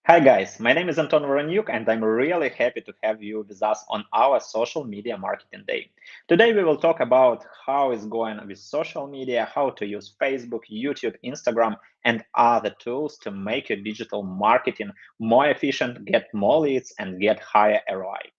Hi guys, my name is Anton Voroniuk and I'm really happy to have you with us on our social media marketing day. Today we will talk about how it's going with social media, how to use Facebook, YouTube, Instagram and other tools to make your digital marketing more efficient, get more leads and get higher ROI.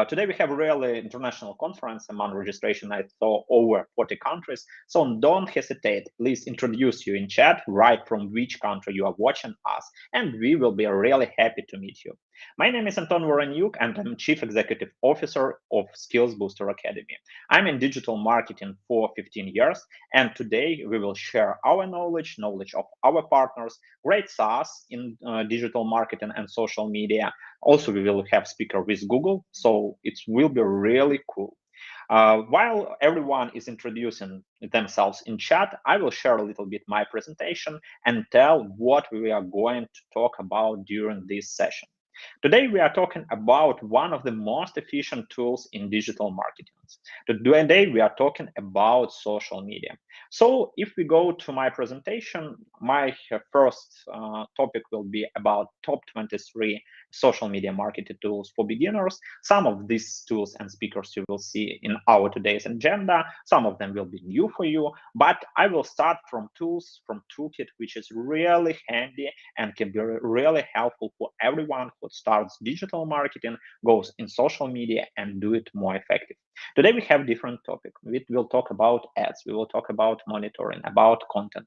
Today we have a really international conference among registration. I saw over 40 countries. So don't hesitate. Please introduce you in chat, write from which country you are watching us, and we will be really happy to meet you. My name is Anton Voroniuk, and I'm Chief Executive Officer of Skills Booster Academy. I'm in digital marketing for 15 years, and today we will share our knowledge of our partners, great SaaS in digital marketing and social media. Also, we will have speaker with Google, so it will be really cool. While everyone is introducing themselves in chat, I will share a little bit my presentation and tell what we are going to talk about during this session. Today, we are talking about one of the most efficient tools in digital marketing. Today, we are talking about social media. So if we go to my presentation, my first topic will be about top 23 social media marketing tools for beginners. Some of these tools and speakers you will see in our today's agenda. Some of them will be new for you, but I will start from tools from toolkit, which is really handy and can be really helpful for everyone who starts digital marketing, goes in social media and do it more effective. Today we have different topic. We will talk about ads. We will talk about monitoring, about content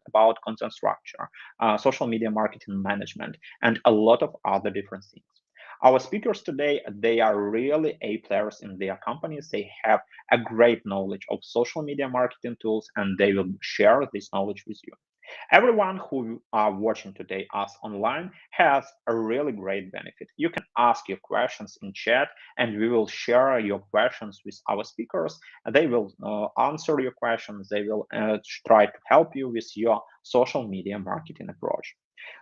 structure, social media marketing management, and a lot of other different things. Our speakers today, they are really A players in their companies. They have a great knowledge of social media marketing tools, and they will share this knowledge with you. Everyone who are watching today us online has a really great benefit. You can ask your questions in chat and we will share your questions with our speakers. They will answer your questions. They will try to help you with your social media marketing approach.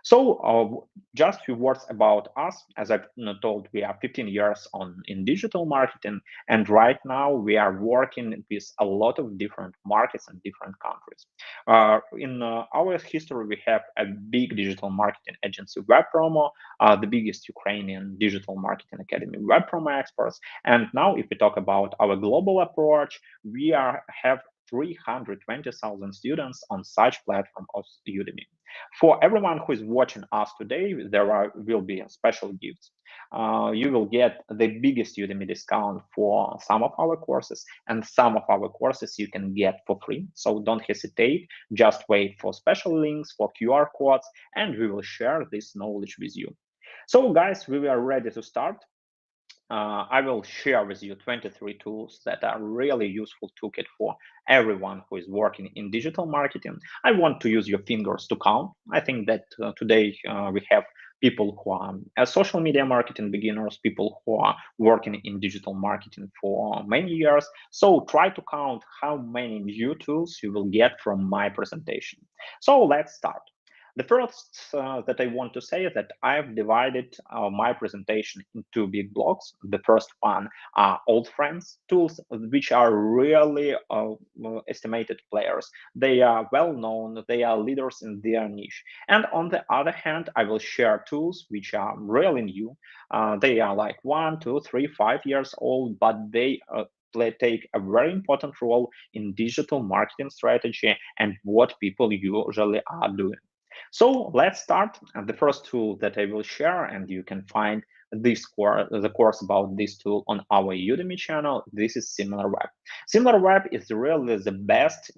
So, just a few words about us. As I told, we are 15 years on in digital marketing, and right now we are working with a lot of different markets and different countries. In our history, we have a big digital marketing agency, WebPromo, the biggest Ukrainian digital marketing academy, WebPromo experts. And now, if we talk about our global approach, have 320,000 students on such platform as Udemy. For everyone who is watching us today, will be special gifts. You will get the biggest Udemy discount for some of our courses, and some of our courses you can get for free. So don't hesitate. Just wait for special links, for QR codes, and we will share this knowledge with you. So, guys, we are ready to start. I will share with you 23 tools that are really useful toolkit for everyone who is working in digital marketing. I want to use your fingers to count. I think that today we have people who are social media marketing beginners, people who are working in digital marketing for many years. So try to count how many new tools you will get from my presentation. So let's start. The first that I want to say is that I've divided my presentation into big blocks. The first one are old friends tools, which are really estimated players. They are well known, they are leaders in their niche. And on the other hand, I will share tools which are really new. They are like 1, 2, 3, 5 years old, but they take a very important role in digital marketing strategy and what people usually are doing. So let's start. The first tool that I will share, and you can find the course about this tool on our Udemy channel. This is SimilarWeb. SimilarWeb is really the best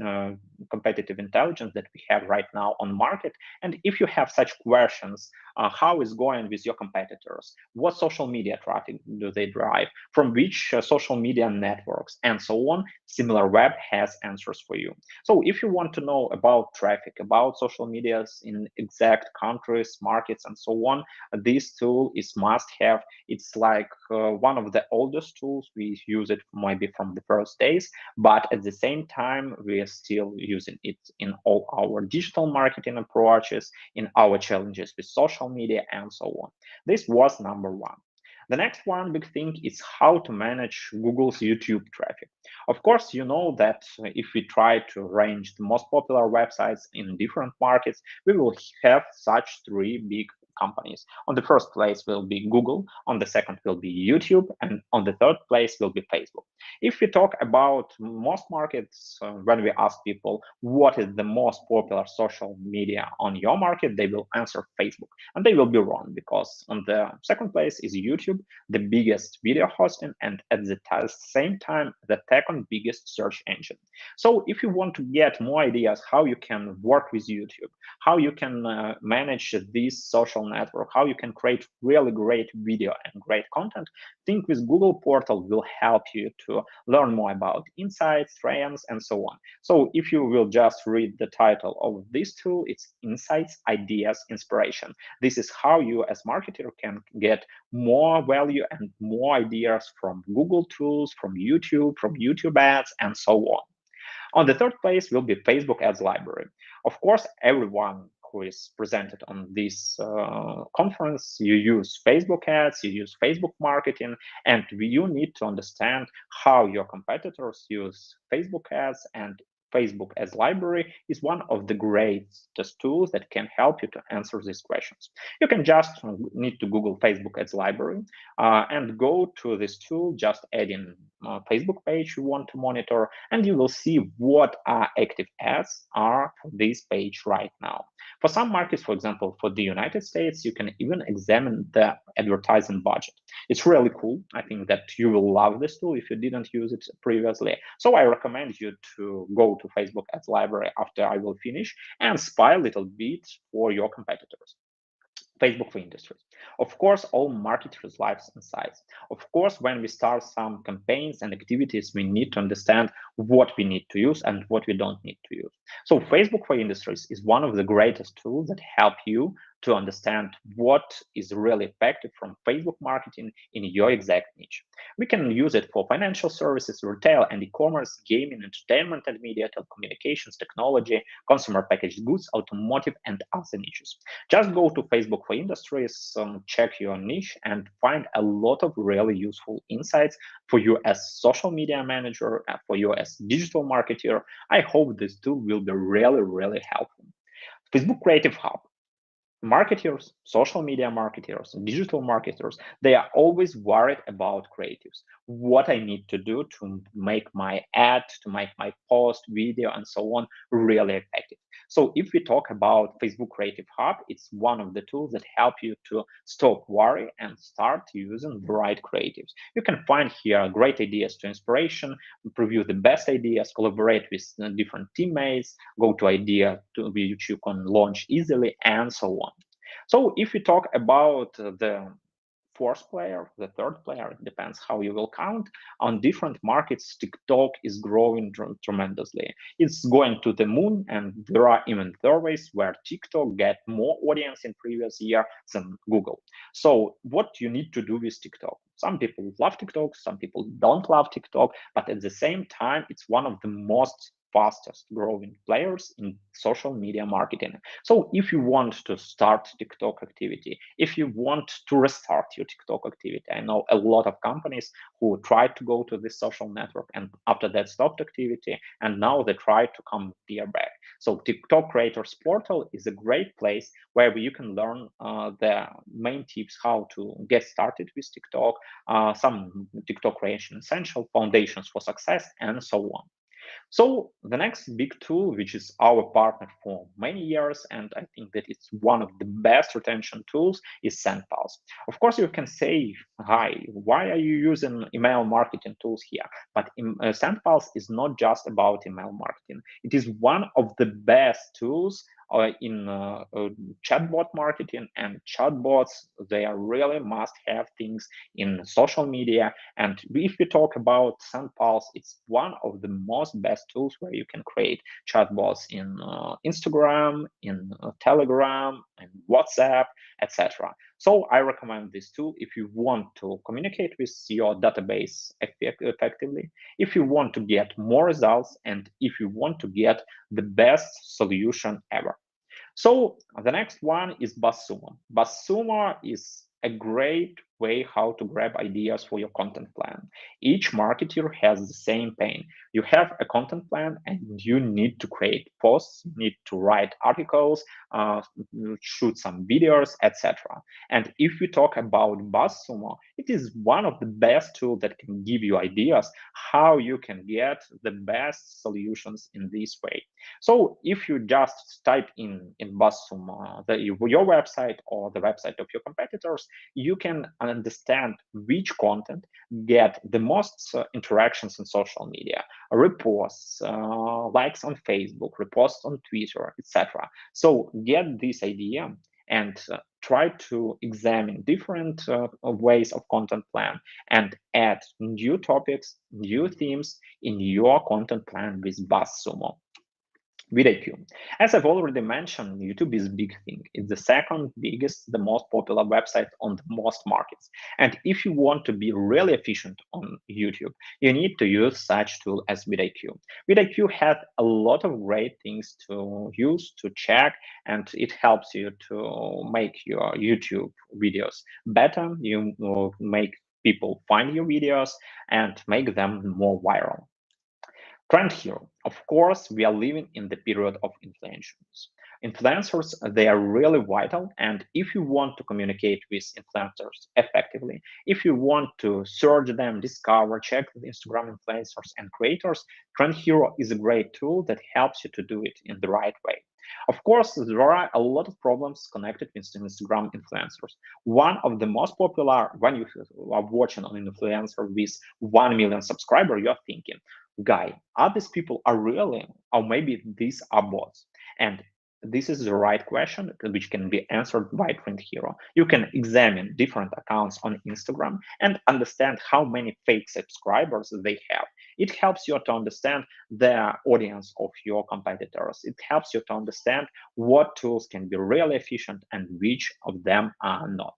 competitive intelligence that we have right now on market. And if you have such questions, how is going with your competitors? What social media traffic do they drive? From which social media networks, and so on? SimilarWeb has answers for you. So if you want to know about traffic, about social medias in exact countries, markets, and so on, this tool is must have. It's like one of the oldest tools. We use it maybe from the first days, but at the same time, we are still using it in all our digital marketing approaches, in our challenges with social media, and so on. This was number one. The next one big thing is how to manage Google's YouTube traffic. Of course, you know that if we try to range the most popular websites in different markets, we will have such three big companies. On the first place will be Google, on the second will be YouTube, and on the third place will be Facebook. If we talk about most markets, when we ask people what is the most popular social media on your market, they will answer Facebook, and they will be wrong, because on the second place is YouTube, the biggest video hosting, and at the same time the second biggest search engine. So if you want to get more ideas how you can work with YouTube, how you can manage this social network, how you can create really great video and great content, think with Google portal will help you to learn more about insights, trends, and so on. So if you will just read the title of this tool, it's Insights, Ideas, Inspiration. This is how you as marketer can get more value and more ideas from Google tools, from YouTube ads, and so on. On the third place will be Facebook Ads Library. Of course, everyone who is presented on this conference, you use Facebook ads, you use Facebook marketing, and you need to understand how your competitors use Facebook ads, and Facebook as library is one of the greatest tools that can help you to answer these questions. You can just need to Google Facebook ads library and go to this tool, just add in Facebook page you want to monitor, and you will see what active ads are for this page right now. For some markets, for example, for the United States, you can even examine the advertising budget. It's really cool. I think that you will love this tool if you didn't use it previously. So I recommend you to go to Facebook ads library after I will finish and spy a little bit for your competitors. Facebook for industries. Of course, all marketers' lives and size. Of course, when we start some campaigns and activities, we need to understand what we need to use and what we don't need to use. So Facebook for industries is one of the greatest tools that help you to understand what is really effective from Facebook marketing in your exact niche. We can use it for financial services, retail and e-commerce, gaming, entertainment and media, telecommunications, technology, consumer packaged goods, automotive, and other niches. Just go to Facebook for industries, check your niche, and find a lot of really useful insights for you as social media manager, for you as digital marketer. I hope this tool will be really, really helpful. Facebook Creative Hub. Marketers, social media marketers, digital marketers, they are always worried about creatives. What I need to do to make my ad, to make my post, video, and so on really effective. So if we talk about Facebook Creative Hub, it's one of the tools that help you to stop worry and start using the right creatives. You can find here great ideas to inspiration, preview the best ideas, collaborate with different teammates, go to idea to which you can launch easily, and so on. So if we talk about the fourth player, the third player, it depends how you will count. On different markets, TikTok is growing tremendously. It's going to the moon, and there are even surveys where TikTok get more audience in previous year than Google. So what you need to do with TikTok? Some people love TikTok, some people don't love TikTok, but at the same time, it's one of the most fastest growing players in social media marketing. So if you want to start TikTok activity, if you want to restart your TikTok activity, I know a lot of companies who tried to go to this social network and after that stopped activity, and now they try to come here back. So TikTok Creators Portal is a great place where you can learn the main tips how to get started with TikTok, some TikTok creation essential, foundations for success, and so on. So the next big tool, which is our partner for many years, and I think that it's one of the best retention tools, is SendPulse. Of course, you can say, hi, why are you using email marketing tools here? But SendPulse is not just about email marketing. It is one of the best tools in chatbot marketing, and chatbots, they are really must-have things in social media. And if we talk about SendPulse, it's one of the most best tools where you can create chatbots in Instagram, in Telegram, and WhatsApp, etc. So I recommend this tool if you want to communicate with your database effectively, if you want to get more results, and if you want to get the best solution ever. So the next one is BuzzSumo. BuzzSumo is a great way how to grab ideas for your content plan. Each marketer has the same pain. You have a content plan and you need to create posts, need to write articles, shoot some videos, etc. And if we talk about BuzzSumo, it is one of the best tools that can give you ideas how you can get the best solutions in this way. So if you just type in BuzzSumo your website or the website of your competitors, you can understand which content get the most interactions in social media, reposts, likes on Facebook, reposts on Twitter, etc. So get this idea and try to examine different ways of content plan and add new topics, new themes in your content plan with BuzzSumo. Vidaq. As I've already mentioned, YouTube is a big thing. It's the second biggest, the most popular website on the most markets. And if you want to be really efficient on YouTube, you need to use such tool as Vidaq. Vidaq has a lot of great things to use, to check, and it helps you to make your YouTube videos better. You will make people find your videos and make them more viral. Trend here. Of course, we are living in the period of influencers. Influencers, they are really vital. And if you want to communicate with influencers effectively, if you want to search them, discover, check the Instagram influencers and creators, Trend Hero is a great tool that helps you to do it in the right way. Of course, there are a lot of problems connected with Instagram influencers. One of the most popular, when you are watching an influencer with 1 million subscribers, you're thinking, guy, are these people are really, or maybe these are bots? And this is the right question which can be answered by Trend Hero. You can examine different accounts on Instagram and understand how many fake subscribers they have. It helps you to understand the audience of your competitors. It helps you to understand what tools can be really efficient and which of them are not.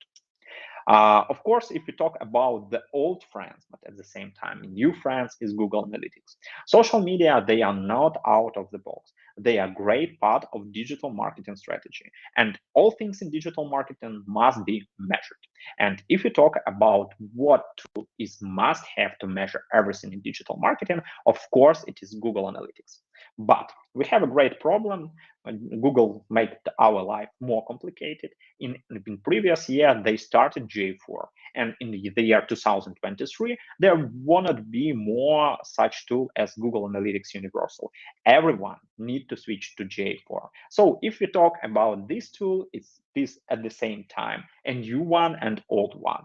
Of course, if we talk about the old friends, but at the same time, new friends is Google Analytics. Social media, they are not out of the box. They are a great part of digital marketing strategy. And all things in digital marketing must be measured. And if you talk about what tool is must have to measure everything in digital marketing, of course, it is Google Analytics. But we have a great problem. Google made our life more complicated. In previous year, they started J4. And in the year 2023, there will not be more such tool as Google Analytics Universal. Everyone need to switch to J4. So if we talk about this tool, it's this at the same time, a new one and old one.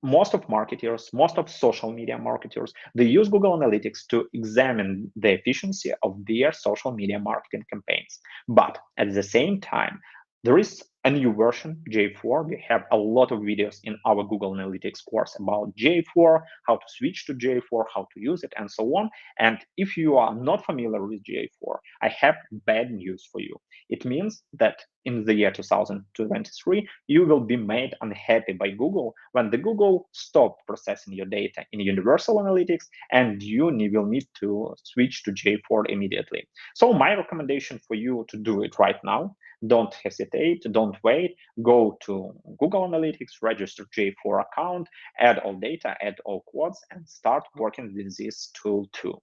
Most of marketers, most of social media marketers, they use Google Analytics to examine the efficiency of their social media marketing campaigns. But at the same time, there is a new version, J4. We have a lot of videos in our Google Analytics course about J4, how to switch to J4, how to use it, and so on. And if you are not familiar with J4, I have bad news for you. It means that in the year 2023, you will be made unhappy by Google when the Google stop processing your data in Universal Analytics and you will need to switch to J4 immediately. So my recommendation for you to do it right now. Don't hesitate, don't wait, go to Google Analytics, register J4 account, add all data, add all quotes, and start working with this tool too.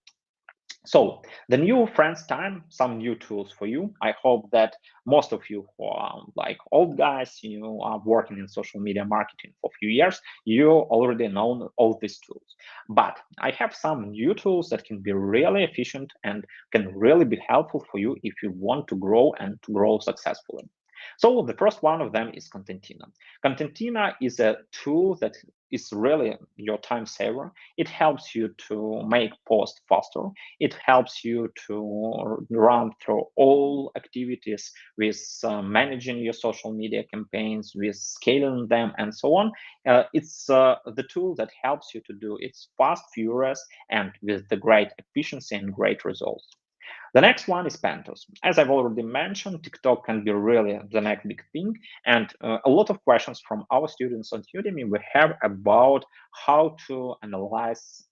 So the new friends time, some new tools for you. I hope that most of you who are like old guys, you are working in social media marketing for a few years, you already know all these tools. But I have some new tools that can be really efficient and can really be helpful for you if you want to grow and to grow successfully. So the first one of them is Contentina. Contentina is a tool that is really your time saver. It helps you to make posts faster. It helps you to run through all activities with managing your social media campaigns, with scaling them, and so on. It's the tool that helps you to do it fast, furious, and with the great efficiency and great results. The next one is Pantos. As I've already mentioned, TikTok can be really the next big thing. And a lot of questions from our students on Udemy we have about how to analyze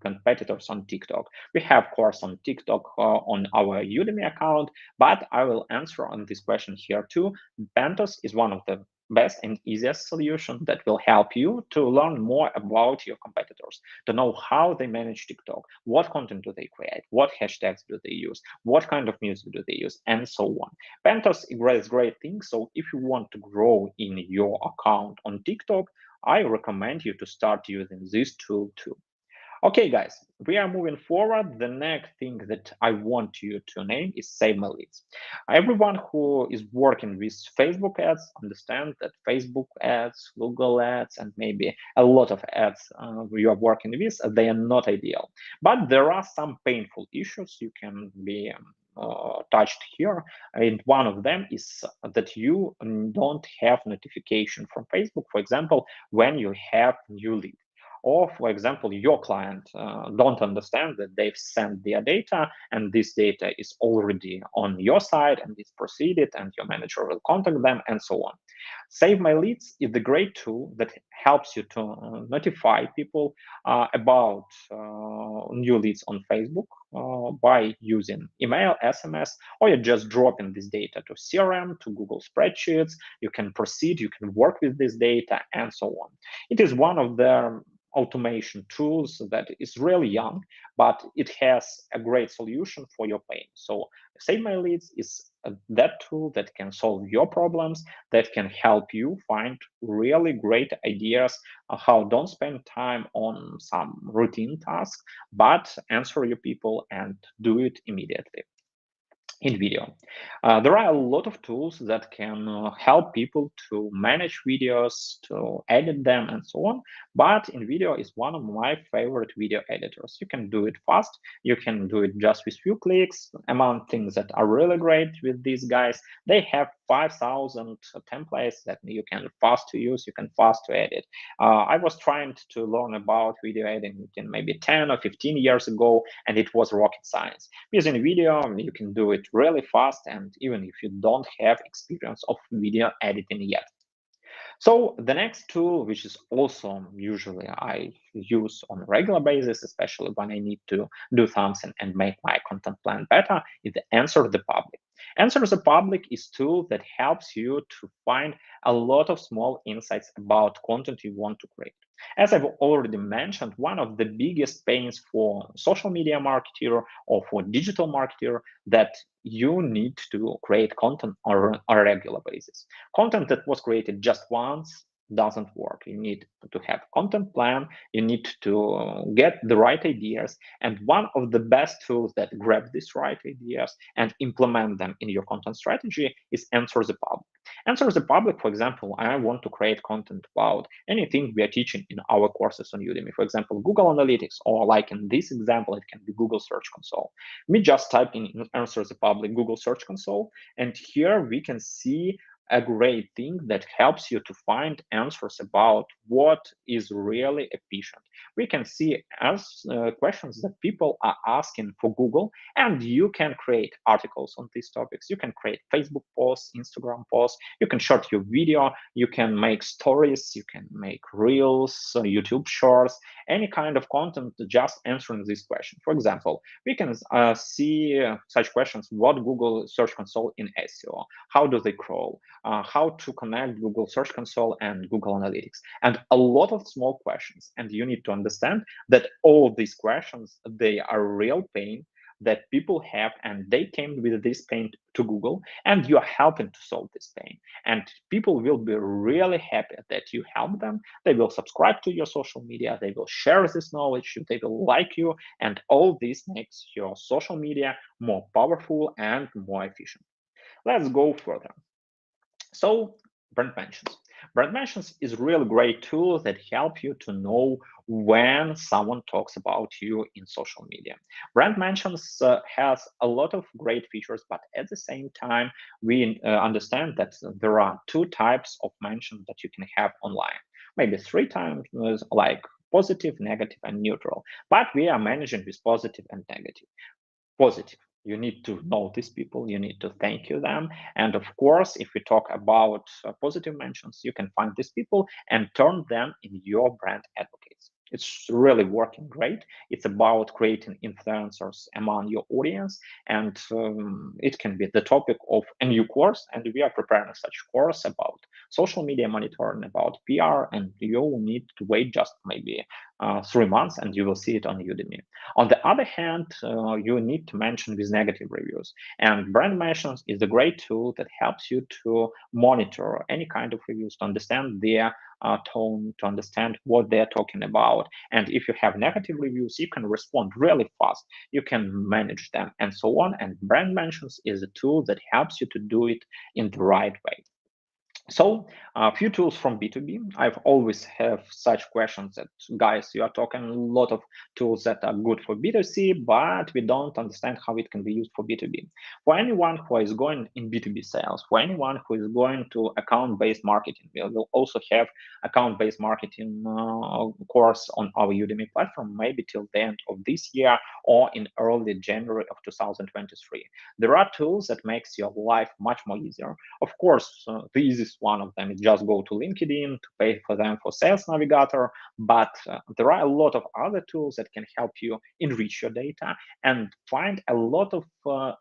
competitors on TikTok. We have course on TikTok on our Udemy account, but I will answer on this question here too. Pantos is one of the best and easiest solution that will help you to learn more about your competitors, to know how they manage TikTok, what content do they create, what hashtags do they use, what kind of music do they use, and so on. Pentos is great thing. So if you want to grow in your account on TikTok, I recommend you to start using this tool too. Okay, guys, we are moving forward. The next thing that I want you to name is Save My Leads. Everyone who is working with Facebook ads understands that Facebook ads, Google ads, and maybe a lot of ads you are working with, they are not ideal. But there are some painful issues you can be touched here. And one of them is that you don't have notification from Facebook, for example, when you have new lead. Or, for example, your client don't understand that they've sent their data and this data is already on your side and it's proceeded and your manager will contact them and so on. Save My Leads is the great tool that helps you to notify people about new leads on Facebook by using email, SMS, or you're just dropping this data to CRM, to Google Spreadsheets. You can proceed, you can work with this data, and so on. It is one of the automation tools that is really young, but it has a great solution for your pain. So Save My Leads is that tool that can solve your problems, that can help you find really great ideas how don't spend time on some routine task, but answer your people and do it immediately in video. There are a lot of tools that can help people to manage videos, to edit them, and so on. But InVideo is one of my favorite video editors. You can do it fast. You can do it just with few clicks. Among things that are really great with these guys, they have 5,000 templates that you can fast to use, you can fast to edit. I was trying to learn about video editing maybe 10 or 15 years ago, and it was rocket science. Using video, you can do it really fast, and even if you don't have experience of video editing yet. So the next tool, which is also usually I use on a regular basis, especially when I need to do something and make my content plan better, is the Answer the Public. Answer the Public is a tool that helps you to find a lot of small insights about content you want to create. As I've already mentioned, one of the biggest pains for social media marketer or for digital marketer that you need to create content on a regular basis. Content that was created just once doesn't work. You need to have content plan. You need to get the right ideas. And one of the best tools that grab these right ideas and implement them in your content strategy is Answer the Public. Answer the Public, for example, I want to create content about anything we are teaching in our courses on Udemy. For example, Google Analytics, or like in this example, it can be Google Search Console. We just type in Answer the Public Google Search Console, and here we can see a great thing that helps you to find answers about what is really efficient. We can see as questions that people are asking for Google, and you can create articles on these topics. You can create Facebook posts, Instagram posts, you can short your video, you can make stories, you can make reels, YouTube shorts, any kind of content just answering this question. For example, we can see such questions: what Google Search Console in SEO? How do they crawl? How to connect Google Search Console and Google Analytics? And a lot of small questions. And you need to understand that all these questions, they are real pain that people have, and they came with this pain to Google, and you are helping to solve this pain. And people will be really happy that you help them. They will subscribe to your social media, they will share this knowledge, they will like you, and all this makes your social media more powerful and more efficient. Let's go further. So brand mentions. Brand mentions is a really great tool that help you to know when someone talks about you in social media. Brand mentions has a lot of great features, but at the same time, we understand that there are two types of mentions that you can have online. Maybe three times, like positive, negative, and neutral. But we are managing with positive and negative. Positive, you need to notice people, you need to thank you them, and of course, if we talk about positive mentions, you can find these people and turn them in your brand advocates. It's really working great. It's about creating influencers among your audience, and it can be the topic of a new course. And we are preparing such course about social media monitoring, about PR, and you will need to wait just maybe 3 months, and you will see it on Udemy. On the other hand, you need to mention with negative reviews, and brand mentions is a great tool that helps you to monitor any kind of reviews to understand their tone, to understand what they're talking about. And if you have negative reviews, you can respond really fast. You can manage them and so on. And brand mentions is a tool that helps you to do it in the right way. So a few tools from B2B. I've always have such questions that, guys, you are talking a lot of tools that are good for B2C, but we don't understand how it can be used for B2B. For anyone who is going in B2B sales, for anyone who is going to account-based marketing, we will also have account-based marketing course on our Udemy platform, maybe till the end of this year or in early January of 2023. There are tools that makes your life much more easier. Of course, the easiest one of them is just go to LinkedIn to pay for them for Sales Navigator, but there are a lot of other tools that can help you enrich your data and find a lot of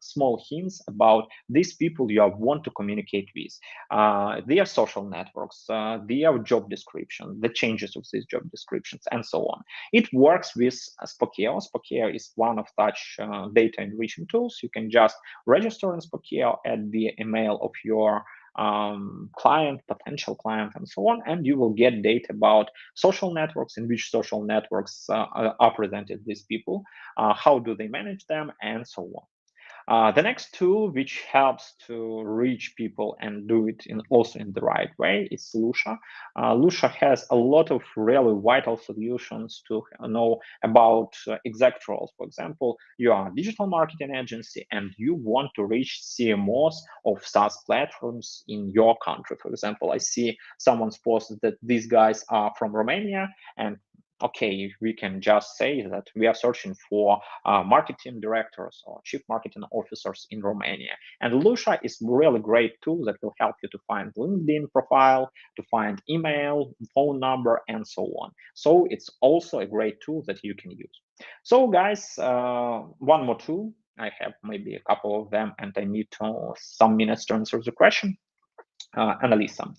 small hints about these people you want to communicate with, their social networks, their job description, the changes of these job descriptions, and so on. It works with Spokeo. Spokeo is one of such data enriching tools. You can just register in Spokeo, add the email of your client, potential client, and so on, and you will get data about social networks, in which social networks are presented these people, how do they manage them, and so on. The next tool, which helps to reach people and do it also in the right way, is Lusha. Lusha has a lot of really vital solutions to know about exact roles. For example, you are a digital marketing agency and you want to reach CMOs of SaaS platforms in your country. For example, I see someone's posted that these guys are from Romania, and okay, we can just say that we are searching for marketing directors or chief marketing officers in Romania. And Lusha is a really great tool that will help you to find LinkedIn profile, to find email, phone number, and so on. So it's also a great tool that you can use. So guys, one more tool. I have maybe a couple of them, and I need some minutes to answer the question. Analysa.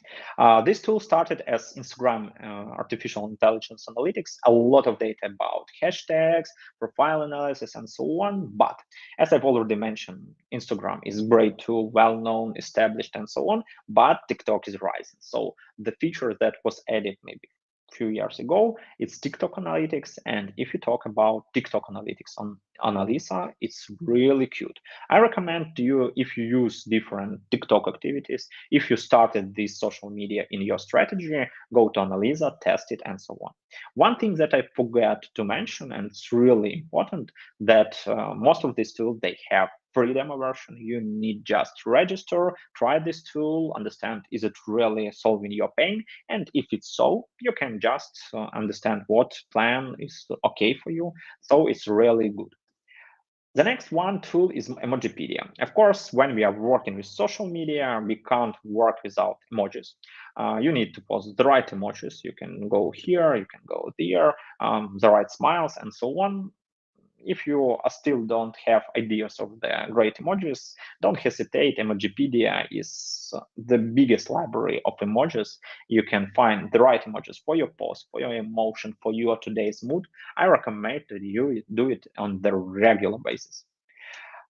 This tool started as Instagram artificial intelligence analytics, a lot of data about hashtags, profile analysis, and so on. But as I've already mentioned, Instagram is a great tool, well-known, established, and so on. But TikTok is rising. So the feature that was added maybe few years ago, it's TikTok analytics. And if you talk about TikTok analytics on Analysa, it's really cute. I recommend you, if you use different TikTok activities, if you started this social media in your strategy, go to Analysa, test it, and so on. One thing that I forgot to mention, and it's really important, that most of these tools, they have free demo version. You need just register, try this tool, understand is it really solving your pain, and if it's so, you can just understand what plan is okay for you. So it's really good. The next one tool is Emojipedia. Of course, when we are working with social media, we can't work without emojis. You need to post the right emojis. You can go here, you can go there, the right smiles, and so on. If you still don't have ideas of the great emojis, don't hesitate. Emojipedia is the biggest library of emojis. You can find the right emojis for your post, for your emotion, for your today's mood. I recommend that you do it on the regular basis.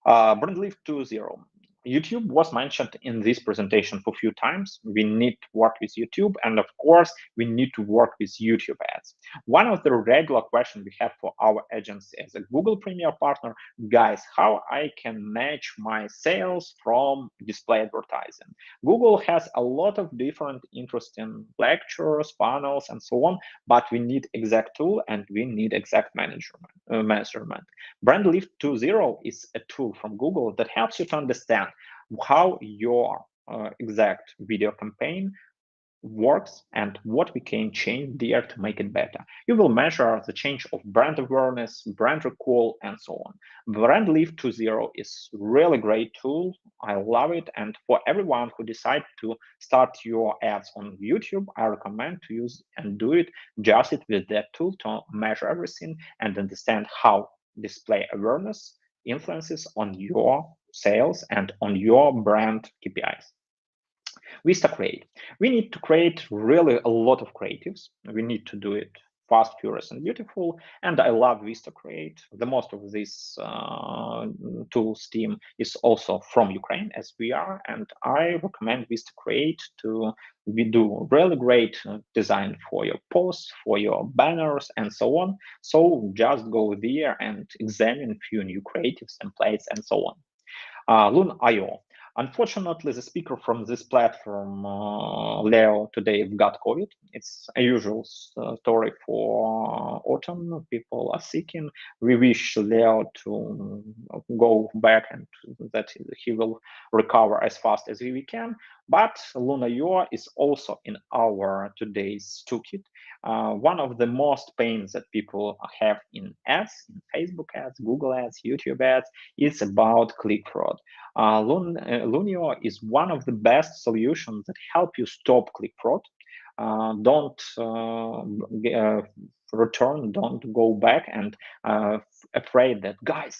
Brandleaf 2.0. YouTube was mentioned in this presentation for a few times. We need to work with YouTube, and of course, we need to work with YouTube ads. One of the regular questions we have for our agency as a Google Premier partner, guys, how I can match my sales from display advertising. Google has a lot of different interesting lectures, funnels, and so on, but we need exact tool and we need exact measurement. Brandleaf 2.0 is a tool from Google that helps you to understand how your exact video campaign works and what we can change there to make it better. You will measure the change of brand awareness, brand recall, and so on. Brand Lift 2.0 is really great tool. I love it. And for everyone who decide to start your ads on YouTube, I recommend to use and do it just with that tool to measure everything and understand how display awareness influences on your sales and on your brand KPIs. Vista Create. We need to create really a lot of creatives. We need to do it fast, furious, and beautiful. And I love Vista Create. The most of this tools team is also from Ukraine, as we are. And I recommend Vista Create to we do really great design for your posts, for your banners, and so on. So just go there and examine a few new creatives, templates, and so on. Loon.io. Unfortunately, the speaker from this platform, Leo, today got COVID. It's a usual story for autumn. People are seeking. We wish Leo to go back and that he will recover as fast as we can. But Luna.io is also in our today's toolkit. One of the most pains that people have in ads, in Facebook ads, Google ads, YouTube ads, is about click fraud. Lunio is one of the best solutions that help you stop click fraud. Don't return, don't go back and afraid that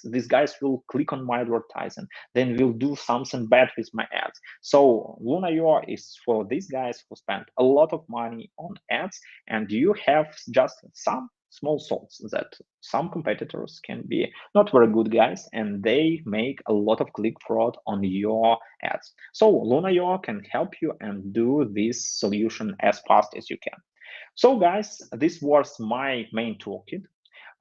these guys will click on my advertisement, then will do something bad with my ads. So Luna.io is for these guys who spend a lot of money on ads, and you have just some small thoughts that some competitors can be not very good guys and they make a lot of click fraud on your ads. So Luna.io can help you and do this solution as fast as you can. So guys, this was my main toolkit.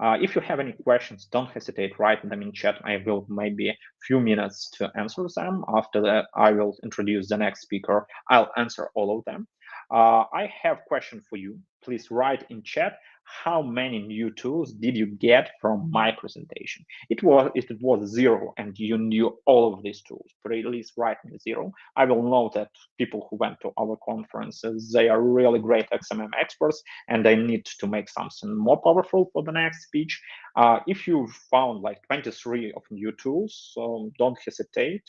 If you have any questions, don't hesitate, write them in chat. I will maybe a few minutes to answer them. After that, I will introduce the next speaker. I'll answer all of them. I have a question for you. Please write in chat how many new tools did you get from my presentation. It was 0 and you knew all of these tools, please write me 0. I will know that people who went to our conferences, they are really great XMM experts and they need to make something more powerful for the next speech. If you found like 23 of new tools, don't hesitate.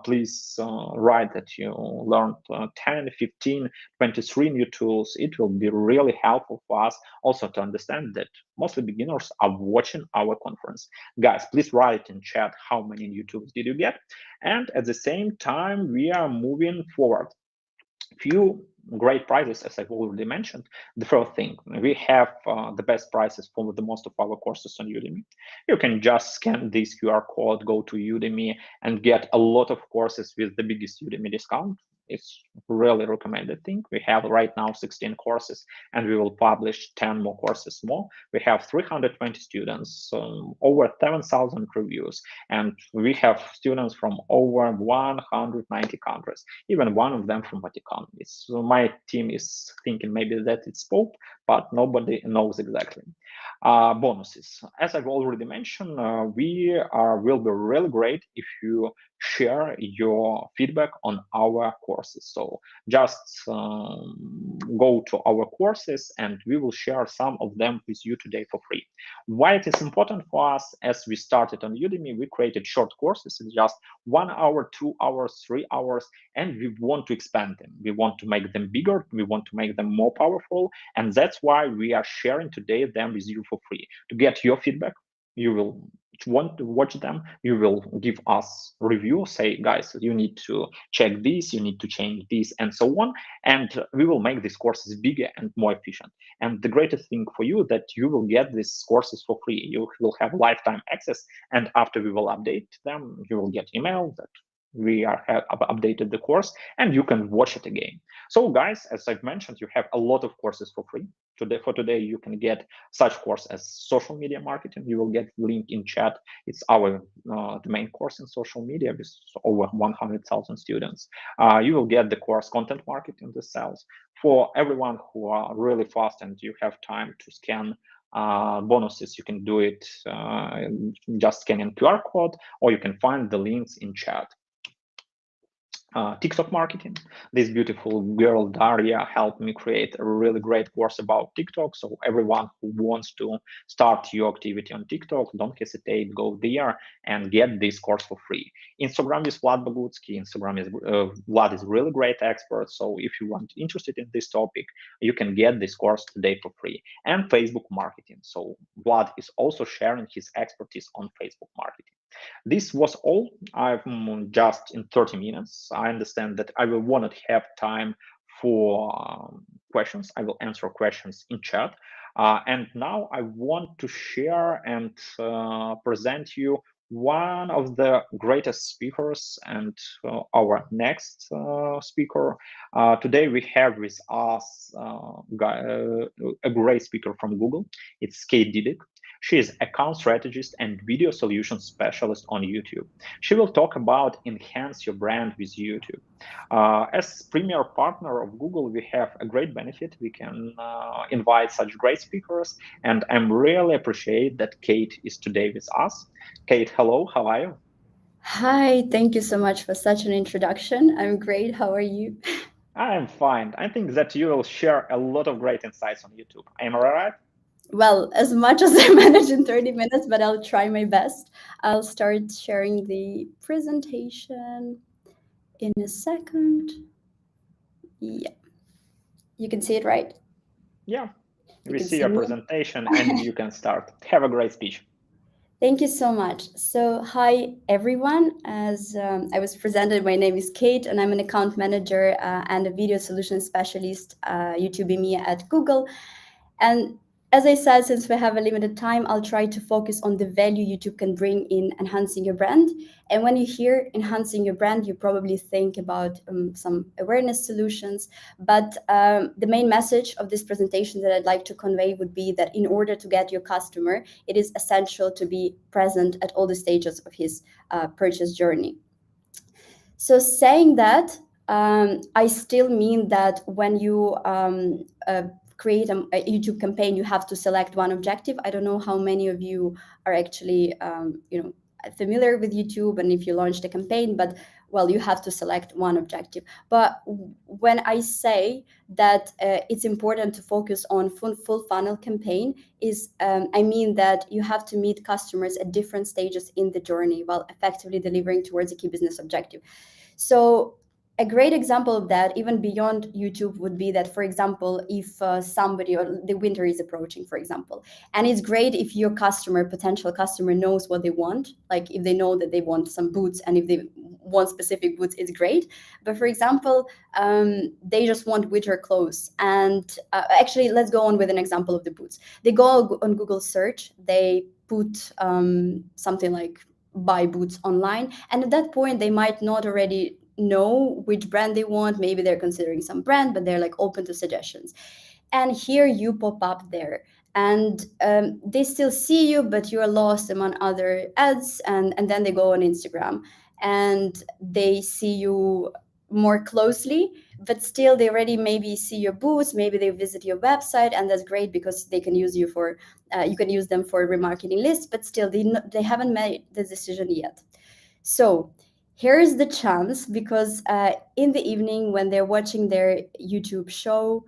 Please write that you learned 10, 15, 23 new tools. It will be really helpful for us also to understand that mostly beginners are watching our conference. Guys, please write in chat how many new tools did you get. And at the same time, we are moving forward. Few great prizes, as I've already mentioned. The first thing, we have the best prices for the most of our courses on Udemy. You can just scan this QR code, go to Udemy, and get a lot of courses with the biggest Udemy discount. It's really recommended thing. We have right now 16 courses, and we will publish 10 more courses more. We have 320 students, over 7,000 reviews, and we have students from over 190 countries, even one of them from Vatican. So my team is thinking maybe that it's Pope, but nobody knows exactly. Bonuses. As I've already mentioned, will be really great if you share your feedback on our courses. So just go to our courses and we will share some of them with you today for free. Why it is important for us, as we started on Udemy, we created short courses in just 1 hour, 2 hours, 3 hours, and we want to expand them. We want to make them bigger. We want to make them more powerful. And that's why we are sharing today them with you for free. To get your feedback, you will want to watch them, you will give us review, say, guys, you need to check this, you need to change this, and so on. And we will make these courses bigger and more efficient. And the greatest thing for you that you will get these courses for free. You will have lifetime access. And after we will update them, you will get email that we have updated the course and you can watch it again. So guys, as I've mentioned, you have a lot of courses for free. Today, you can get such course as social media marketing. You will get link in chat. It's our the main course in social media with over 100,000 students. You will get the course content marketing, the sales. For everyone who are really fast and you have time to scan bonuses, you can do it just scanning QR code, or you can find the links in chat. TikTok marketing. This beautiful girl Daria helped me create a really great course about TikTok. So everyone who wants to start your activity on TikTok, don't hesitate, go there and get this course for free. Instagram is Vlad Bogutsky. Instagram is Vlad is really great expert. So if you want interested in this topic, you can get this course today for free. And Facebook marketing. So Vlad is also sharing his expertise on Facebook marketing. This was all. I'm just in 30 minutes. I understand that I will not have time for questions. I will answer questions in chat. And now I want to share and present you one of the greatest speakers and our next speaker. Today we have with us a great speaker from Google. It's Kate Didyk. She is account strategist and video solutions specialist on YouTube. She will talk about enhance your brand with YouTube. As premier partner of Google, we have a great benefit. We can invite such great speakers, and I'm really appreciate that Kate is today with us. Kate, hello, how are you? Hi, thank you so much for such an introduction. I'm great. How are you? I'm fine. I think that you will share a lot of great insights on YouTube. Am I right? Well, as much as I manage in 30 minutes, but I'll try my best. I'll start sharing the presentation in a second. Yeah, you can see it, right? Yeah, You we can see see your me. presentation and you can start. Have a great speech. Thank you so much. So, hi everyone. As I was presented, my name is Kate, and I'm an account manager and a video solution specialist, YouTube EMEA at Google. And as I said, since we have a limited time, I'll try to focus on the value YouTube can bring in enhancing your brand. And when you hear enhancing your brand, you probably think about some awareness solutions. But the main message of this presentation that I'd like to convey would be that in order to get your customer, it is essential to be present at all the stages of his purchase journey. So, saying that, I still mean that when you create a YouTube campaign, you have to select one objective. I don't know how many of you are actually, familiar with YouTube and if you launched a campaign, but well, you have to select one objective. But when I say that it's important to focus on full funnel campaign, is I mean that you have to meet customers at different stages in the journey while effectively delivering towards a key business objective. So a great example of that, even beyond YouTube, would be that, for example, if somebody or the winter is approaching, for example, and it's great if your customer, potential customer, knows what they want. Like if they know that they want some boots, and if they want specific boots, it's great. But for example, they just want winter clothes, and actually, let's go on with an example of the boots. They go on Google search, they put something like buy boots online, and at that point they might not already know which brand they want. Maybe they're considering some brand, but they're like open to suggestions, and here you pop up there, and they still see you, but you're lost among other ads, and then they go on Instagram and they see you more closely, but still they already maybe see your booths, maybe they visit your website, and that's great because they can use you for you can use them for remarketing lists, but still they haven't made the decision yet. So here's the chance, because in the evening when they're watching their YouTube show,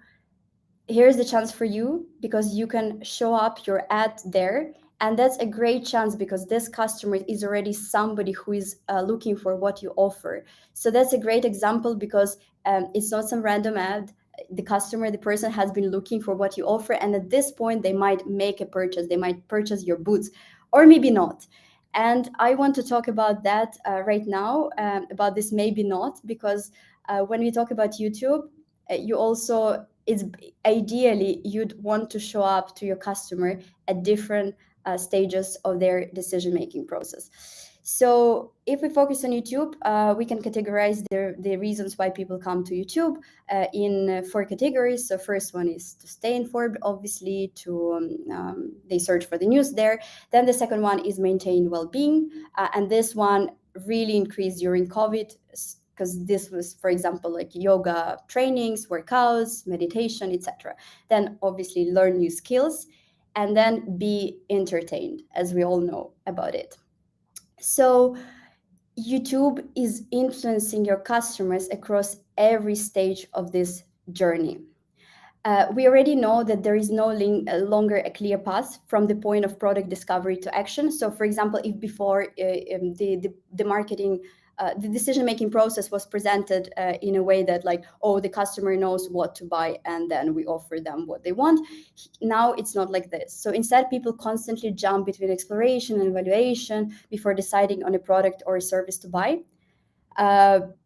here's the chance for you, because you can show up your ad there. And that's a great chance because this customer is already somebody who is looking for what you offer. So that's a great example, because it's not some random ad. The customer, the person has been looking for what you offer, and at this point they might make a purchase. They might purchase your boots, or maybe not. And I want to talk about that right now, about this maybe not, because when we talk about YouTube, you also, it's ideally you'd want to show up to your customer at different stages of their decision making process. So if we focus on YouTube, we can categorize the reasons why people come to YouTube in four categories. So first one is to stay informed, obviously, to they search for the news there. Then the second one is maintain well-being, and this one really increased during COVID, because this was, for example, like yoga trainings, workouts, meditation, etc. Then obviously learn new skills, and then be entertained, as we all know about it. So YouTube is influencing your customers across every stage of this journey. We already know that there is no longer a clear path from the point of product discovery to action. So, for example, if before the marketing, the decision-making process was presented in a way that like, oh, the customer knows what to buy and then we offer them what they want. Now it's not like this. So instead, people constantly jump between exploration and evaluation before deciding on a product or a service to buy.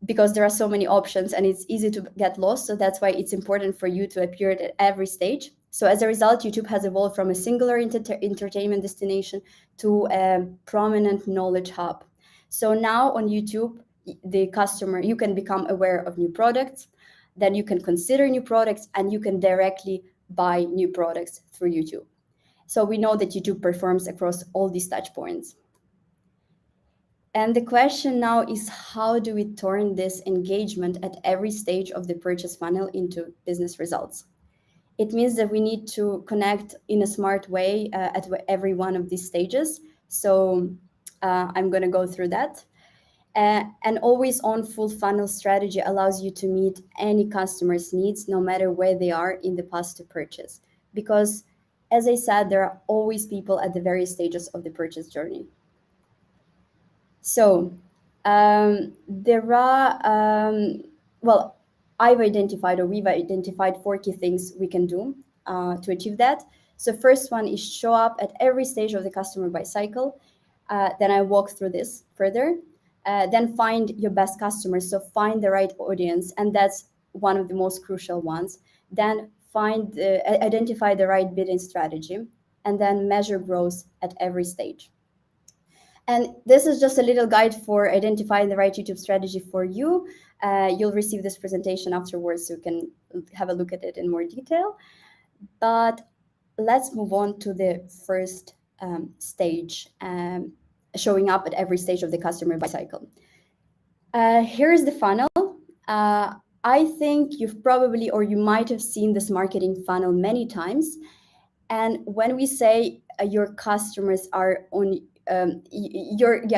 Because there are so many options and it's easy to get lost. So that's why it's important for you to appear at every stage. So as a result, YouTube has evolved from a singular entertainment destination to a prominent knowledge hub. So now on YouTube, the customer, you can become aware of new products, then you can consider new products, and you can directly buy new products through YouTube. So we know that YouTube performs across all these touch points. And the question now is, how do we turn this engagement at every stage of the purchase funnel into business results? It means that we need to connect in a smart way at every one of these stages. So I'm going to go through that. An always on full funnel strategy allows you to meet any customer's needs, no matter where they are in the path to purchase. Because, as I said, there are always people at the various stages of the purchase journey. So there are, well, we've identified 4 key things we can do to achieve that. So first one is show up at every stage of the customer buy cycle. Then I walk through this further. Then find your best customers. So find the right audience, and that's one of the most crucial ones. Then identify the right bidding strategy, and then measure growth at every stage. And this is just a little guide for identifying the right YouTube strategy for you. You'll receive this presentation afterwards, so you can have a look at it in more detail. But let's move on to the first stage, showing up at every stage of the customer buy cycle. Here's the funnel. I think you've probably, or you might have seen this marketing funnel many times. And when we say your customers are on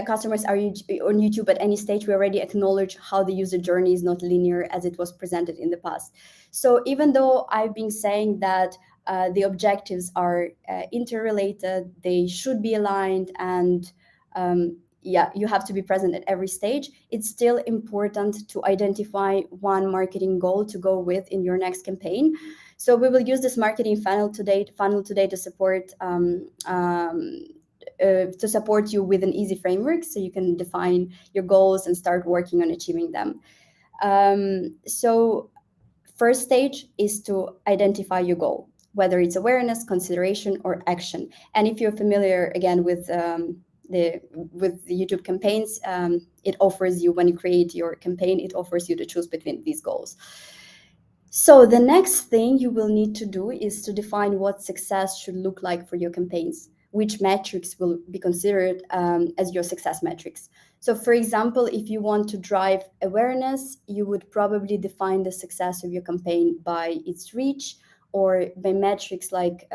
customers are on YouTube at any stage, we already acknowledge how the user journey is not linear as it was presented in the past. So even though I've been saying that the objectives are interrelated, they should be aligned, and you have to be present at every stage, it's still important to identify one marketing goal to go with in your next campaign. So we will use this marketing funnel today to support you with an easy framework, so you can define your goals and start working on achieving them. So first stage is to identify your goal, whether it's awareness, consideration, or action. And if you're familiar again with the YouTube campaigns, it offers you, when you create your campaign, it offers you to choose between these goals. So the next thing you will need to do is to define what success should look like for your campaigns, which metrics will be considered as your success metrics. So for example, if you want to drive awareness, you would probably define the success of your campaign by its reach, or by metrics like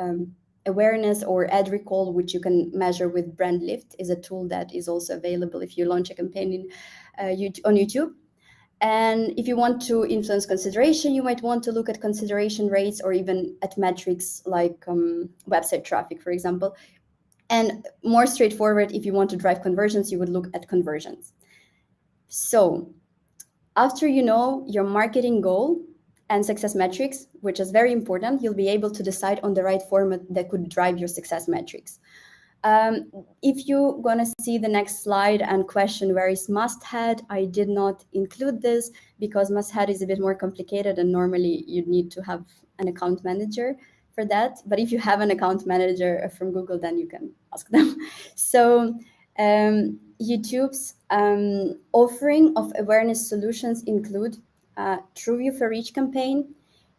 awareness or ad recall, which you can measure with Brand Lift, is a tool that is also available if you launch a campaign on YouTube. And if you want to influence consideration, you might want to look at consideration rates, or even at metrics like website traffic, for example. And more straightforward, if you want to drive conversions, you would look at conversions. So after you know your marketing goal and success metrics, which is very important, you'll be able to decide on the right format that could drive your success metrics. If you're going to see the next slide and question where is must-had, I did not include this because must-had is a bit more complicated, and normally you need to have an account manager for that. But if you have an account manager from Google, then you can ask them. So YouTube's offering of awareness solutions include TrueView for each campaign.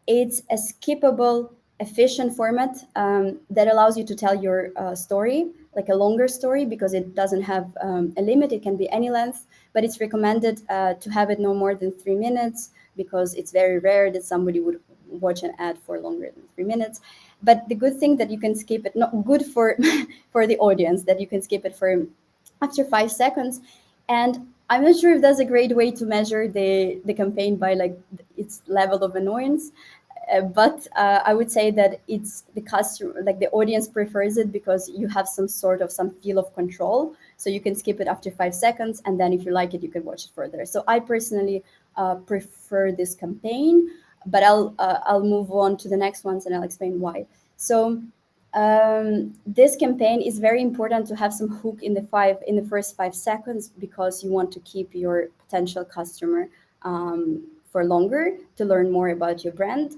It's a skippable, efficient format that allows you to tell your story, like a longer story, because it doesn't have a limit. It can be any length, but it's recommended to have it no more than 3 minutes, because it's very rare that somebody would watch an ad for longer than 3 minutes. But the good thing that you can skip it, not good for for the audience, that you can skip it for after 5 seconds. And I'm not sure if that's a great way to measure the campaign by like its level of annoyance. But I would say that it's the customer, like the audience prefers it because you have some feel of control. So you can skip it after 5 seconds, and then if you like it, you can watch it further. So I personally prefer this campaign, but I'll move on to the next ones and I'll explain why. So this campaign is very important to have some hook in the first 5 seconds, because you want to keep your potential customer for longer to learn more about your brand.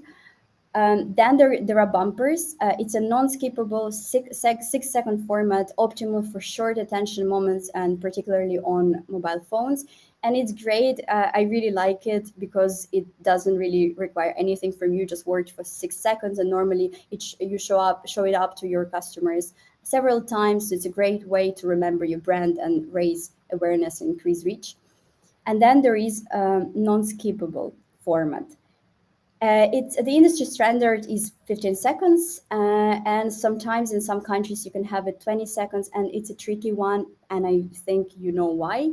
Then there are bumpers. It's a non-skippable 6-second format, optimal for short attention moments and particularly on mobile phones. And it's great. I really like it because it doesn't really require anything from you. Just watch for 6 seconds, and normally you show it up to your customers several times. So it's a great way to remember your brand and raise awareness and increase reach. And then there is non-skippable format. It's the industry standard is 15 seconds, and sometimes in some countries you can have it 20 seconds, and it's a tricky one, and I think you know why.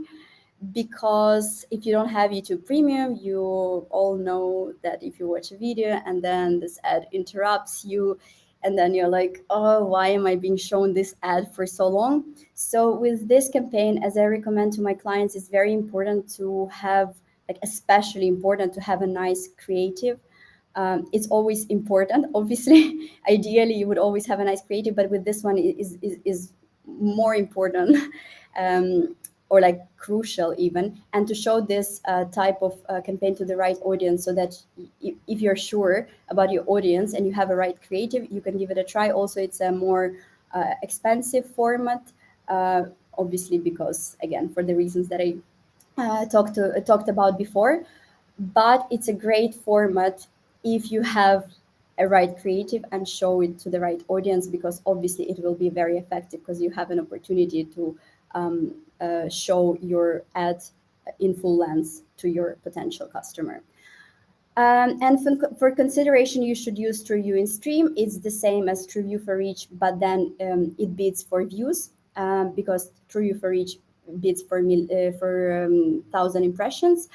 Because if you don't have YouTube Premium, you all know that if you watch a video and then this ad interrupts you, and then you're like, oh, why am I being shown this ad for so long? So with this campaign, as I recommend to my clients, it's very important to have, like especially important to have a nice creative. It's always important, obviously. Ideally, you would always have a nice creative, but with this one, it is more important, or like crucial even. And to show this type of campaign to the right audience, so that if you're sure about your audience and you have a right creative, you can give it a try. Also, it's a more expensive format, obviously, because again, for the reasons that I talked about before. But it's a great format if you have a right creative and show it to the right audience, because obviously it will be very effective because you have an opportunity to show your ad in full length to your potential customer. And for consideration, you should use TrueView in Stream. It's the same as TrueView for Reach, but then it bids for views, because TrueView for Reach bids for 1,000 impressions.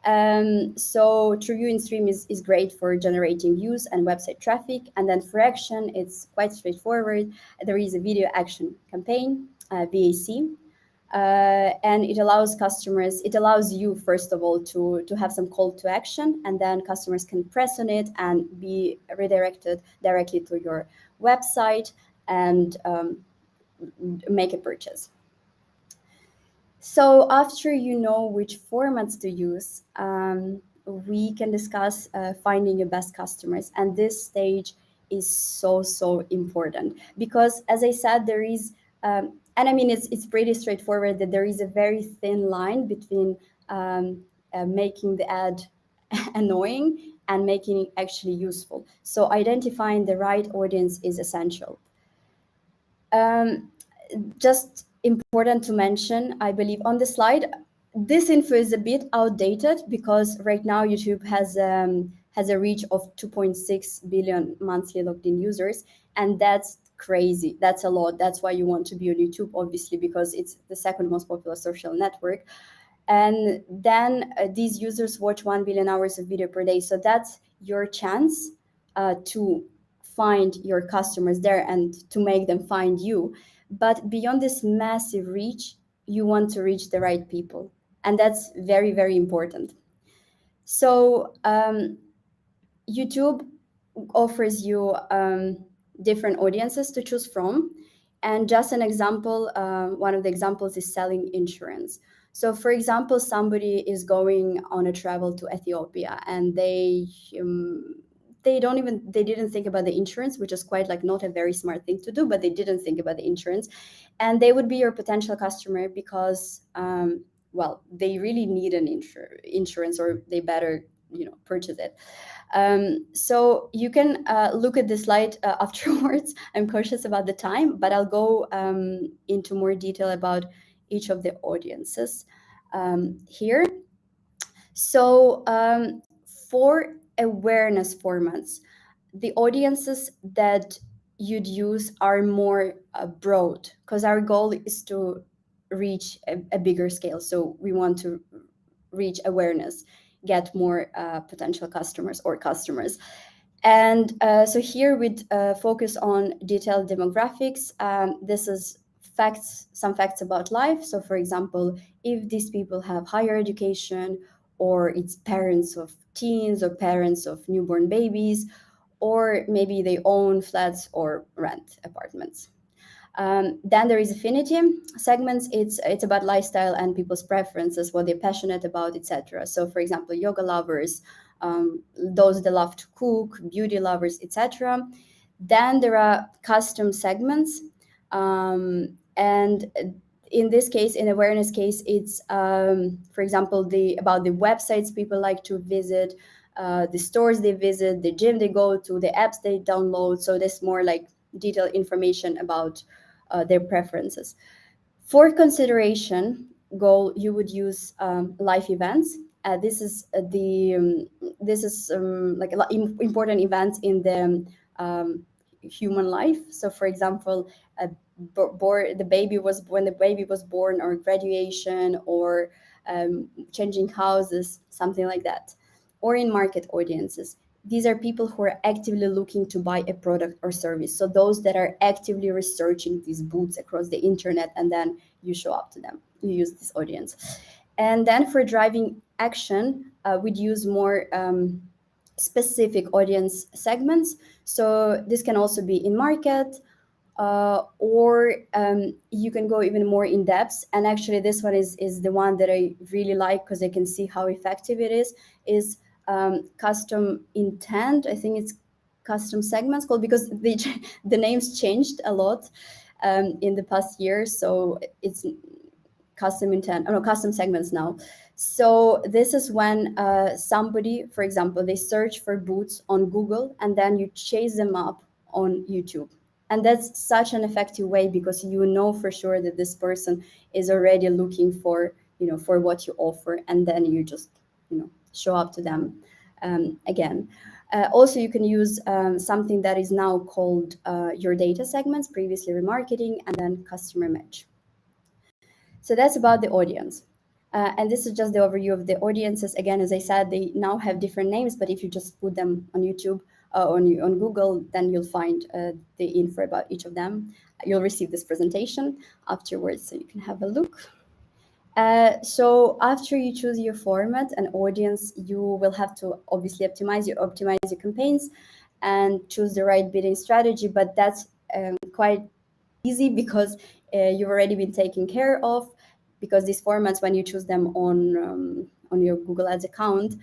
So TrueView in Stream is great for generating views and website traffic. And then for action, it's quite straightforward. There is a video action campaign, VAC. And it allows you, first of all, to have some call to action, and then customers can press on it and be redirected directly to your website and make a purchase. So after you know which formats to use, we can discuss finding your best customers. And this stage is so important, because as I said, there is and I mean, it's pretty straightforward that there is a very thin line between making the ad annoying and making it actually useful. So identifying the right audience is essential. Just important to mention, I believe on the slide, this info is a bit outdated, because right now YouTube has a reach of 2.6 billion monthly logged in users, and that's crazy. That's a lot. That's why you want to be on YouTube, obviously, because it's the second most popular social network. And then these users watch 1 billion hours of video per day. So that's your chance to find your customers there and to make them find you. But beyond this massive reach, you want to reach the right people. And that's very important. So YouTube offers you different audiences to choose from. And just an example, one of the examples is selling insurance. So for example, somebody is going on a travel to Ethiopia, and they didn't think about the insurance, which is quite like not a very smart thing to do, but they didn't think about the insurance. And they would be your potential customer because, well, they really need an insurance, or they better, purchase it. So you can look at the slide afterwards. I'm cautious about the time, but I'll go into more detail about each of the audiences here. So for awareness formats, the audiences that you'd use are more broad, because our goal is to reach a bigger scale. So we want to reach awareness, get more potential customers or customers. And so here we'd focus on detailed demographics. This is some facts about life. So for example, if these people have higher education, or it's parents of teens or parents of newborn babies, or maybe they own flats or rent apartments. Then there is affinity segments. It's about lifestyle and people's preferences, what they're passionate about, etc. So for example, yoga lovers, those that love to cook, beauty lovers, etc. Then there are custom segments, and in this case, in awareness case, it's for example about the websites people like to visit, the stores they visit, the gym they go to, the apps they download. So there's more like detailed information about their preferences. For consideration goal, you would use live events. This is like important events in the human life. So, for example, when the baby was born, or graduation, or changing houses, something like that, or in market audiences. These are people who are actively looking to buy a product or service. So those that are actively researching these booths across the internet, and then you show up to them. You use this audience. And then for driving action, we'd use more specific audience segments. So this can also be in market, or you can go even more in depth. And actually this one is the one that I really like, because I can see how effective it is custom intent. I think it's custom segments called, because the names changed a lot in the past years. So it's custom intent, custom segments now. So this is when somebody, for example, they search for boots on Google, and then you chase them up on YouTube. And that's such an effective way, because you know for sure that this person is already looking for, for what you offer, and then you just, show up to them again. Also, you can use something that is now called your data segments, previously remarketing, and then customer match. So that's about the audience. And this is just the overview of the audiences. Again, as I said, they now have different names, but if you just put them on YouTube, on Google, then you'll find the info about each of them. You'll receive this presentation afterwards, so you can have a look. So after you choose your format and audience, you will have to obviously optimize your campaigns and choose the right bidding strategy. But that's quite easy, because you've already been taken care of, because these formats, when you choose them on your Google Ads account,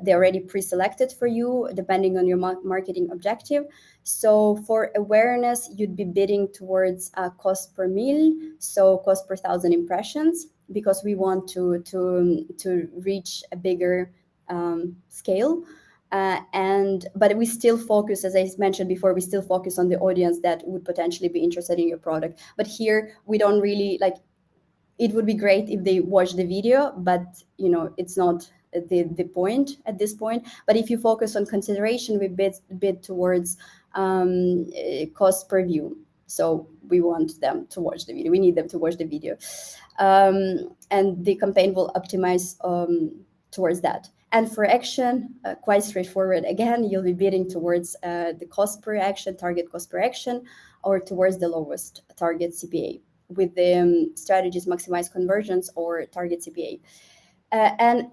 they're already pre-selected for you depending on your marketing objective. So for awareness, you'd be bidding towards cost per mil, so cost per 1,000 impressions, because we want to reach a bigger scale. But we still focus, as I mentioned before, we still focus on the audience that would potentially be interested in your product. But here we don't really like. It would be great if they watch the video, but it's not the point at this point. But if you focus on consideration, we bid towards cost per view. So we want them to watch the video. We need them to watch the video, and the campaign will optimize towards that. And for action, quite straightforward. Again, you'll be bidding towards the cost per action, target cost per action, or towards the lowest target CPA, with the strategies maximize conversions or target CPA. And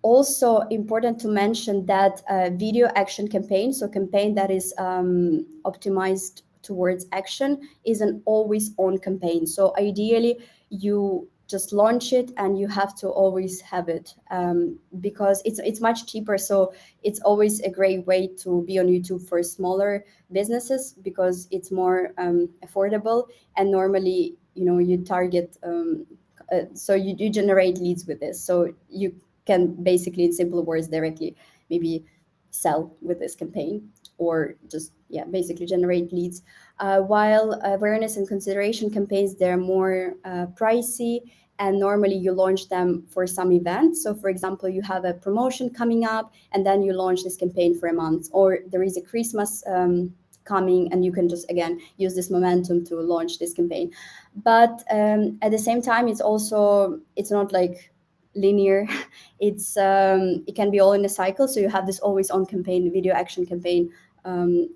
also important to mention that video action campaign, so campaign that is optimized towards action, is an always on campaign. So ideally you just launch it and you have to always have it, because it's much cheaper. So it's always a great way to be on YouTube for smaller businesses, because it's more affordable, and normally you target so you generate leads with this. So you can basically, in simple words, directly maybe sell with this campaign, or just basically generate leads. While awareness and consideration campaigns, they're more pricey, and normally you launch them for some event. So for example, you have a promotion coming up, and then you launch this campaign for a month, or there is a Christmas coming, and you can just again use this momentum to launch this campaign. But at the same time, it's not like linear. It can be all in a cycle. So you have this always on campaign, video action campaign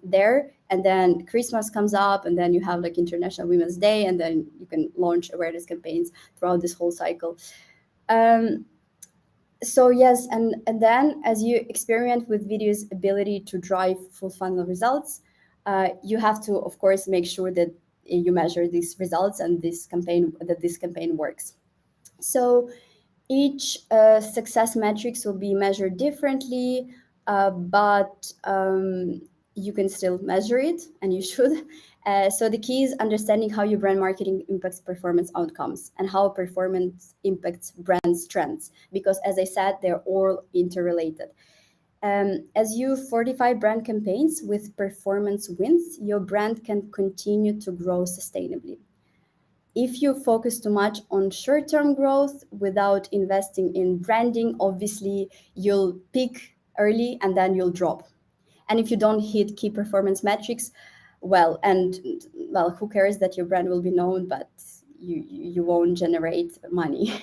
there, and then Christmas comes up, and then you have like International Women's Day, and then you can launch awareness campaigns throughout this whole cycle. So yes, and then as you experiment with video's ability to drive full funnel results, you have to, of course, make sure that you measure these results and this campaign works. So each success metrics will be measured differently, but you can still measure it, and you should. So the key is understanding how your brand marketing impacts performance outcomes and how performance impacts brand strengths, because as I said, they're all interrelated. As you fortify brand campaigns with performance wins, your brand can continue to grow sustainably. If you focus too much on short-term growth without investing in branding, obviously you'll peak early and then you'll drop. And if you don't hit key performance metrics, well, who cares that your brand will be known, but you won't generate money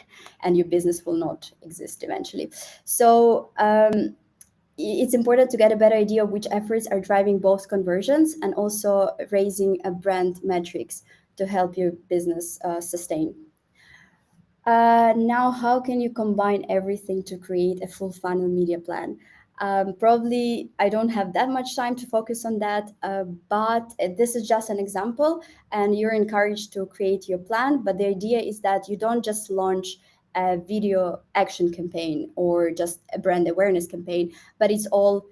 and your business will not exist eventually. So it's important to get a better idea of which efforts are driving both conversions and also raising a brand metrics to help your business sustain. Now, how can you combine everything to create a full funnel media plan? Probably I don't have that much time to focus on that, but this is just an example, and you're encouraged to create your plan. But the idea is that you don't just launch a video action campaign or just a brand awareness campaign, but it's all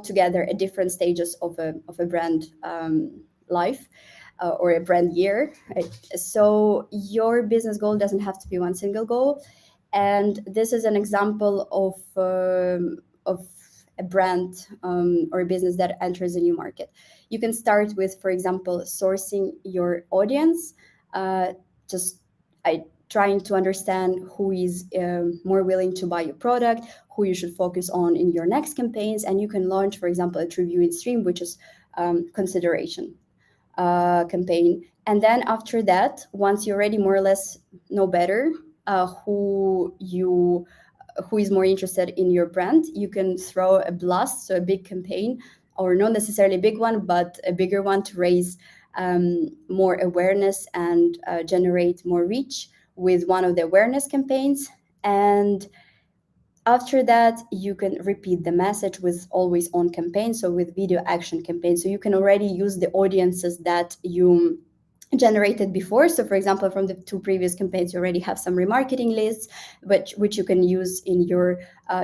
together at different stages of a brand life. Or a brand year. Right? So your business goal doesn't have to be one single goal. And this is an example of a brand or a business that enters a new market. You can start with, for example, sourcing your audience, trying to understand who is more willing to buy your product, who you should focus on in your next campaigns. And you can launch, for example, a true viewing stream, which is consideration. Campaign. And then after that, once you already more or less know better who is more interested in your brand, you can throw a blast, so a big campaign, or not necessarily a big one, but a bigger one to raise more awareness and generate more reach with one of the awareness campaigns. And after that, you can repeat the message with always on campaign, so with video action campaign. So you can already use the audiences that you generated before. So for example, from the 2 previous campaigns, you already have some remarketing lists, which you can use in your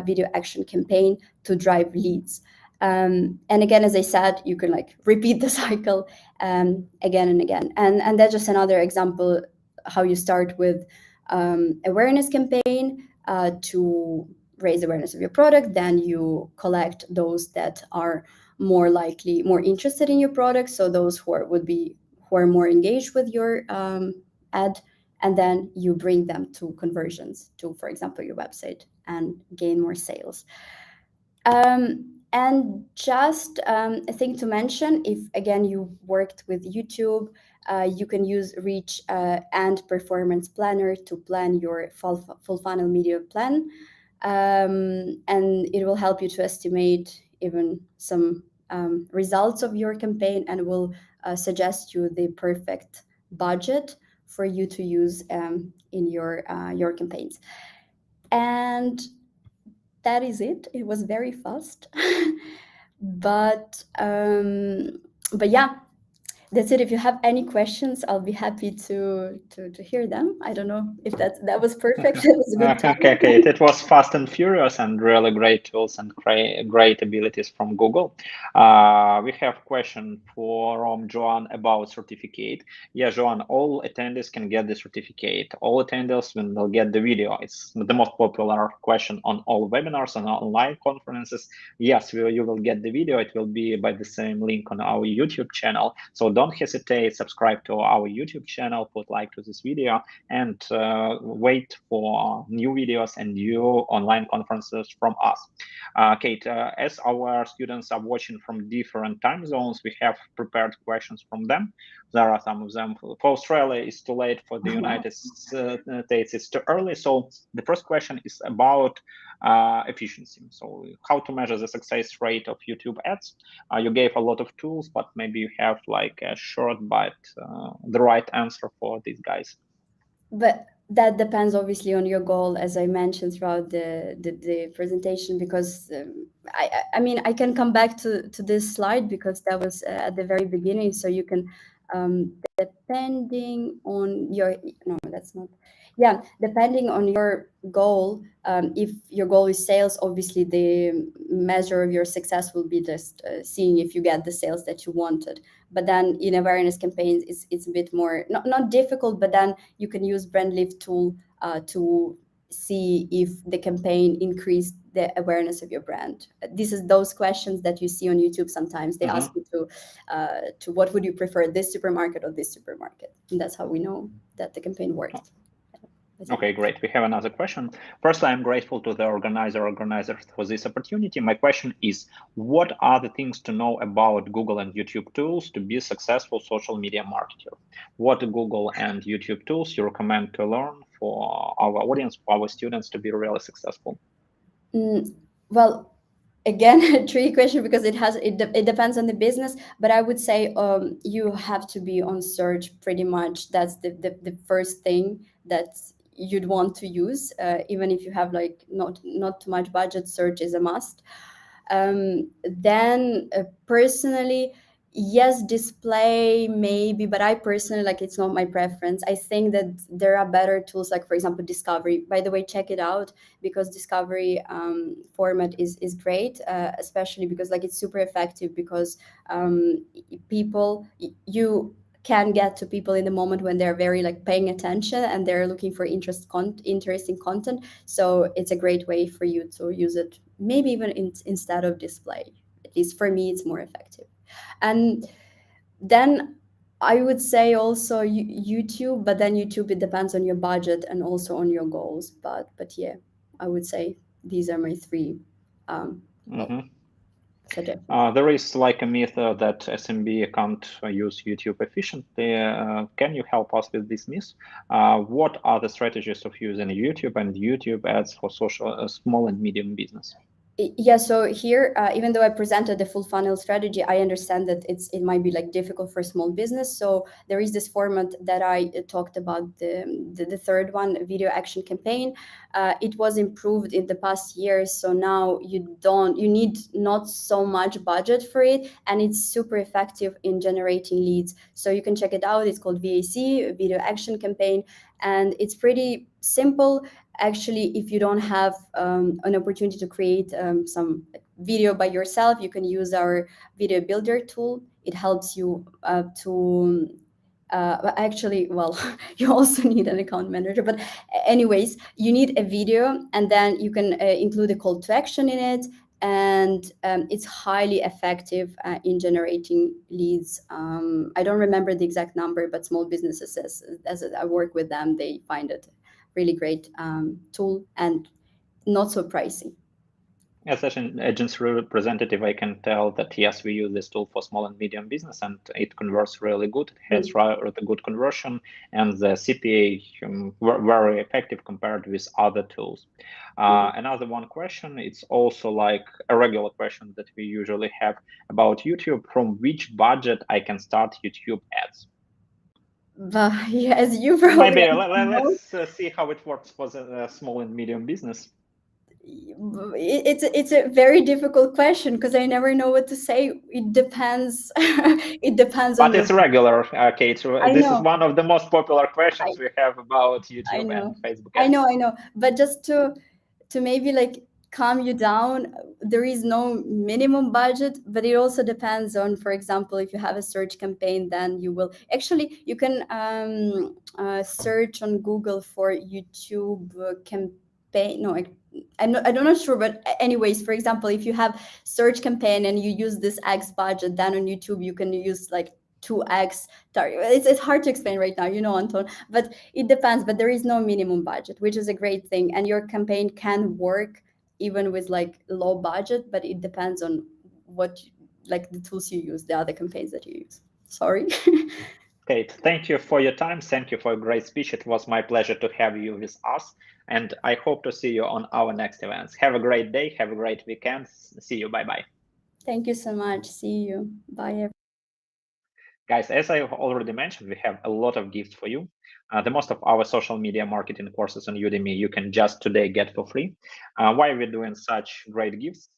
video action campaign to drive leads. And again, as I said, you can like repeat the cycle again and again. And that's just another example how you start with awareness campaign to raise awareness of your product. Then you collect those that are more interested in your product, so those who are more engaged with your ad, and then you bring them to conversions to, for example, your website and gain more sales. And just a thing to mention, if again you worked with YouTube, you can use Reach and Performance Planner to plan your full funnel media plan. And it will help you to estimate even some results of your campaign, and will suggest you the perfect budget for you to use in your campaigns. And that is it. It was very fast, but yeah. That's it. If you have any questions, I'll be happy to hear them. I don't know if that was perfect. It was a good time. Okay. It was fast and furious and really great tools and great abilities from Google. We have a question from Joan about certificate. Yeah, Joan, all attendees can get the certificate. All attendees will get the video. It's the most popular question on all webinars and online conferences. Yes, you will get the video. It will be by the same link on our YouTube channel. So don't don't hesitate, subscribe to our YouTube channel, put like to this video, and wait for new videos and new online conferences from us. Kate, as our students are watching from different time zones, we have prepared questions from them. There are some of them. For Australia, it's too late. For the United States, it's too early. So the first question is about efficiency. So how to measure the success rate of YouTube ads. You gave a lot of tools, but maybe you have like a short but the right answer for these guys. But that depends obviously on your goal, as I mentioned throughout the presentation, because I mean, I can come back to this slide because that was at the very beginning. So you can, depending on your, no, that's not, yeah, depending on your goal, if your goal is sales, obviously the measure of your success will be just seeing if you get the sales that you wanted. But then in awareness campaigns, it's a bit more, not difficult, but then you can use brand lift tool to see if the campaign increased the awareness of your brand. This is those questions that you see on YouTube sometimes. They ask you to what would you prefer, this supermarket or this supermarket? And that's how we know that the campaign worked. Okay, great. We have another question. Firstly, I'm grateful to the organizers for this opportunity. My question is, what are the things to know about Google and YouTube tools to be a successful social media marketer? What Google and YouTube tools you recommend to learn for our audience, for our students to be really successful? Well, again, a tricky question because it depends on the business, but I would say you have to be on search pretty much. That's the first thing that you'd want to use, even if you have like not too much budget. Search is a must. Then personally, yes, display maybe, but I personally, like, it's not my preference. I think that there are better tools, like for example Discovery. By the way, check it out because Discovery format is great, especially because like it's super effective because people, you can get to people in the moment when they're very like paying attention and they're looking for interesting content. So it's a great way for you to use it, maybe even instead of display. At least for me, it's more effective. And then I would say also YouTube, but then YouTube, it depends on your budget and also on your goals. But yeah, I would say these are my three suggestions. There is like a myth that SMB can't use YouTube efficiently. Can you help us with this myth? What are the strategies of using YouTube and YouTube ads for social small and medium business? Yeah, so here, even though I presented the full funnel strategy, I understand that it might be like difficult for small business. So there is this format that I talked about, the third one, video action campaign. It was improved in the past years, so now you need not so much budget for it, and it's super effective in generating leads. So you can check it out. It's called VAC, video action campaign, and it's pretty simple. Actually, if you don't have an opportunity to create some video by yourself, you can use our video builder tool. It helps you to actually, well, you also need an account manager, but anyways, you need a video, and then you can include a call to action in it, and it's highly effective in generating leads. I don't remember the exact number, but small businesses, as I work with them, they find it really great tool and not so pricey. As an agency representative, I can tell that yes, we use this tool for small and medium business, and it converts really good. It has rather good conversion, and the CPA very effective compared with other tools. Another one question, it's also like a regular question that we usually have about YouTube. From which budget I can start YouTube ads? Yes, you probably maybe let's see how it works for the small and medium business. It's a very difficult question because I never know what to say. It depends. It depends but on it's regular, Kate. This is one of the most popular questions we have about YouTube and Facebook ads. I know, but just to maybe like calm you down, there is no minimum budget, but it also depends on, for example, if you have a search campaign, then you can search on Google for YouTube campaign. No, I'm not sure, but anyways, for example, if you have search campaign and you use this X budget, then on YouTube you can use like 2x target. It's hard to explain right now, Anton, but it depends. But there is no minimum budget, which is a great thing, and your campaign can work even with like low budget, but it depends on what like the tools you use, the other campaigns that you use. Sorry. Kate, thank you for your time. Thank you for a great speech. It was my pleasure to have you with us. And I hope to see you on our next events. Have a great day. Have a great weekend. See you. Bye-bye. Thank you so much. See you. Bye. Guys, as I already mentioned, we have a lot of gifts for you. The most of our social media marketing courses on Udemy you can just today get for free. Why we're doing such great gifts?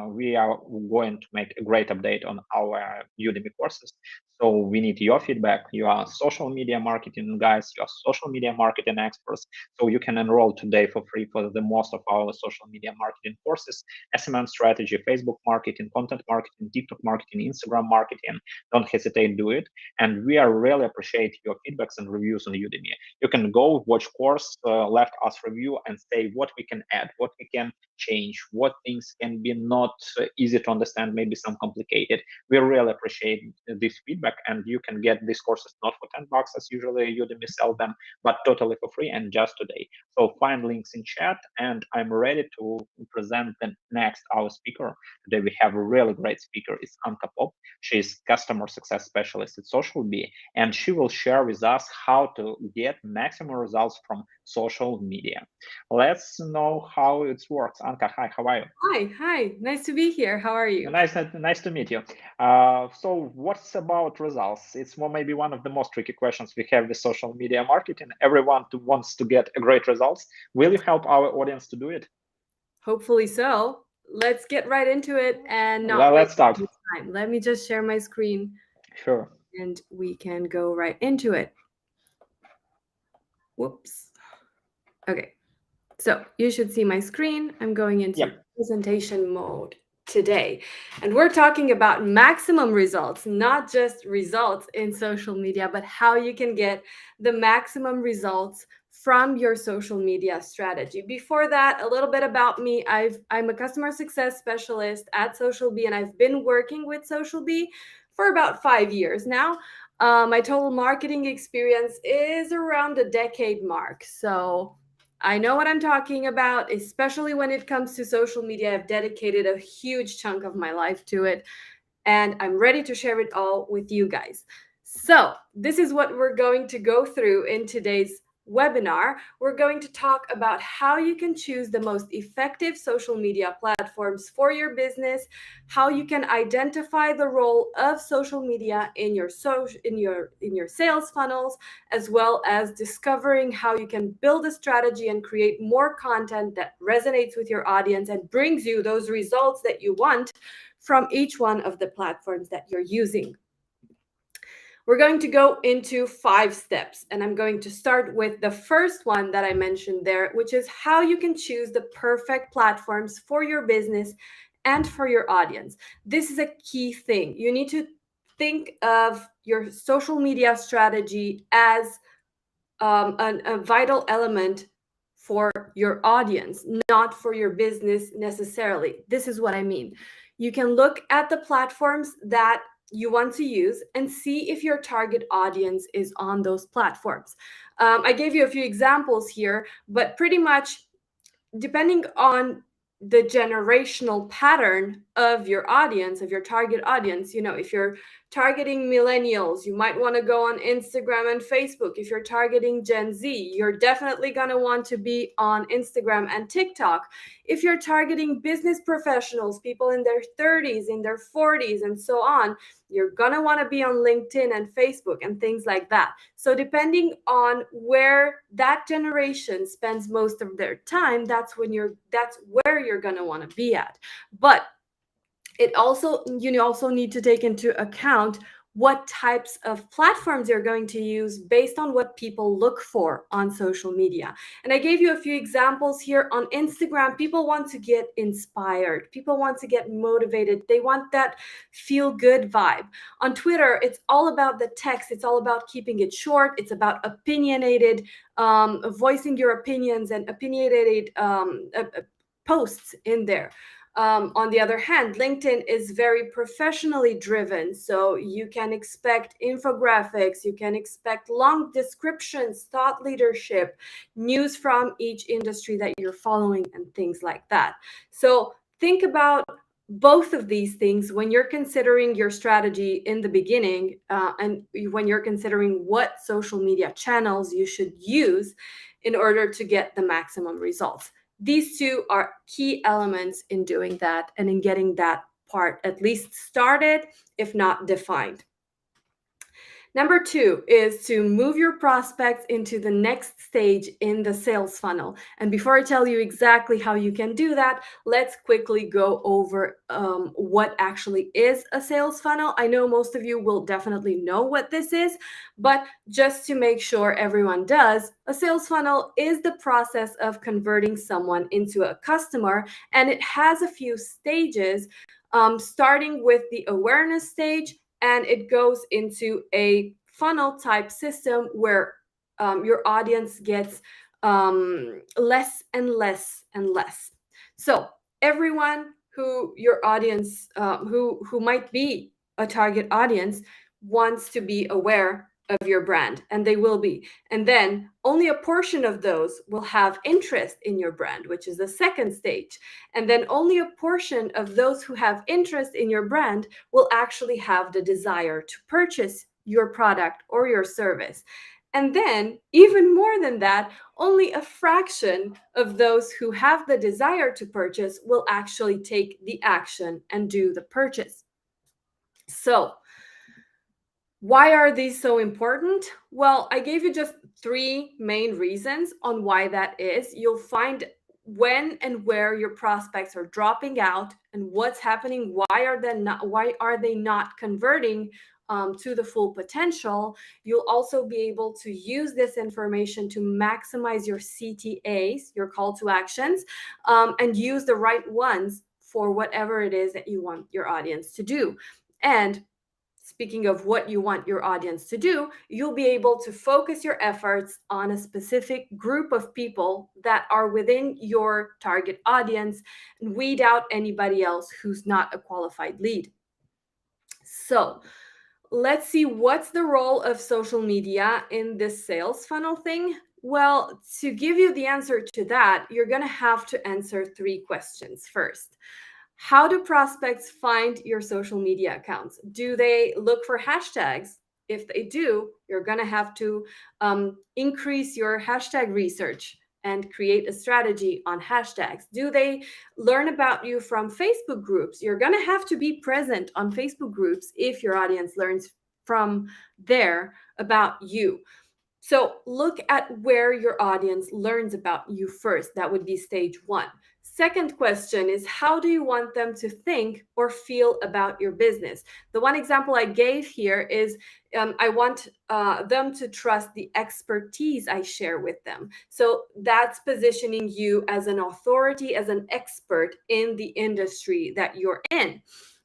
We are going to make a great update on our Udemy courses. So we need your feedback. You are social media marketing guys, you are social media marketing experts. So you can enroll today for free for the most of our social media marketing courses: SMM strategy, Facebook marketing, content marketing, TikTok marketing, Instagram marketing. Don't hesitate, do it. And we are really appreciate your feedbacks and reviews on Udemy. You can go watch course, left us review and say what we can add, what we can change, what things can be not easy to understand, maybe some complicated. We really appreciate this feedback, and you can get these courses not for $10 as usually Udemy sell them, but totally for free and just today. So find links in chat, and I'm ready to present the next our speaker. Today we have a really great speaker. It's Anca. She's customer success specialist at SocialBee, and she will share with us how to get maximum results from social media. Let's know how it works. Anca, hi, how are you? Hi, nice to be here. How are you? Nice to meet you. So what's about results? It's maybe one of the most tricky questions we have with social media marketing. Everyone wants to get a great results. Will you help our audience to do it? Hopefully so. Let's get right into it and Well, let's start. Time. Let me just share my screen. Sure. And we can go right into it. Whoops. Okay. So you should see my screen. I'm going into presentation mode today. And we're talking about maximum results, not just results in social media, but how you can get the maximum results from your social media strategy. Before that, a little bit about me. I'm a customer success specialist at SocialBee, and I've been working with SocialBee for about 5 years now. My total marketing experience is around a decade mark. So I know what I'm talking about, especially when it comes to social media. I've dedicated a huge chunk of my life to it, and I'm ready to share it all with you guys. So this is what we're going to go through in today's webinar. We're going to talk about how you can choose the most effective social media platforms for your business, how you can identify the role of social media in your sales funnels, as well as discovering how you can build a strategy and create more content that resonates with your audience and brings you those results that you want from each one of the platforms that you're using. We're going to go into 5 steps, and I'm going to start with the first one that I mentioned there, which is how you can choose the perfect platforms for your business and for your audience. This is a key thing. You need to think of your social media strategy as a vital element for your audience, not for your business necessarily. This is what I mean. You can look at the platforms that you want to use and see if your target audience is on those platforms. I gave you a few examples here, but pretty much depending on the generational pattern of your audience, of your target audience, if you're targeting millennials, you might want to go on Instagram and Facebook. If you're targeting Gen Z, you're definitely going to want to be on Instagram and TikTok. If you're targeting business professionals, people in their 30s, in their 40s, and so on, you're going to want to be on LinkedIn and Facebook and things like that. So depending on where that generation spends most of their time, that's where you're going to want to be at. But you also need to take into account what types of platforms you're going to use based on what people look for on social media. And I gave you a few examples here. On Instagram, people want to get inspired. People want to get motivated. They want that feel-good vibe. On Twitter, it's all about the text. It's all about keeping it short. It's about opinionated, voicing your opinions and opinionated posts in there. On the other hand, LinkedIn is very professionally driven. So you can expect infographics, you can expect long descriptions, thought leadership, news from each industry that you're following, and things like that. So think about both of these things when you're considering your strategy in the beginning, and when you're considering what social media channels you should use in order to get the maximum results. These two are key elements in doing that and in getting that part at least started, if not defined. Number 2 is to move your prospects into the next stage in the sales funnel. And before I tell you exactly how you can do that, let's quickly go over what actually is a sales funnel. I know most of you will definitely know what this is, but just to make sure everyone does, a sales funnel is the process of converting someone into a customer, and it has a few stages, starting with the awareness stage, and it goes into a funnel type system where your audience gets less and less and less. So everyone who your audience, who might be a target audience, wants to be aware of your brand, and they will be. And then only a portion of those will have interest in your brand, which is the second stage. And then only a portion of those who have interest in your brand will actually have the desire to purchase your product or your service. And then, even more than that, only a fraction of those who have the desire to purchase will actually take the action and do the purchase. So, why are these so important? Well, I gave you just 3 main reasons on why that is. You'll find when and where your prospects are dropping out and what's happening. Why are they not converting to the full potential? You'll also be able to use this information to maximize your CTAs, your call to actions, and use the right ones for whatever it is that you want your audience to do. And speaking of what you want your audience to do, you'll be able to focus your efforts on a specific group of people that are within your target audience and weed out anybody else who's not a qualified lead. So let's see, what's the role of social media in this sales funnel thing? Well, to give you the answer to that, you're going to have to answer 3 questions first. How do prospects find your social media accounts? Do they look for hashtags? If they do, you're going to have to increase your hashtag research and create a strategy on hashtags. Do they learn about you from Facebook groups? You're going to have to be present on Facebook groups if your audience learns from there about you. So look at where your audience learns about you first. That would be stage 1. Second question is, how do you want them to think or feel about your business? The one example I gave here is I want them to trust the expertise I share with them. So that's positioning you as an authority, as an expert in the industry that you're in.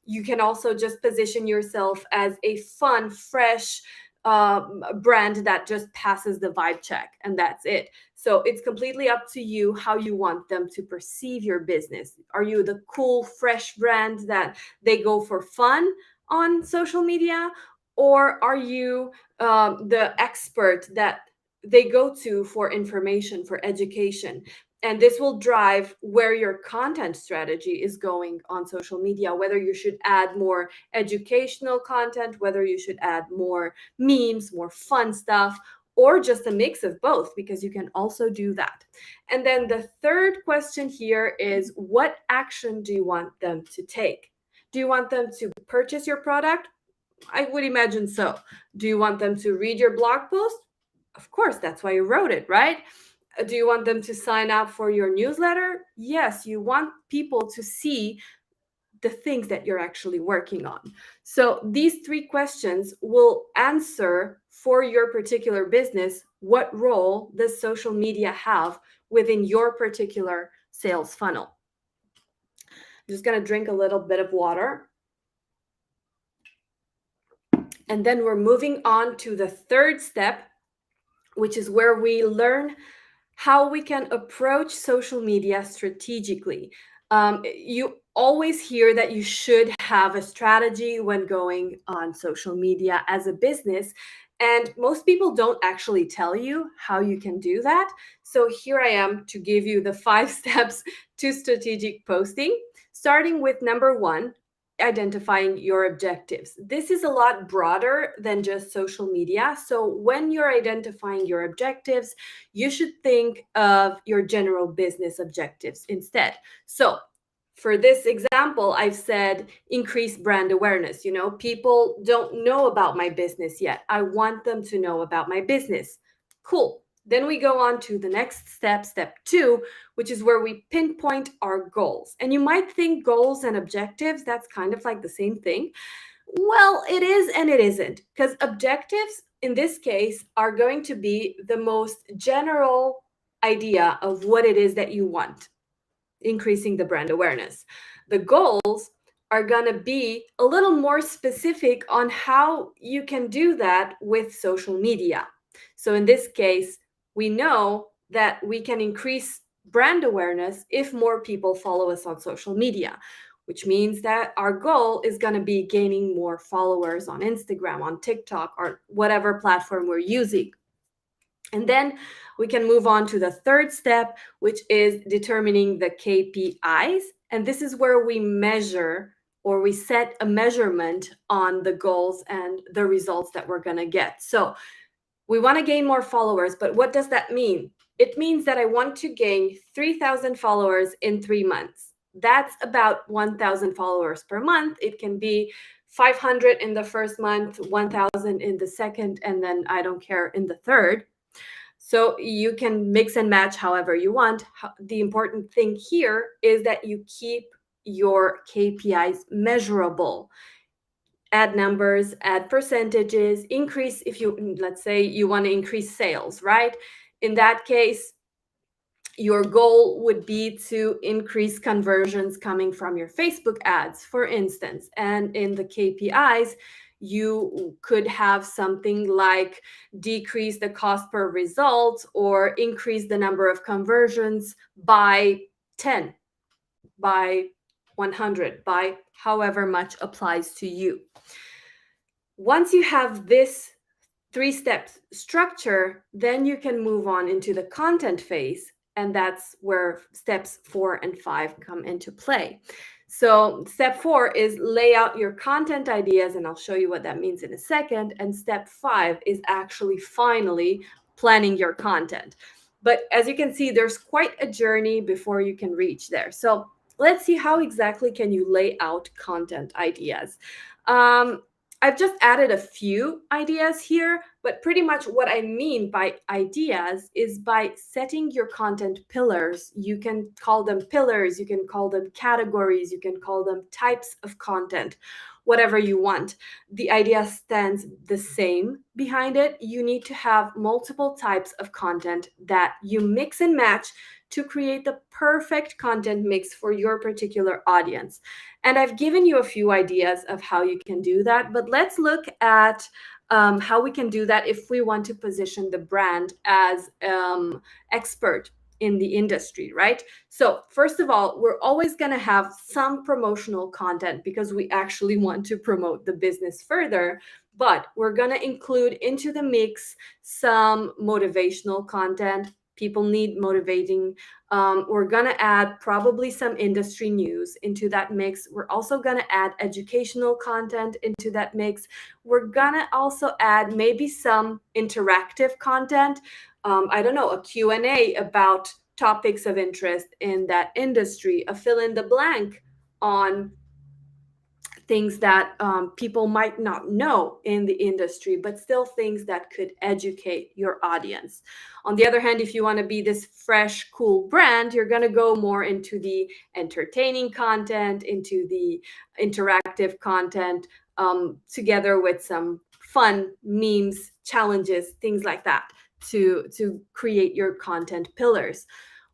You can also just position yourself as a fun, fresh brand that just passes the vibe check, and that's it. So it's completely up to you how you want them to perceive your business. Are you the cool, fresh brand that they go for fun on social media? Or are you the expert that they go to for information, for education? And this will drive where your content strategy is going on social media, whether you should add more educational content, whether you should add more memes, more fun stuff, or just a mix of both, because you can also do that. And then the third question here is, what action do you want them to take? Do you want them to purchase your product? I would imagine so. Do you want them to read your blog post? Of course, that's why you wrote it, right? Do you want them to sign up for your newsletter? Yes, you want people to see the things that you're actually working on. So these 3 questions will answer for your particular business what role does social media have within your particular sales funnel. I'm just going to drink a little bit of water. And then we're moving on to the third step, which is where we learn how we can approach social media strategically. You always hear that you should have a strategy when going on social media as a business. And most people don't actually tell you how you can do that. So here I am to give you the 5 steps to strategic posting, starting with number 1, identifying your objectives. This is a lot broader than just social media. So when you're identifying your objectives, you should think of your general business objectives instead. So for this example, I've said increase brand awareness. People don't know about my business yet. I want them to know about my business. Cool. Then we go on to the next step, step 2, which is where we pinpoint our goals. And you might think goals and objectives, that's kind of like the same thing. Well, it is and it isn't, because objectives in this case are going to be the most general idea of what it is that you want, increasing the brand awareness. The goals are going to be a little more specific on how you can do that with social media. So in this case, we know that we can increase brand awareness if more people follow us on social media, which means that our goal is going to be gaining more followers on Instagram, on TikTok, or whatever platform we're using. And then we can move on to the third step, which is determining the KPIs. And this is where we measure, or we set a measurement on the goals and the results that we're going to get. So we want to gain more followers, but what does that mean? It means that I want to gain 3,000 followers in 3 months. That's about 1,000 followers per month. It can be 500 in the first month, 1,000 in the second, and then I don't care in the third. So you can mix and match however you want. The important thing here is that you keep your KPIs measurable. Add numbers, add percentages, increase if you, let's say you want to increase sales, right? In that case, your goal would be to increase conversions coming from your Facebook ads, for instance. And in the KPIs, you could have something like decrease the cost per result or increase the number of conversions by 10, by 100, by however much applies to you. Once you have this 3-step structure, then you can move on into the content phase. And that's where steps 4 and 5 come into play. So step 4 is lay out your content ideas, and I'll show you what that means in a second. And step 5 is actually finally planning your content. But as you can see, there's quite a journey before you can reach there. So let's see how exactly can you lay out content ideas. I've just added a few ideas here, but pretty much what I mean by ideas is by setting your content pillars. You can call them pillars, you can call them categories, you can call them types of content, whatever you want. The idea stands the same behind it. You need to have multiple types of content that you mix and match to create the perfect content mix for your particular audience. And I've given you a few ideas of how you can do that, but let's look at how we can do that if we want to position the brand as expert in the industry, right? So first of all, we're always going to have some promotional content because we actually want to promote the business further, but we're going to include into the mix some motivational content. People need motivating. We're going to add probably some industry news into that mix. We're also going to add educational content into that mix. We're going to also add maybe some interactive content. I don't know, a Q&A about topics of interest in that industry, a fill in the blank on things that people might not know in the industry, but still things that could educate your audience. On the other hand, if you want to be this fresh, cool brand, you're going to go more into the entertaining content, into the interactive content, together with some fun memes, challenges, things like that to create your content pillars.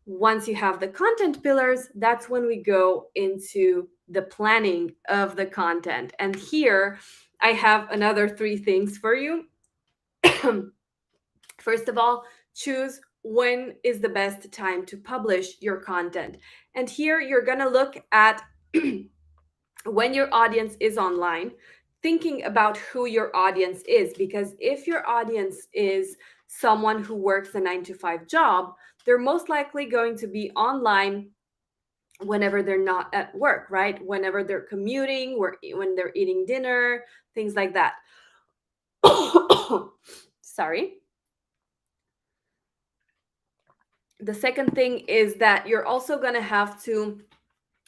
Once you have the content pillars, that's when we go into the planning of the content. And here I have another 3 things for you. First of all, choose when is the best time to publish your content. And here you're going to look at when your audience is online, thinking about who your audience is, because if your audience is someone who works a 9 to 5 job, they're most likely going to be online whenever they're not at work, right? Whenever they're commuting, when they're eating dinner, things like that. Sorry. The second thing is that you're also going to have to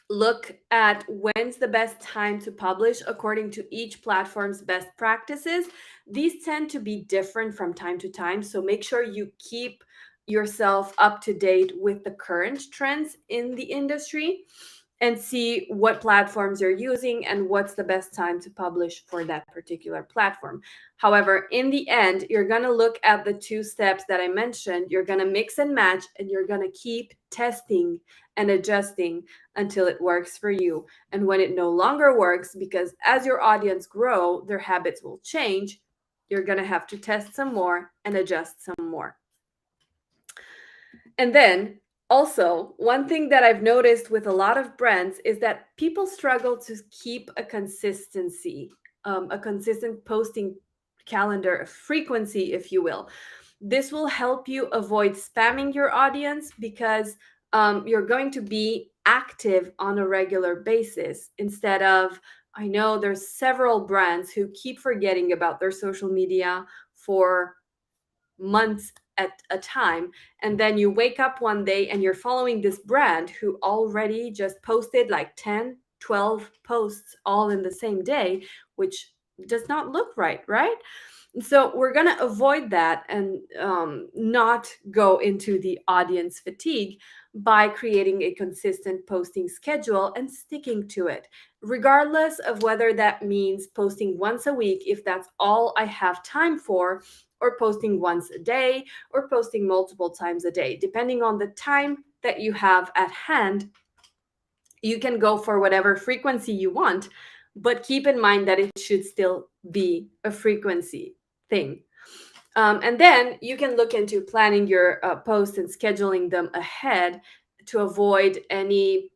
look at when's the best time to publish according to each platform's best practices. These tend to be different from time to time, so make sure you keep yourself up to date with the current trends in the industry and see what platforms you're using and what's the best time to publish for that particular platform. However, in the end, you're going to look at the 2 steps that I mentioned. You're going to mix and match, and you're going to keep testing and adjusting until it works for you. And when it no longer works, because as your audience grow, their habits will change, you're going to have to test some more and adjust some more. And then also, one thing that I've noticed with a lot of brands is that people struggle to keep a consistency, a consistent posting calendar, a frequency, if you will. This will help you avoid spamming your audience because you're going to be active on a regular basis instead of, I know there's several brands who keep forgetting about their social media for months at a time, and then you wake up one day and you're following this brand who already just posted like 10 12 posts all in the same day, which does not look right. So we're going to avoid that and not go into the audience fatigue by creating a consistent posting schedule and sticking to it, regardless of whether that means posting once a week if that's all I have time for, or posting once a day, or posting multiple times a day. Depending on the time that you have at hand, you can go for whatever frequency you want, but keep in mind that it should still be a frequency thing. And then you can look into planning your posts and scheduling them ahead to avoid any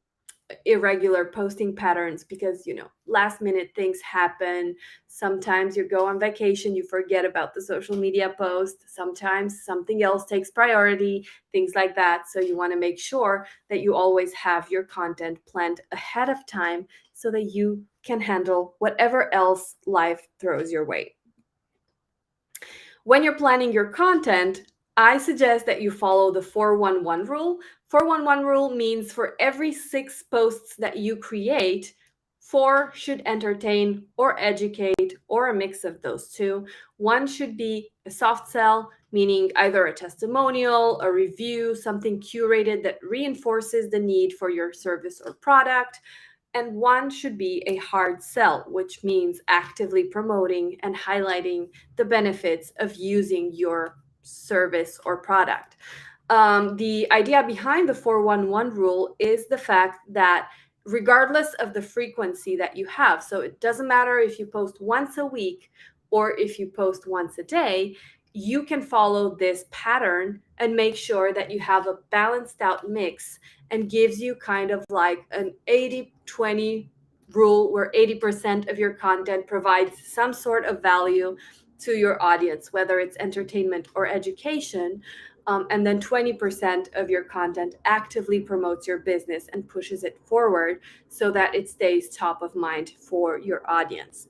irregular posting patterns, because last minute things happen. Sometimes you go on vacation, you forget about the social media post. Sometimes something else takes priority, things like that. So you want to make sure that you always have your content planned ahead of time so that you can handle whatever else life throws your way. When you're planning your content, I suggest that you follow the 411 rule. 411 rule means for every 6 posts that you create, 4 should entertain or educate, or a mix of those 2. 1 should be a soft sell, meaning either a testimonial, a review, something curated that reinforces the need for your service or product. And 1 should be a hard sell, which means actively promoting and highlighting the benefits of using your service or product. The idea behind the 411 rule is the fact that regardless of the frequency that you have, so it doesn't matter if you post once a week or if you post once a day, you can follow this pattern and make sure that you have a balanced out mix, and gives you kind of like an 80-20 rule where 80% of your content provides some sort of value to your audience, whether it's entertainment or education. And then 20% of your content actively promotes your business and pushes it forward so that it stays top of mind for your audience.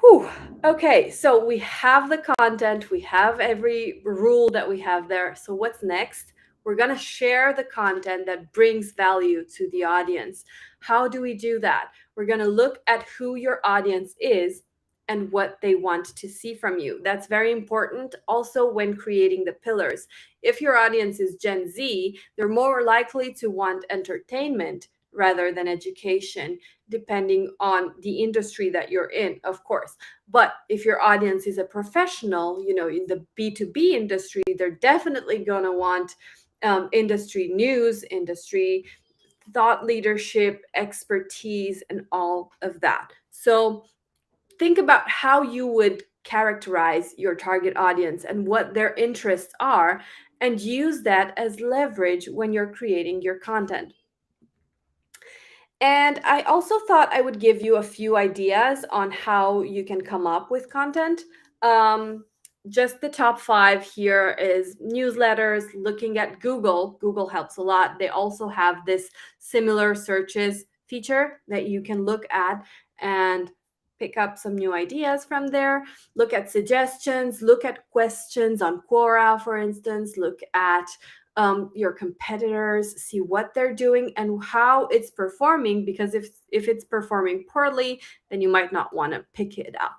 Whew. Okay, so we have the content, we have every rule that we have there. So what's next? We're going to share the content that brings value to the audience. How do we do that? We're going to look at who your audience is and what they want to see from you. That's very important also when creating the pillars. If your audience is Gen Z, they're more likely to want entertainment rather than education, depending on the industry that you're in, of course. But if your audience is a professional, in the B2B industry, they're definitely going to want industry news, industry thought leadership, expertise, and all of that. So think about how you would characterize your target audience and what their interests are, and use that as leverage when you're creating your content. And I also thought I would give you a few ideas on how you can come up with content. Just the top 5 here is newsletters, looking at Google. Google helps a lot. They also have this similar searches feature that you can look at and pick up some new ideas from there. Look at suggestions, look at questions on Quora, for instance, look at your competitors, see what they're doing and how it's performing, because if it's performing poorly, then you might not want to pick it up.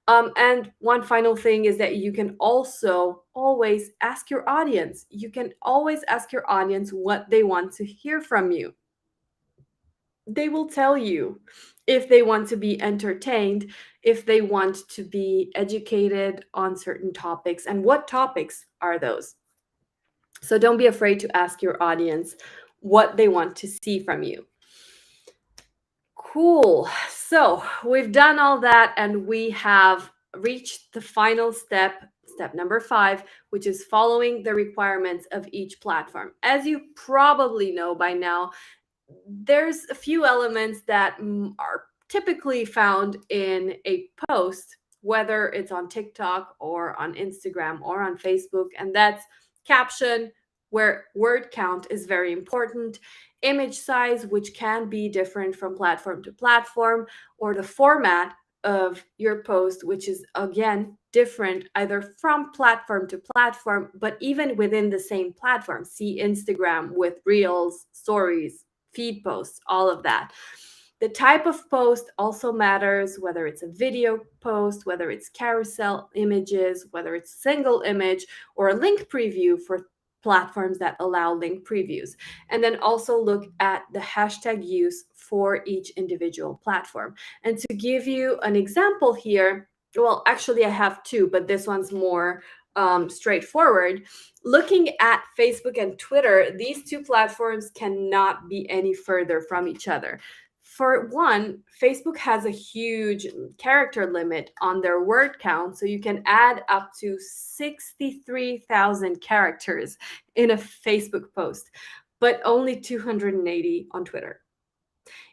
And one final thing is that you can also always ask your audience. You can always ask your audience what they want to hear from you. They will tell you if they want to be entertained, if they want to be educated on certain topics, and what topics are those. So don't be afraid to ask your audience what they want to see from you. Cool. So we've done all that and we have reached the final step number 5, which is following the requirements of each platform. As you probably know by now, there's a few elements that are typically found in a post, whether it's on TikTok or on Instagram or on Facebook, and that's caption, where word count is very important, image size, which can be different from platform to platform, or the format of your post, which is again different either from platform to platform, but even within the same platform. See Instagram with reels, stories, feed posts, all of that. The type of post also matters, whether it's a video post, whether it's carousel images, whether it's single image, or a link preview for platforms that allow link previews. And then also look at the hashtag use for each individual platform. And to give you an example here, well, actually I have 2, but this one's more straightforward. Looking at Facebook and Twitter, these 2 platforms cannot be any further from each other. For one, Facebook has a huge character limit on their word count, so you can add up to 63,000 characters in a Facebook post, but only 280 on Twitter.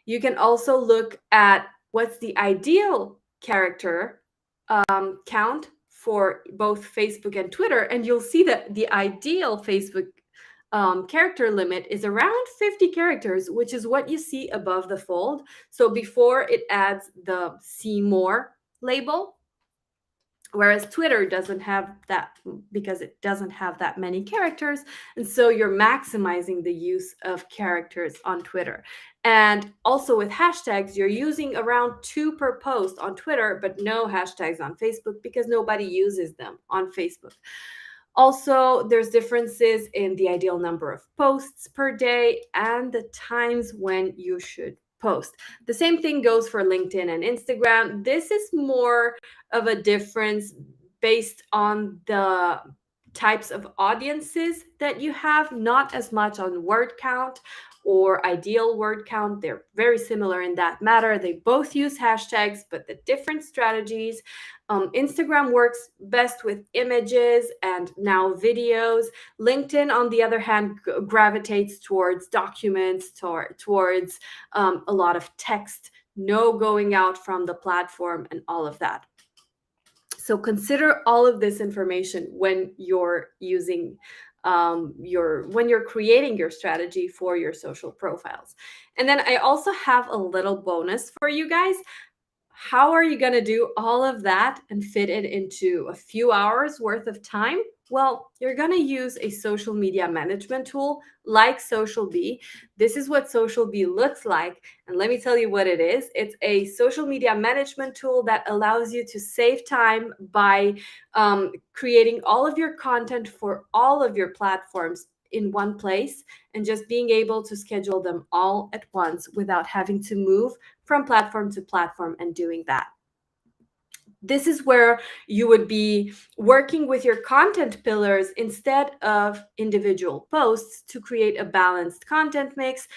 You can also look at what's the ideal character count for both Facebook and Twitter, and you'll see that the ideal Facebook character limit is around 50 characters, which is what you see above the fold. So before it adds the see more label, whereas Twitter doesn't have that because it doesn't have that many characters. And so you're maximizing the use of characters on Twitter. And also with hashtags, you're using around 2 per post on Twitter, but no hashtags on Facebook because nobody uses them on Facebook. Also, there's differences in the ideal number of posts per day and the times when you should post. The same thing goes for LinkedIn and Instagram. This is more of a difference based on the types of audiences that you have, not as much on word count or ideal word count. They're very similar in that matter. They both use hashtags, but the different strategies. Instagram works best with images and now videos. LinkedIn, on the other hand, gravitates towards documents, towards a lot of text, no going out from the platform and all of that. So consider all of this information when you're using when you're creating your strategy for your social profiles. And then I also have a little bonus for you guys. How are you going to do all of that and fit it into a few hours worth of time? Well, you're going to use a social media management tool like SocialBee. This is what SocialBee looks like. And let me tell you what it is. It's a social media management tool that allows you to save time by creating all of your content for all of your platforms in one place and just being able to schedule them all at once without having to move from platform to platform and doing that. This is where you would be working with your content pillars instead of individual posts to create a balanced content mix.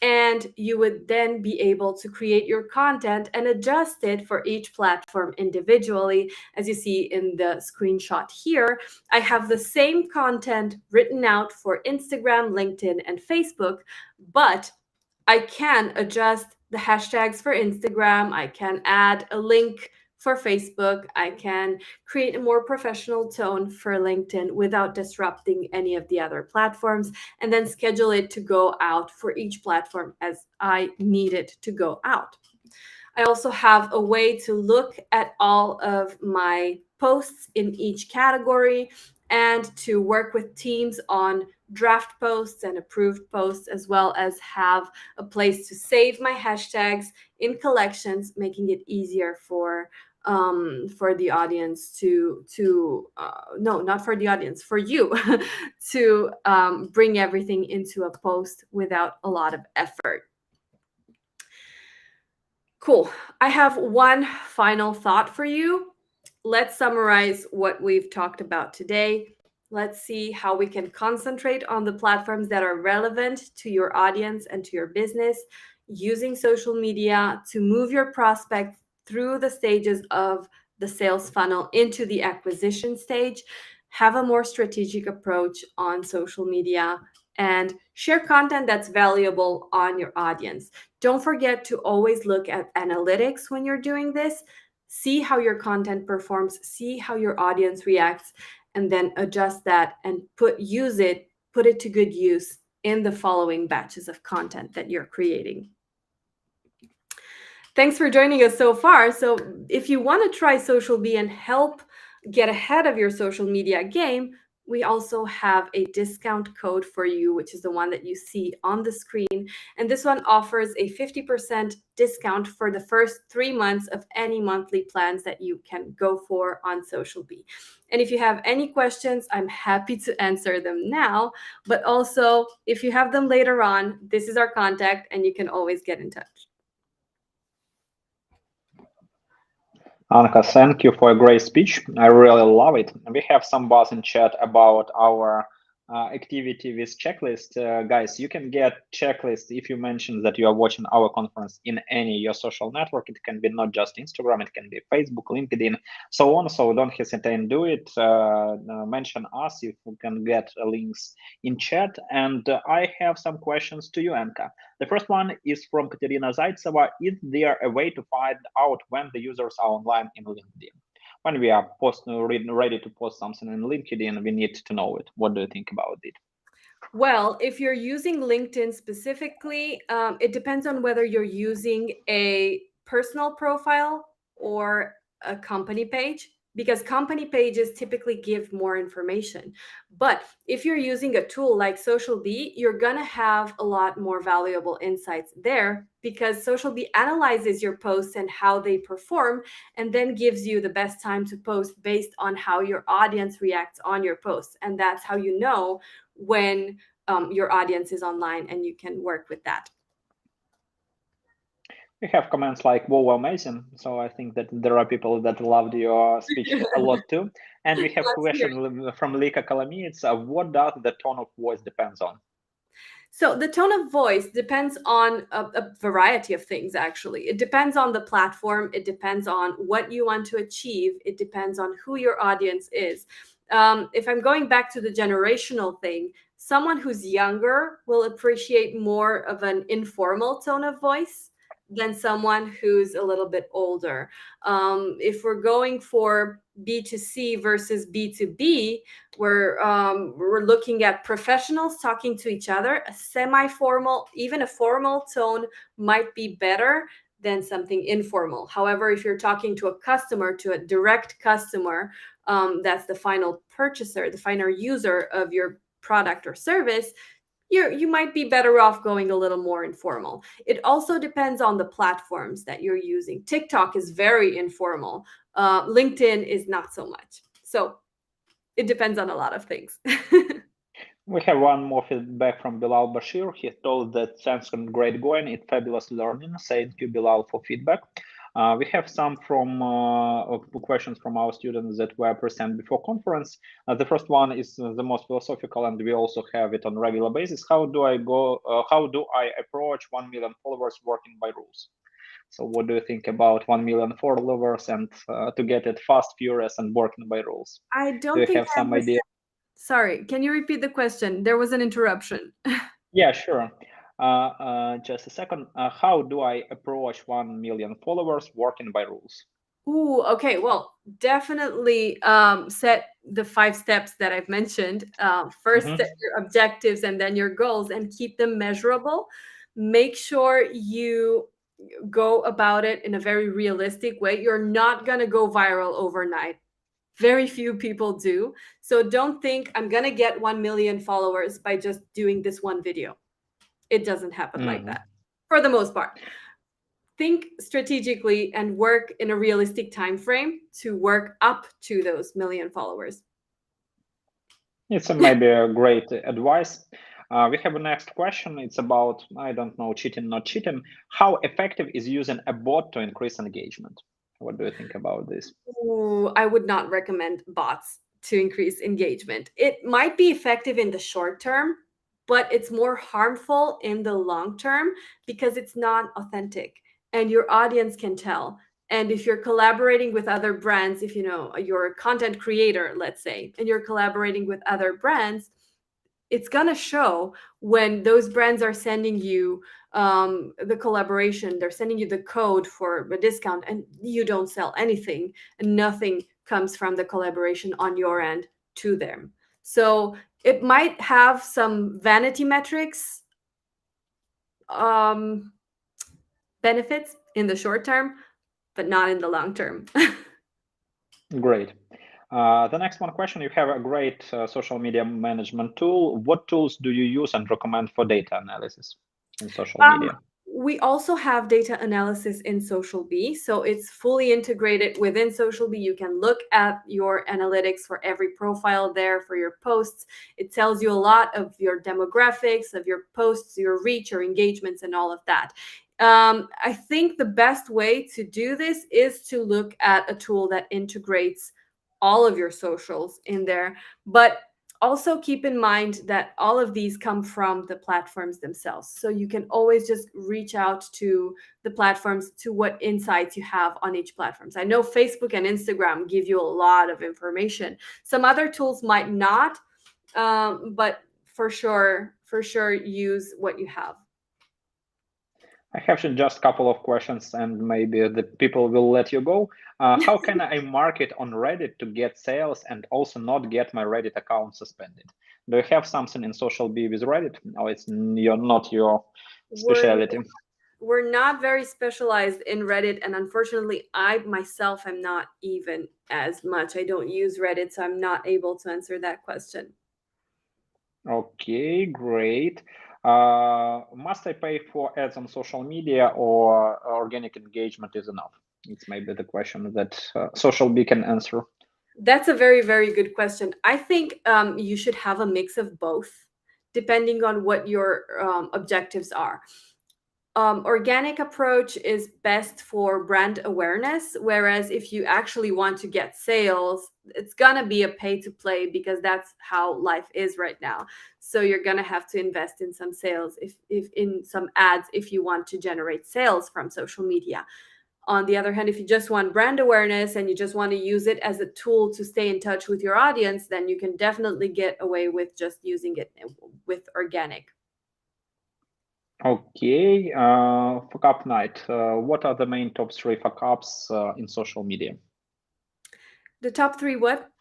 And you would then be able to create your content and adjust it for each platform individually. As you see in the screenshot here, I have the same content written out for Instagram, LinkedIn, and Facebook, but I can adjust the hashtags for Instagram. I can add a link for Facebook. I can create a more professional tone for LinkedIn without disrupting any of the other platforms, and then schedule it to go out for each platform as I need it to go out. I also have a way to look at all of my posts in each category and to work with teams on draft posts and approved posts, as well as have a place to save my hashtags in collections, making it easier for the audience no, not for the audience, for you to bring everything into a post without a lot of effort. Cool. I have one final thought for you. Let's summarize what we've talked about today. Let's see how we can concentrate on the platforms that are relevant to your audience and to your business, using social media to move your prospect through the stages of the sales funnel into the acquisition stage. Have a more strategic approach on social media and share content that's valuable on your audience. Don't forget to always look at analytics when you're doing this. See how your content performs, see how your audience reacts, and then adjust that and put it to good use in the following batches of content that you're creating. Thanks for joining us so far. So if you want to try Social Bee and help get ahead of your social media game, we also have a discount code for you, which is the one that you see on the screen. And this one offers a 50% discount for the first 3 months of any monthly plans that you can go for on Social Bee. And if you have any questions, I'm happy to answer them now. But also, if you have them later on, this is our contact and you can always get in touch. Anca, thank you for a great speech. I really love it. We have some buzz in chat about our activity with checklist. Guys, you can get checklist if you mention that you are watching our conference in any your social network. It can be not just Instagram, it can be Facebook, LinkedIn, so on. So don't hesitate and do it. Mention us if we can get links in chat. And I have some questions to you, Anca. The first one is from Katerina Zaitseva. Is there a way to find out when the users are online in LinkedIn? When we are ready to post something in LinkedIn, we need to know it. What do you think about it? Well, if you're using LinkedIn specifically, it depends on whether you're using a personal profile or a company page, because company pages typically give more information. But if you're using a tool like Social Bee, you're going to have a lot more valuable insights there, because Social Bee analyzes your posts and how they perform, and then gives you the best time to post based on how your audience reacts on your posts. And that's how you know when your audience is online, and you can work with that. We have comments like, "Whoa, amazing!" So I think that there are people that loved your speech a lot too. And we have a question from Lika Kalamits. What does the tone of voice depends on? So the tone of voice depends on a variety of things, actually. It depends on the platform. It depends on what you want to achieve. It depends on who your audience is. If I'm going back to the generational thing, someone who's younger will appreciate more of an informal tone of voice than someone who's a little bit older. If we're going for B2C versus B2B, we're looking at professionals talking to each other. A semi-formal, even a formal tone might be better than something informal. However, if you're talking to a customer, to a direct customer, that's the final purchaser, the final user of your product or service, you might be better off going a little more informal. It also depends on the platforms that you're using. TikTok is very informal. LinkedIn is not so much. So it depends on a lot of things. We have one more feedback from Bilal Bashir. He told that thanks and great going. It's fabulous learning. Thank you, Bilal, for feedback. We have some questions from our students that were present before conference. The first one is the most philosophical, and we also have it on a regular basis. How do I approach 1 million followers working by rules? So what do you think about 1 million followers and to get it fast, furious, and working by rules? I don't do you think have some idea? Sorry, can you repeat the question? There was an interruption. Yeah, sure. Just a second. How do I approach 1 million followers working by rules? Ooh, okay. Well, definitely set the 5 steps that I've mentioned. First, Mhm. set your objectives and then your goals and keep them measurable. Make sure you go about it in a very realistic way. You're not going to go viral overnight. Very few people do. So don't think I'm going to get 1 million followers by just doing this one video. It doesn't happen like that for the most part. Think strategically and work in a realistic time frame to work up to those million followers. It's maybe a great advice. We have a next question. It's about, I don't know, cheating, not cheating. How effective is using a bot to increase engagement? What do you think about this? Ooh, I would not recommend bots to increase engagement. It might be effective in the short term, but it's more harmful in the long term because it's not authentic and your audience can tell. And if you're collaborating with other brands, if you know you're a content creator, let's say, and you're collaborating with other brands, it's going to show when those brands are sending you the collaboration, they're sending you the code for a discount and you don't sell anything and nothing comes from the collaboration on your end to them. So it might have some vanity metrics benefits in the short term, but not in the long term. Great. The next one question, you have a great social media management tool. What tools do you use and recommend for data analysis in social media? We also have data analysis in SocialBee. So it's fully integrated within SocialBee. You can look at your analytics for every profile there for your posts. It tells you a lot of your demographics, of your posts, your reach, your engagements, and all of that. I think the best way to do this is to look at a tool that integrates all of your socials in there. But also keep in mind that all of these come from the platforms themselves. So you can always just reach out to the platforms to what insights you have on each platforms. I know Facebook and Instagram give you a lot of information. Some other tools might not, but for sure use what you have. I have just a couple of questions and maybe the people will let you go. How can I market on Reddit to get sales and also not get my Reddit account suspended? Do you have something in SocialBee with Reddit? Or it's not your specialty? We're not very specialized in Reddit. And unfortunately, I myself am not even as much. I don't use Reddit, so I'm not able to answer that question. Okay, great. Must I pay for ads on social media or organic engagement is enough? It's maybe the question that SocialBee can answer. That's a very, very good question. I think you should have a mix of both, depending on what your objectives are. Organic approach is best for brand awareness, whereas if you actually want to get sales, it's gonna be a pay to play because that's how life is right now. So you're gonna have to invest in some sales, if in some ads, if you want to generate sales from social media. On the other hand, if you just want brand awareness and you just want to use it as a tool to stay in touch with your audience, then you can definitely get away with just using it with organic. Okay, fuck up night. What are the main top 3 fuck ups in social media? The top 3 what?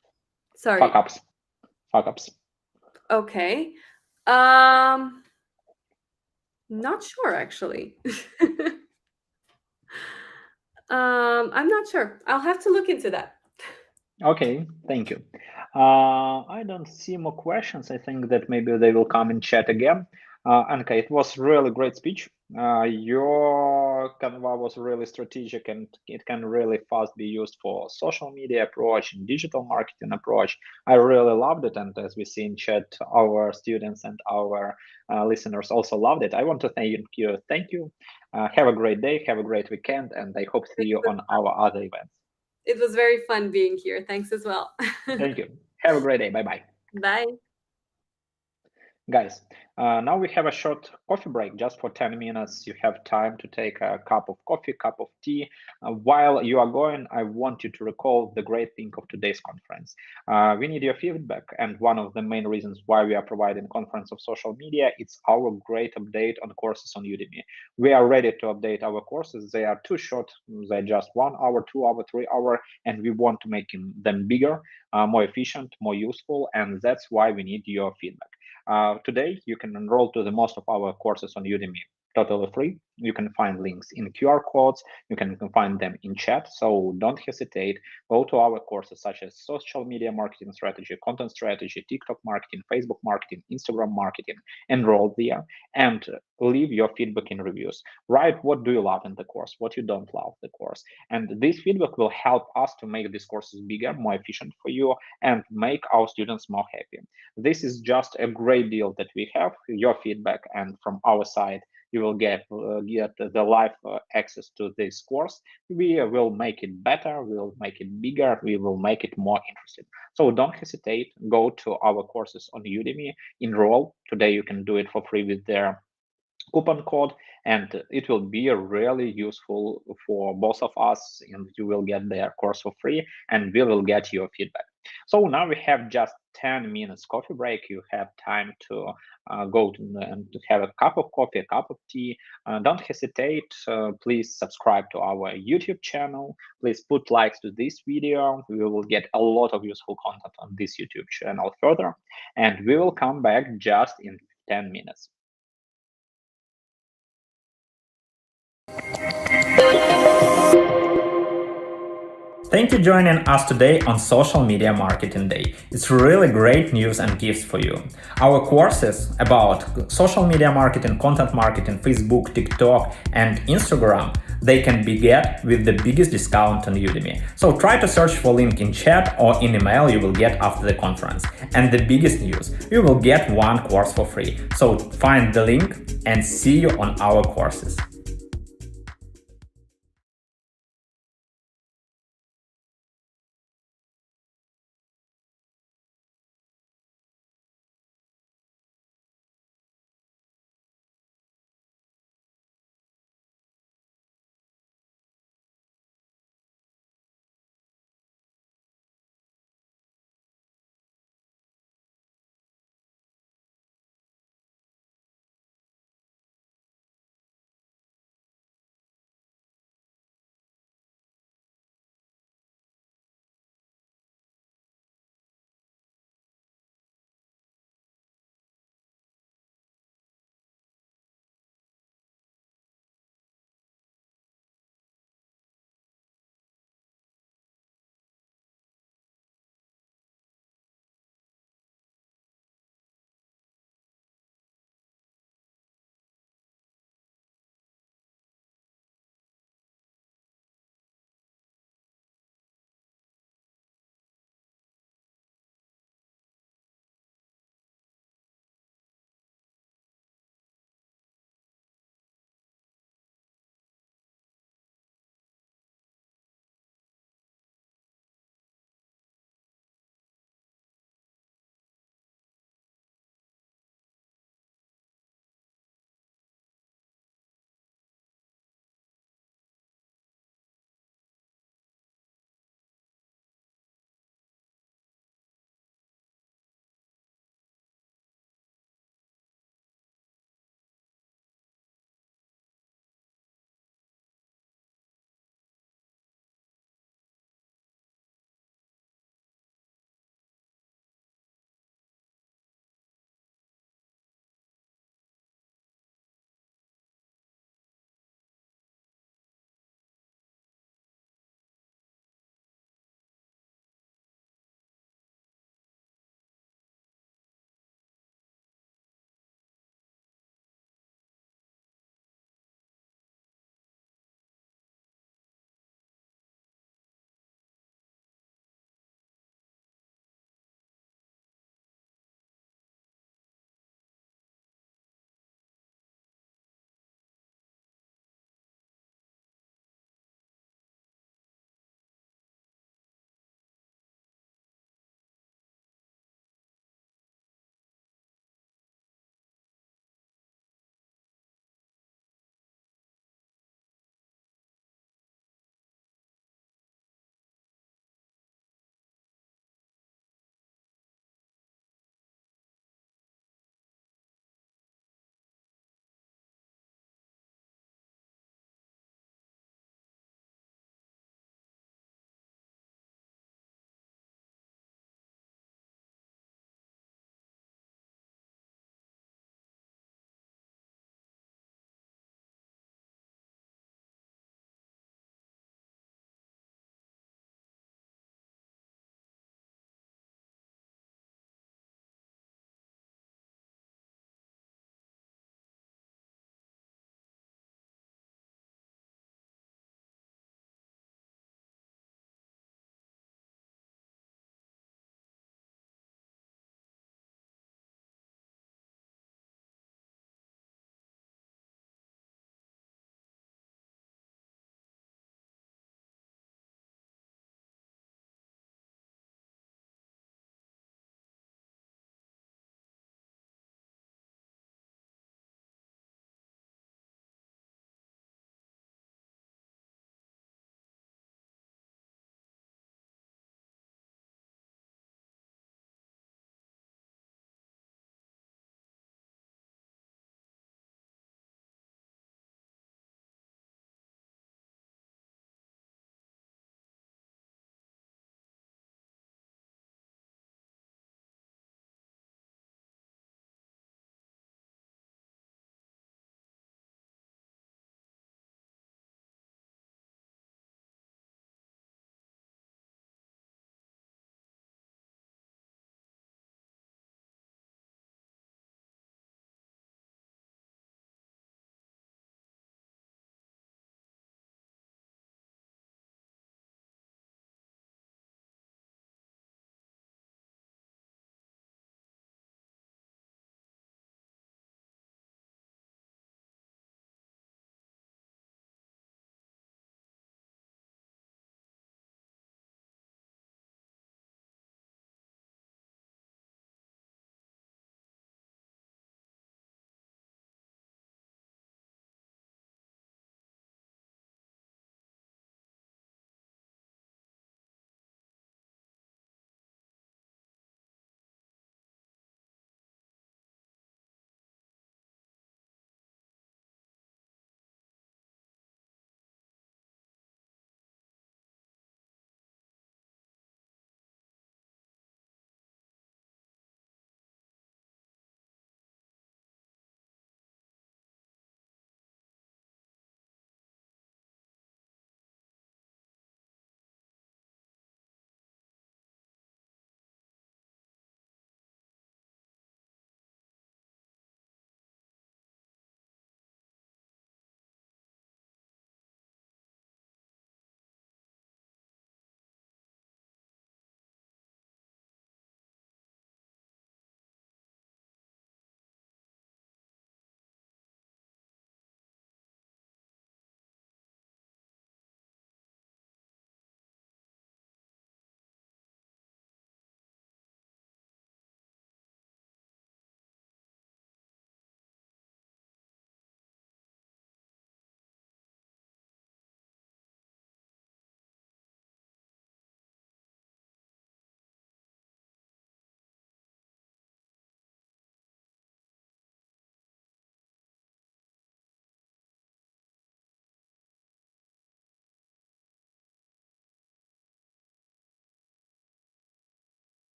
Sorry. Fuck ups. Fuck ups. Okay. Not sure actually. I'm not sure. I'll have to look into that. Okay, thank you. I don't see more questions. I think that maybe they will come in chat again. Anca, it was really great speech. Your Canva was really strategic and it can really fast be used for social media approach and digital marketing approach. I really loved it. And as we see in chat, our students and our listeners also loved it. I want to thank you. Thank you. Have a great day. Have a great weekend. And I hope to see you on our other events. It was very fun being here. Thanks as well. Thank you. Have a great day. Bye-bye. Bye. Guys, now we have a short coffee break just for 10 minutes. You have time to take a cup of coffee, cup of tea. While you are going, I want you to recall the great thing of today's conference. We need your feedback, and one of the main reasons why we are providing conference of social media, it's our great update on courses on Udemy. We are ready to update our courses. They are too short. They're just 1 hour, 2 hour, 3 hour, and we want to make them bigger, more efficient, more useful, and that's why we need your feedback. Today, you can enroll to the most of our courses on Udemy totally free. You can find links in QR codes. You can find them in chat. So don't hesitate. Go to our courses such as social media marketing strategy, content strategy, TikTok marketing, Facebook marketing, Instagram marketing. Enroll there and leave your feedback in reviews. Write what do you love in the course, what you don't love the course. And this feedback will help us to make these courses bigger, more efficient for you, and make our students more happy. This is just a great deal that we have, your feedback, and from our side, you will get the live access to this course. We will make it better, we will make it bigger, we will make it more interesting. So don't hesitate, go to our courses on Udemy, enroll. Today you can do it for free with their coupon code, and it will be really useful for both of us, and you will get their course for free, and we will get your feedback. So now we have just 10 minutes coffee break. You have time to go and to have a cup of coffee, a cup of tea. Don't hesitate. Please subscribe to our YouTube channel. Please put likes to this video. We will get a lot of useful content on this YouTube channel further, and we will come back just in 10 minutes. Thank you for joining us today on Social Media Marketing Day. It's really great news and gifts for you. Our courses about social media marketing, content marketing, Facebook, TikTok, and Instagram, they can be get with the biggest discount on Udemy. So try to search for link in chat or in email you will get after the conference. And the biggest news, you will get one course for free. So find the link and see you on our courses.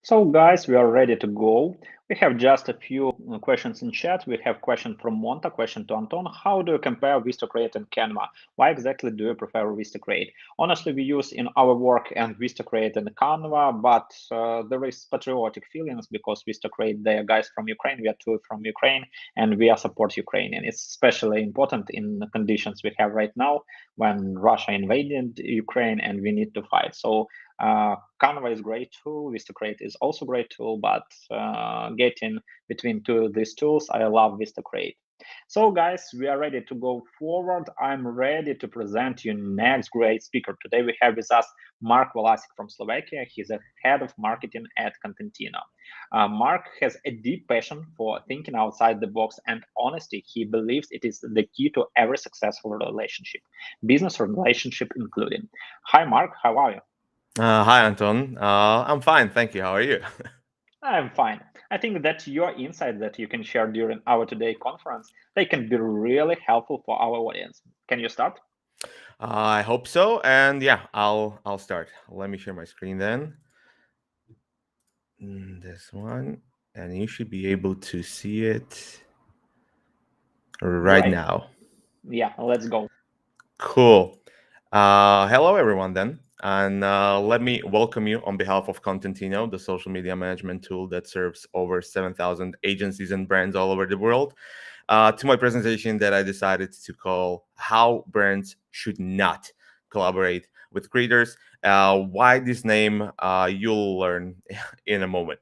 So guys, we are ready to go. We have just a few questions in chat. We have question from Monta, question to Anton. How do you compare Vistacreate and Canva? Why exactly do you prefer Vistacreate? Honestly, we use in our work and Vistacreate and Canva, but there is patriotic feelings because Vistacreate, they are guys from Ukraine, we are two from Ukraine, and we are support Ukraine. And it's especially important in the conditions we have right now when Russia invaded Ukraine and we need to fight. So Canva is great tool. Vistacreate is also great tool, but getting between two of these tools, I love Vistacreate. So guys, we are ready to go forward. I'm ready to present you next great speaker. Today we have with us Mark Valasik from Slovakia. He's a head of marketing at Contentino. Mark has a deep passion for thinking outside the box and honesty. He believes it is the key to every successful relationship, business relationship including. Hi Mark, how are you? Hi, Anton. I'm fine, thank you. How are you? I'm fine. I think that your insights that you can share during our today conference, they can be really helpful for our audience. Can you start? I hope so. And yeah, I'll start. Let me share my screen then. This one, and you should be able to see it right Great. now. Yeah, let's go. Cool. Hello, everyone, then. And let me welcome you on behalf of Contentino, the social media management tool that serves over 7,000 agencies and brands all over the world, to my presentation that I decided to call How Brands Should Not Collaborate with Creators. Why this name, you'll learn in a moment.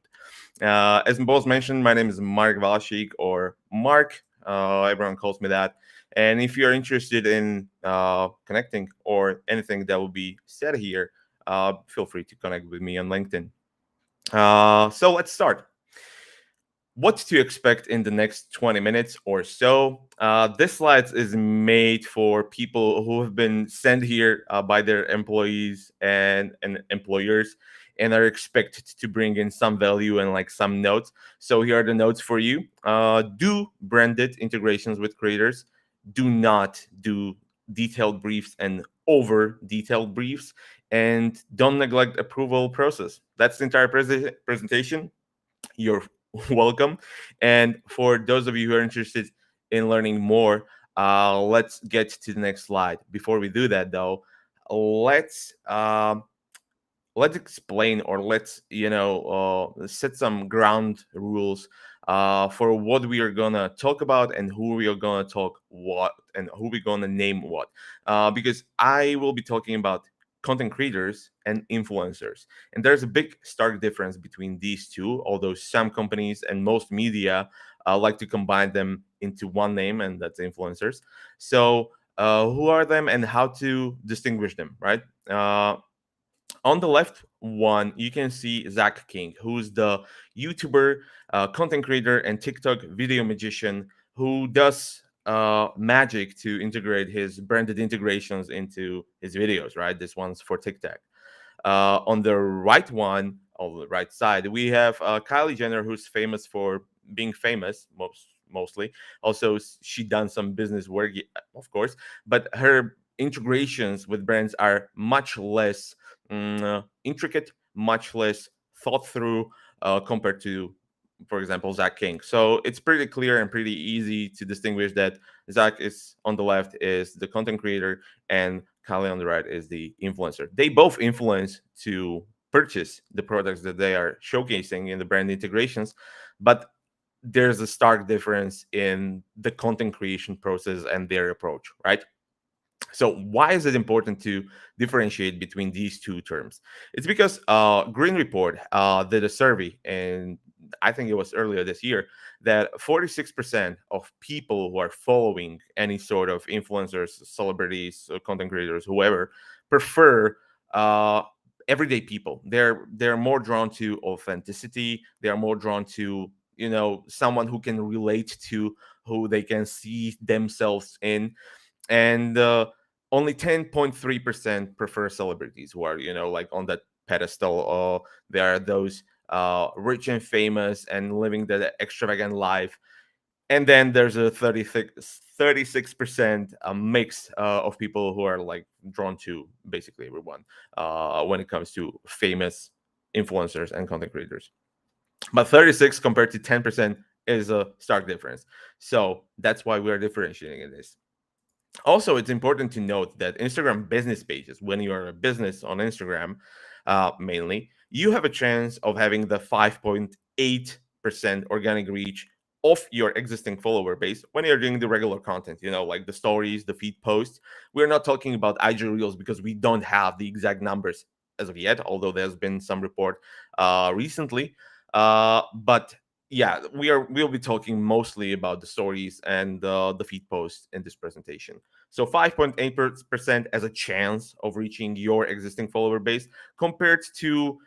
As both mentioned, my name is Mark Valasik, or Mark. Everyone calls me that. And if you're interested in connecting or anything that will be said here, feel free to connect with me on LinkedIn. So let's start. What to expect in the next 20 minutes or so. This slide is made for people who have been sent here by their employees and employers and are expected to bring in some value and like some notes. So here are the notes for you. Do branded integrations with creators. Do not do detailed briefs and over detailed briefs, and don't neglect approval process. That's the entire presentation. You're welcome. And for those of you who are interested in learning more, let's get to the next slide. Before we do that, though, let's explain, or let's set some ground rules for what we are gonna talk about and who we are gonna talk what and who we're gonna name what, because I will be talking about content creators and influencers, and there's a big stark difference between these two, although some companies and most media like to combine them into one name, and that's influencers. So who are them and how to distinguish them, right? On the left one, you can see Zach King, who's the YouTuber, content creator, and TikTok video magician who does magic to integrate his branded integrations into his videos, right? This one's for TikTok. On the right one, on the right side, we have Kylie Jenner, who's famous for being famous, mostly. Also, she done some business work, of course, but her integrations with brands are much less intricate, much less thought through compared to, for example, Zach King. So it's pretty clear and pretty easy to distinguish that Zach is on the left is the content creator and Kylie on the right is the influencer. They both influence to purchase the products that they are showcasing in the brand integrations, but there's a stark difference in the content creation process and their approach, right? So why is it important to differentiate between these two terms? It's because Green Report did a survey, and I think it was earlier this year, that 46% of people who are following any sort of influencers, celebrities, content creators, whoever, prefer everyday people. They're more drawn to authenticity. They are more drawn to someone who can relate to, who they can see themselves in, and only 10.3% prefer celebrities who are like on that pedestal, or there are those rich and famous and living the extravagant life. And then there's a 36% mix of people who are like drawn to basically everyone when it comes to famous influencers and content creators. But 36 compared to 10% is a stark difference. So that's why we're differentiating in this. Also, it's important to note that Instagram business pages, when you're a business on Instagram, mainly, you have a chance of having the 5.8% organic reach of your existing follower base when you're doing the regular content, like the stories, the feed posts. We're not talking about IG Reels because we don't have the exact numbers as of yet, although there's been some report recently. But yeah, we'll be talking mostly about the stories and the feed posts in this presentation. So 5.8% as a chance of reaching your existing follower base compared to,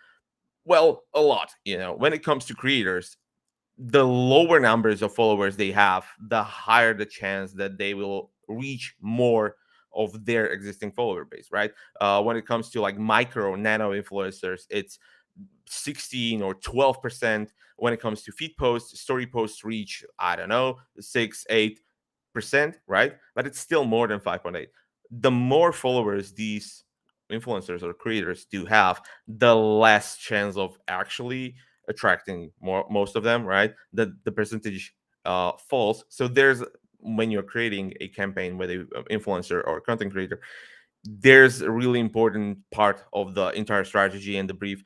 well, a lot. When it comes to creators, the lower numbers of followers they have, the higher the chance that they will reach more of their existing follower base, right? When it comes to like micro nano influencers, it's 16 or 12%. When it comes to feed posts, story posts reach, I don't know, 6-8%, right? But it's still more than 5.8. The more followers these influencers or creators do have, the less chance of actually attracting most of them, right? The percentage falls. So when you're creating a campaign with an influencer or content creator, there's a really important part of the entire strategy and the brief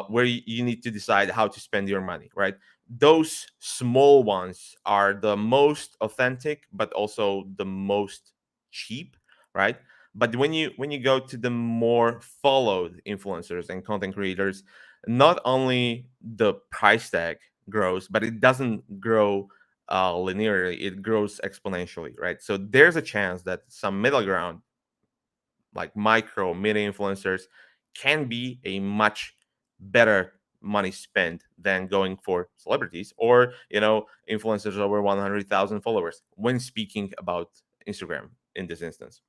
where you need to decide how to spend your money, right? Those small ones are the most authentic, but also the most cheap, right? But when you go to the more followed influencers and content creators, not only the price tag grows, but it doesn't grow linearly; it grows exponentially, right? So there's a chance that some middle ground like micro mini influencers can be a much better money spent than going for celebrities or influencers over 100,000 followers when speaking about Instagram in this instance.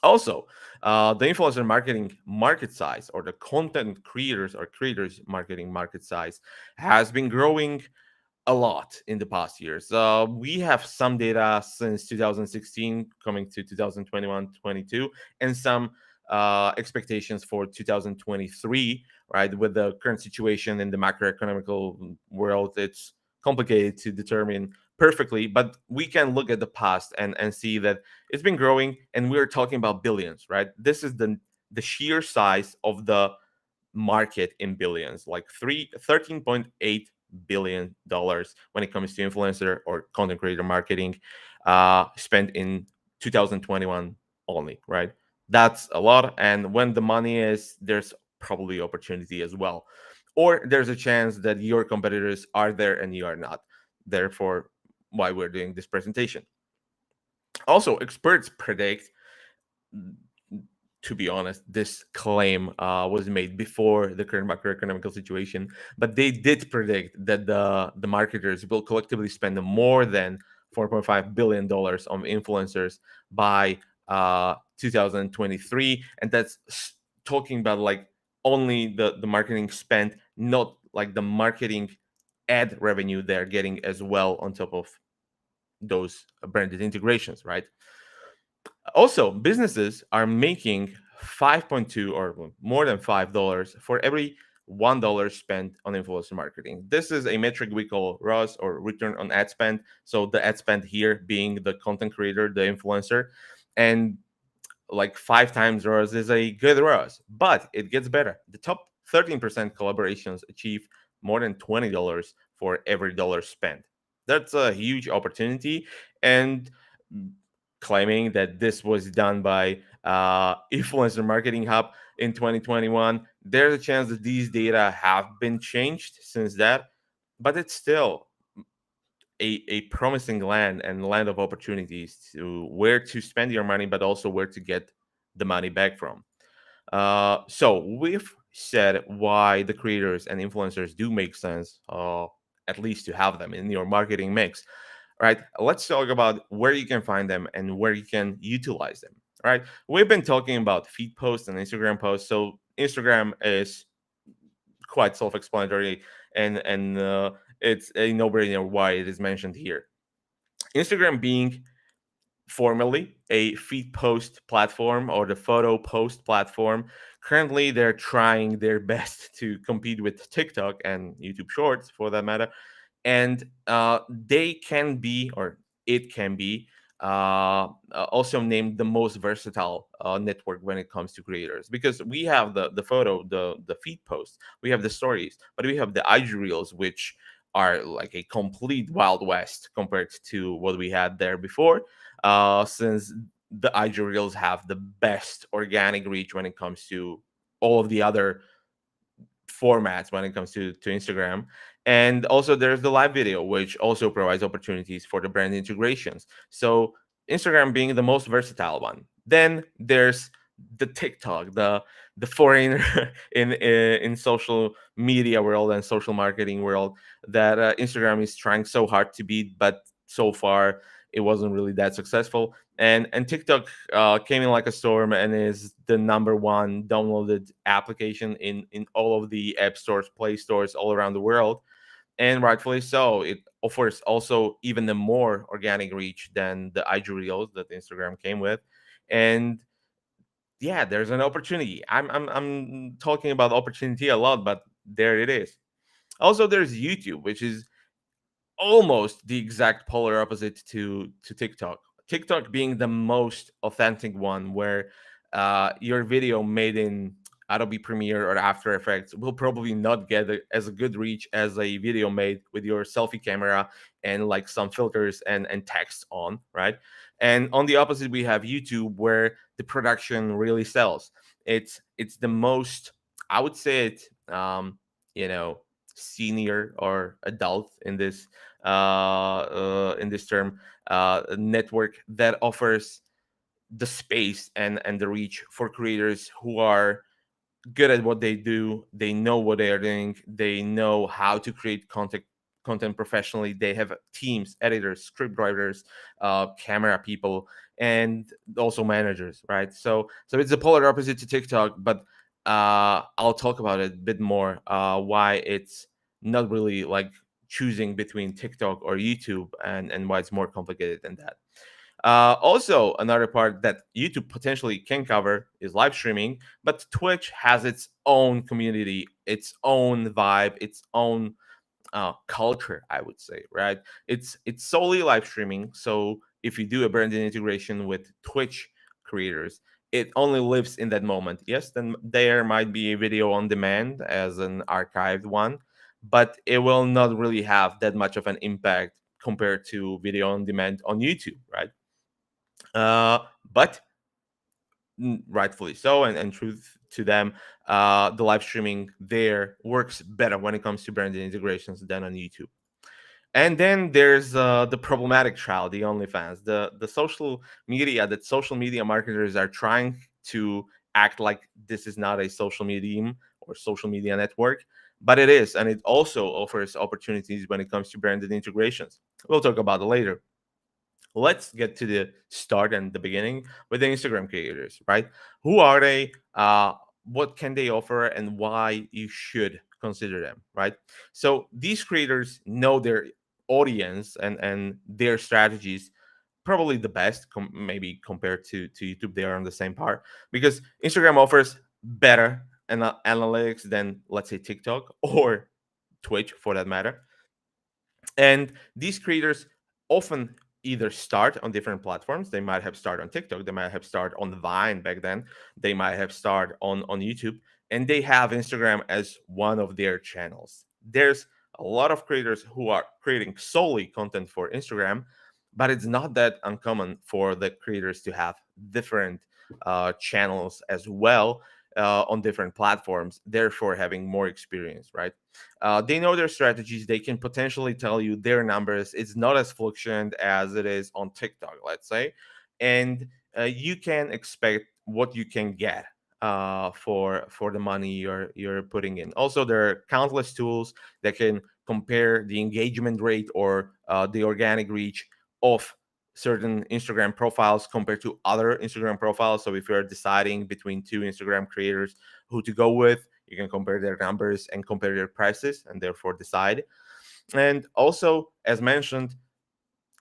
Also, the influencer marketing market size, or the content creators or creators marketing market size, has been growing a lot in the past years. We have some data since 2016 coming to 2021-22, and some expectations for 2023, right? With the current situation in the macroeconomical world, it's complicated to determine perfectly, but we can look at the past and see that it's been growing, and we're talking about billions, right? This is the sheer size of the market in billions, like 13.8 billion dollars when it comes to influencer or content creator marketing spent in 2021 only, right? That's a lot. And when the money is, there's probably opportunity as well, or there's a chance that your competitors are there and you are not. Therefore, why we're doing this presentation. Also, experts predict, to be honest, this claim was made before the current macroeconomic situation, but they did predict that the marketers will collectively spend more than $4.5 billion on influencers by 2023, and that's talking about like only the marketing spent, not like the marketing ad revenue they're getting as well on top of those branded integrations, right? Also, businesses are making 5.2 or more than $5 for every $1 spent on influencer marketing. This is a metric we call ROAS, or return on ad spend. So the ad spend here being the content creator, the influencer, and like 5 times ROAS is a good ROAS, but it gets better. The top 13% collaborations achieve more than $20 for every dollar spent. That's a huge opportunity, and claiming that this was done by Influencer Marketing Hub in 2021. There's a chance that these data have been changed since that, but it's still a promising land and land of opportunities to where to spend your money, but also where to get the money back from. So we've said why the creators and influencers do make sense, at least to have them in your marketing mix. Right, let's talk about where you can find them and where you can utilize them. All right, we've been talking about feed posts and Instagram posts. So Instagram is quite self-explanatory, and it's a no-brainer why it is mentioned here. Instagram being formerly a feed post platform or the photo post platform. Currently, they're trying their best to compete with TikTok and YouTube Shorts for that matter. And they can be, or it can be, also named the most versatile network when it comes to creators, because we have the photo, the feed posts, we have the stories, but we have the IG reels, which are like a complete wild west compared to what we had there before. Since the IG reels have the best organic reach when it comes to all of the other formats when it comes to Instagram. And also there's the live video, which also provides opportunities for the brand integrations. So Instagram being the most versatile one. Then there's the TikTok, the foreigner in social media world and social marketing world that Instagram is trying so hard to beat, but so far it wasn't really that successful. And TikTok came in like a storm and is the number one downloaded application in all of the app stores, play stores all around the world, and rightfully so. It offers also even the more organic reach than the IG Reels that Instagram came with, and yeah, there's an opportunity. I'm talking about opportunity a lot, but there it is. Also, there's YouTube, which is almost the exact polar opposite to TikTok. TikTok being the most authentic one, where your video made in Adobe Premiere or After Effects will probably not get as a good reach as a video made with your selfie camera and like some filters and text on, right? And on the opposite, we have YouTube, where the production really sells. It's the most, I would say it, you know, senior or adult in this term, network that offers the space and the reach for creators who are good at what they do. They know what they are doing. They know how to create content professionally. They have teams, editors, script writers, camera people, and also managers, right? So it's the polar opposite to TikTok, but I'll talk about it a bit more, why it's not really like choosing between TikTok or YouTube, and why it's more complicated than that. Also, another part that YouTube potentially can cover is live streaming, but Twitch has its own community, its own vibe, its own culture, I would say, right? It's solely live streaming. So if you do a branding integration with Twitch creators, it only lives in that moment. Yes, then there might be a video on demand as an archived one, but it will not really have that much of an impact compared to video on demand on YouTube, right? But rightfully so, and truth to them, the live streaming there works better when it comes to branding integrations than on YouTube. And then there's the problematic child, the OnlyFans, the social media marketers are trying to act like this is not a social medium or social media network, but it is, and it also offers opportunities when it comes to branded integrations. We'll talk about it later. Let's get to the start and the beginning with the Instagram creators, right? Who are they? What can they offer, and why you should consider them, right? So these creators know their audience and their strategies probably the best, maybe compared to YouTube. They are on the same par because Instagram offers better analytics than, let's say, TikTok or Twitch for that matter. And these creators often either start on different platforms. They might have started on TikTok, they might have started on Vine back then, they might have started on YouTube, and they have Instagram as one of their channels. There's a lot of creators who are creating solely content for Instagram, but it's not that uncommon for the creators to have different channels as well, on different platforms, therefore having more experience, right? They know their strategies. They can potentially tell you their numbers. It's not as fluctuant as it is on TikTok, let's say. And you can expect what you can get for the money you're putting in. Also, there are countless tools that can compare the engagement rate or the organic reach of certain Instagram profiles compared to other Instagram profiles. So if you're deciding between two Instagram creators who to go with, you can compare their numbers and compare their prices and therefore decide. And also, as mentioned,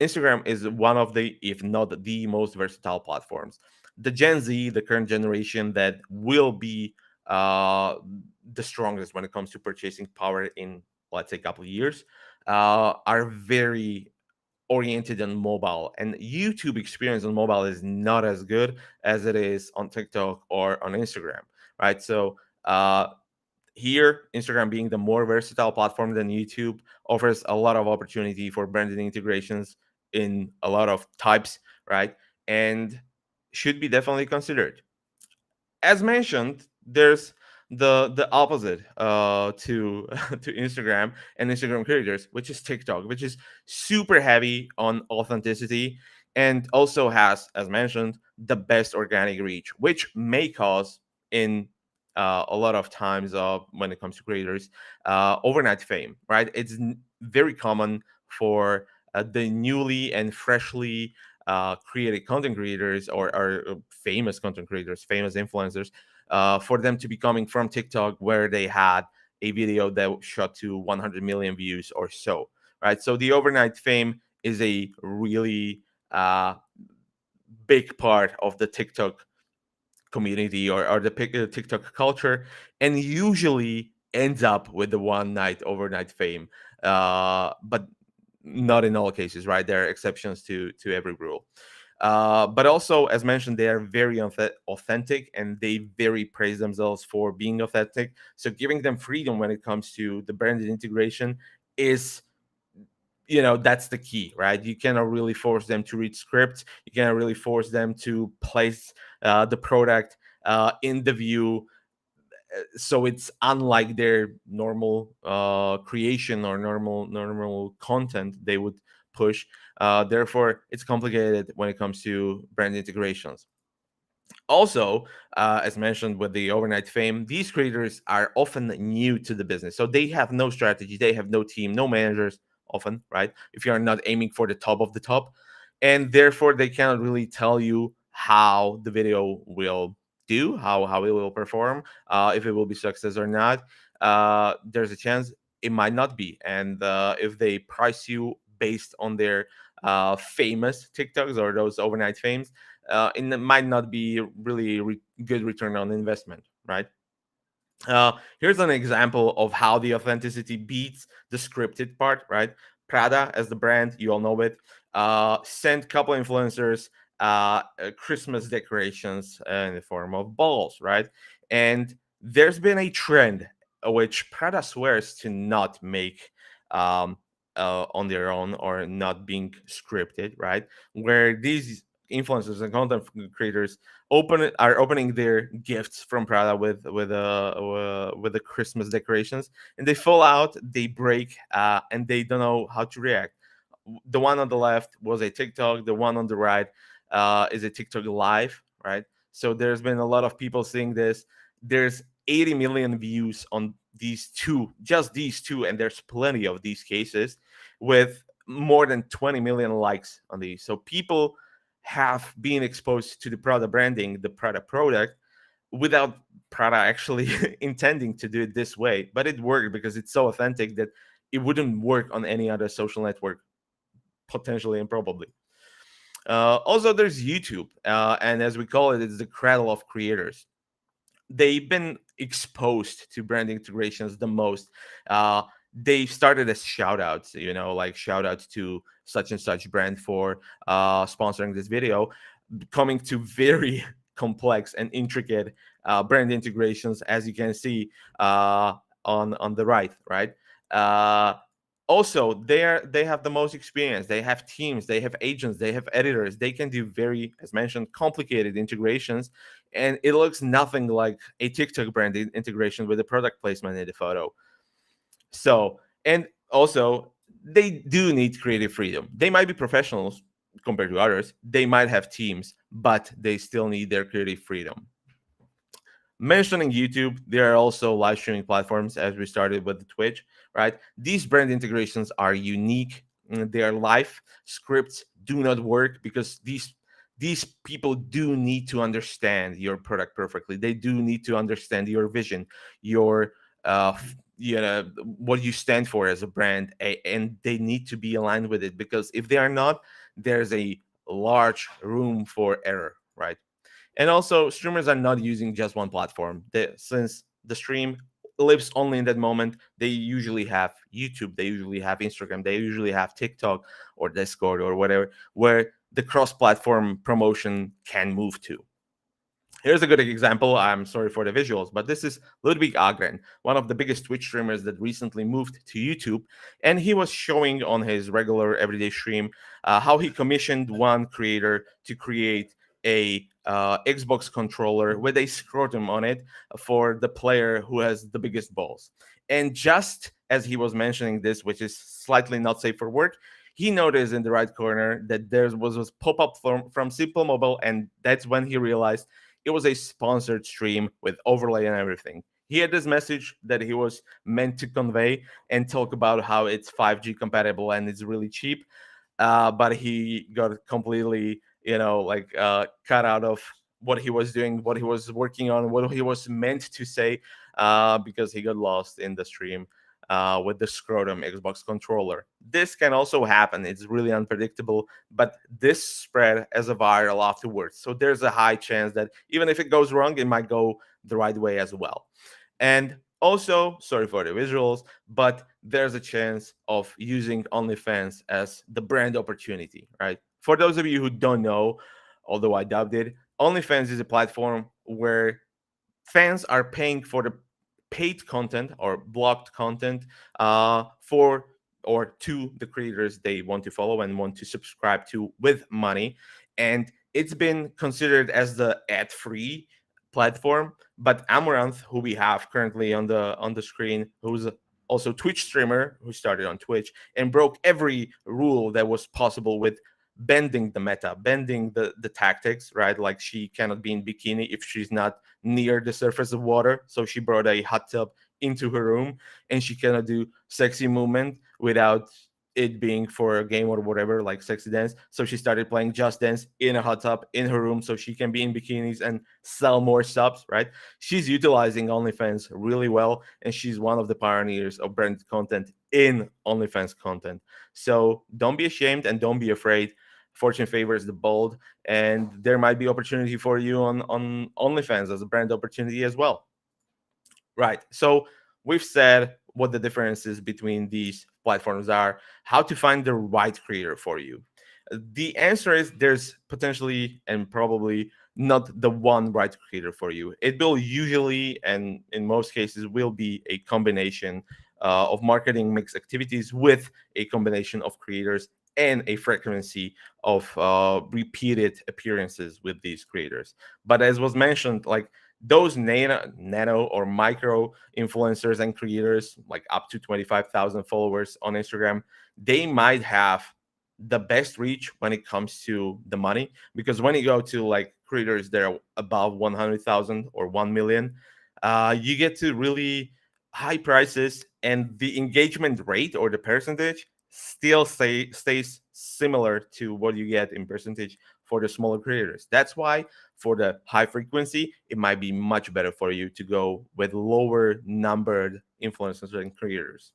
Instagram is one of the, if not the most versatile platforms. The Gen Z, the current generation that will be the strongest when it comes to purchasing power in, let's say, a couple of years, are very oriented on mobile, and YouTube experience on mobile is not as good as it is on TikTok or on Instagram, right? So here, Instagram being the more versatile platform than YouTube offers a lot of opportunity for branded integrations in a lot of types, right? And should be definitely considered. As mentioned, there's the opposite to to Instagram and Instagram creators, which is TikTok, which is super heavy on authenticity and also has, as mentioned, the best organic reach, which may cause in a lot of times when it comes to creators overnight fame, right? It's very common for the newly and freshly created content creators or famous content creators, famous influencers, for them to be coming from TikTok where they had a video that shot to 100 million views or so, right? So the overnight fame is a really big part of the TikTok community or the TikTok culture, and usually ends up with the one night overnight fame. But not in all cases, right? There are exceptions to every rule. But also, as mentioned, they are very authentic and they very praise themselves for being authentic. So giving them freedom when it comes to the branded integration is, that's the key, right? You cannot really force them to read scripts. You cannot really force them to place the product in the view, so it's unlike their normal creation or normal content they would push. Therefore, it's complicated when it comes to brand integrations. Also, as mentioned with the overnight fame, these creators are often new to the business, so they have no strategy, they have no team, no managers often, right? If you are not aiming for the top of the top, and therefore they cannot really tell you how the video will do, how it will perform, if it will be success or not. There's a chance it might not be, and if they price you based on their famous TikToks or those overnight fames, it might not be really good return on investment, right? Here's an example of how the authenticity beats the scripted part, right? Prada, as the brand, you all know it, sent couple influencers Christmas decorations in the form of balls, right? And there's been a trend which Prada swears to not make on their own or not being scripted, right? Where these influencers and content creators are opening their gifts from Prada with the Christmas decorations, and they fall out, they break, and they don't know how to react. The one on the left was a TikTok. The one on the right is a TikTok live, right? So there's been a lot of people seeing this. There's 80 million views on these two, just these two, and there's plenty of these cases with more than 20 million likes on these. So people have been exposed to the Prada branding, the Prada product, without Prada actually intending to do it this way. But it worked because it's so authentic that it wouldn't work on any other social network, potentially and probably. Also, there's YouTube, and as we call it, it's the cradle of creators. They've been exposed to brand integrations the most. They started as shout outs, like shout outs to such and such brand for sponsoring this video, coming to very complex and intricate brand integrations, as you can see on the right. Also, they have the most experience. They have teams, they have agents, they have editors. They can do very, as mentioned, complicated integrations, and it looks nothing like a TikTok brand integration with a product placement in the photo. So, and also, they do need creative freedom. They might be professionals compared to others. They might have teams, but they still need their creative freedom. Mentioning YouTube, there are also live streaming platforms, as we started with the Twitch, right? These brand integrations are unique. They are live. Scripts do not work because these people do need to understand your product perfectly. They do need to understand your vision, your what you stand for as a brand, and they need to be aligned with it, because if they are not, there's a large room for error, right? And also, streamers are not using just one platform. Since the stream lives only in that moment, they usually have YouTube, they usually have Instagram, they usually have TikTok or Discord or whatever, where the cross-platform promotion can move to. Here's a good example. I'm sorry for the visuals, but this is Ludwig Agren, one of the biggest Twitch streamers that recently moved to YouTube. And he was showing on his regular everyday stream how he commissioned one creator to create a Xbox controller with a scrotum on it for the player who has the biggest balls. And just as he was mentioning this, which is slightly not safe for work, he noticed in the right corner that there was a pop-up from Simple Mobile, and that's when he realized it was a sponsored stream with overlay and everything. He had this message that he was meant to convey and talk about how it's 5G compatible and it's really cheap, but he got completely, cut out of what he was doing, what he was working on, what he was meant to say, because he got lost in the stream with the scrotum Xbox controller. This can also happen. It's really unpredictable, but this spread as a viral afterwards. So there's a high chance that even if it goes wrong, it might go the right way as well. And also, sorry for the visuals, but there's a chance of using OnlyFans as the brand opportunity, right? For those of you who don't know, although I dubbed it, OnlyFans is a platform where fans are paying for the paid content or blocked content for or to the creators they want to follow and want to subscribe to with money. And it's been considered as the ad-free platform. But Amaranth, who we have currently on the screen, who's also Twitch streamer who started on Twitch and broke every rule that was possible with bending the meta, bending the tactics, right? Like she cannot be in bikini if she's not near the surface of water. So she brought a hot tub into her room, and she cannot do sexy movement without it being for a game or whatever, like sexy dance. So she started playing Just Dance in a hot tub in her room so she can be in bikinis and sell more subs, right? She's utilizing OnlyFans really well, and she's one of the pioneers of branded content in OnlyFans content. So don't be ashamed and don't be afraid. Fortune favors the bold, and there might be opportunity for you on OnlyFans as a brand opportunity as well. Right. So we've said what the differences between these platforms are, how to find the right creator for you. The answer is there's potentially and probably not the one right creator for you. It will usually, and in most cases, will be a combination of marketing mix activities with a combination of creators and a frequency of repeated appearances with these creators. But as was mentioned, like those nano or micro influencers and creators, like up to 25,000 followers on Instagram, they might have the best reach when it comes to the money, because when you go to like creators that are above 100,000 or 1 million, you get to really high prices, and the engagement rate or the percentage still stays similar to what you get in percentage for the smaller creators. That's why for the high frequency, it might be much better for you to go with lower numbered influencers and creators.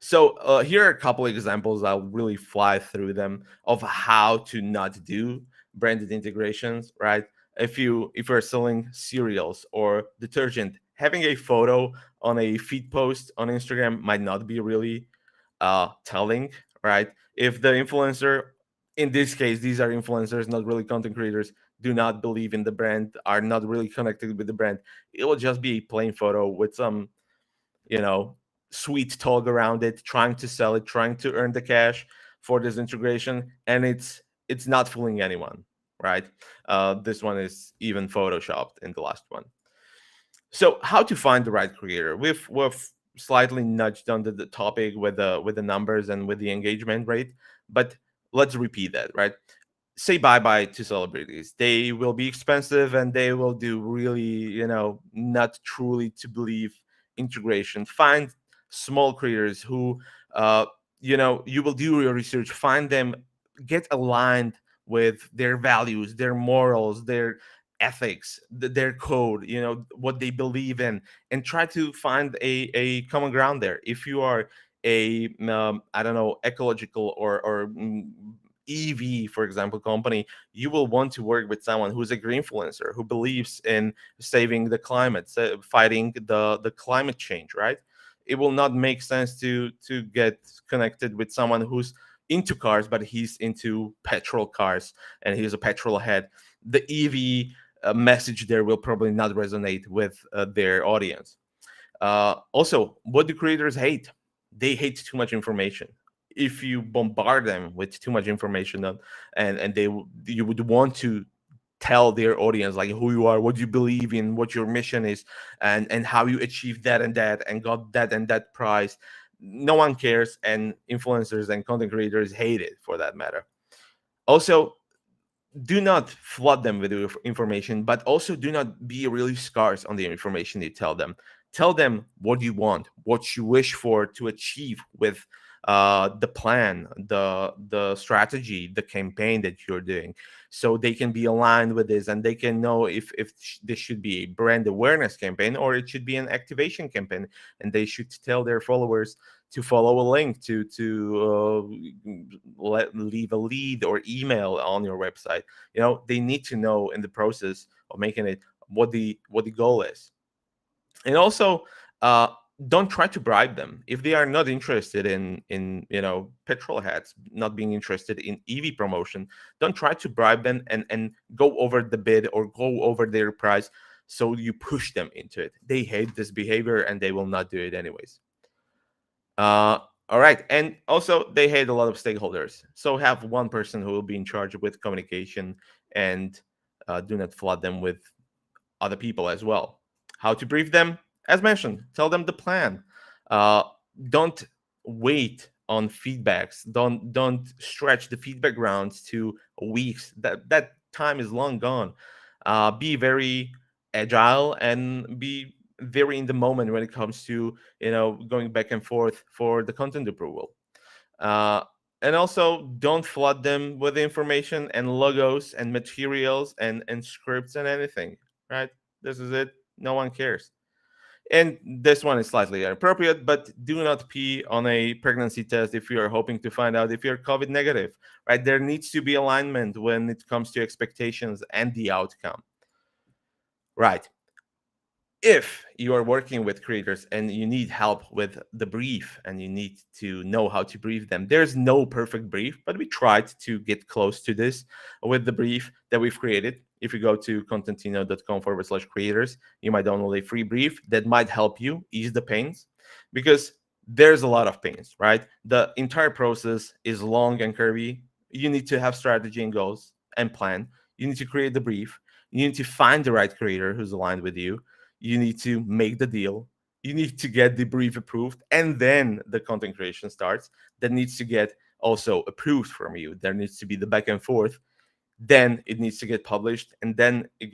So here are a couple of examples. I'll really fly through them of how to not do branded integrations, right? If you're selling cereals or detergent, having a photo on a feed post on Instagram might not be really telling, right? If the influencer, in this case, these are influencers, not really content creators, do not believe in the brand, are not really connected with the brand, it will just be a plain photo with some, sweet talk around it, trying to sell it, trying to earn the cash for this integration, and it's not fooling anyone, right? This one is even photoshopped in the last one. So how to find the right creator? We've slightly nudged on the topic with the numbers and with the engagement rate, but let's repeat that, right? Say bye-bye to celebrities. They will be expensive and they will do really, not truly to believe integration. Find small creators who, you will do your research, find them, get aligned with their values, their morals, their ethics, their code, what they believe in, and try to find a common ground there. If you are a I don't know, ecological or EV, for example, company, you will want to work with someone who's a green influencer, who believes in saving the climate, fighting the climate change, right? It will not make sense to get connected with someone who's into cars, but he's into petrol cars and he's a petrol head. The EV message there will probably not resonate with their audience. Also, what do creators hate? They hate too much information. If you bombard them with too much information, and you would want to tell their audience like who you are, what you believe in, what your mission is, and how you achieved that and got that and that prize, no one cares, and influencers and content creators hate it for that matter. Also, do not flood them with information, but also do not be really scarce on the information you tell them. Tell them what you want, what you wish for to achieve with the plan, the strategy, the campaign that you're doing, so they can be aligned with this and they can know if this should be a brand awareness campaign or it should be an activation campaign, and they should tell their followers to follow a link to leave a lead or email on your website. They need to know in the process of making it what the goal is. And also, don't try to bribe them if they are not interested in petrol heads, not being interested in EV promotion. Don't try to bribe them and go over the bid or go over their price, so you push them into it. They hate this behavior and they will not do it anyways. All right. And also, they hate a lot of stakeholders. So have one person who will be in charge with communication, and do not flood them with other people as well. How to brief them? As mentioned, tell them the plan. Don't wait on feedbacks. Don't stretch the feedback rounds to weeks. That time is long gone. Be very agile and be very in the moment when it comes to going back and forth for the content approval. Uh, and also, don't flood them with information and logos and materials and scripts and anything. Right? This is it. No one cares. And this one is slightly inappropriate, but do not pee on a pregnancy test if you are hoping to find out if you're COVID negative, right? There needs to be alignment when it comes to expectations and the outcome, right? If you are working with creators and you need help with the brief and you need to know how to brief them, there's no perfect brief, but we tried to get close to this with the brief that we've created. If you go to contentino.com/creators, you might download a free brief that might help you ease the pains, because there's a lot of pains, right? The entire process is long and curvy. You need to have strategy and goals and plan. You need to create the brief. You need to find the right creator who's aligned with you. You need to make the deal. You need to get the brief approved, and then the content creation starts. That needs to get also approved from you. There needs to be the back and forth. Then it needs to get published, and then it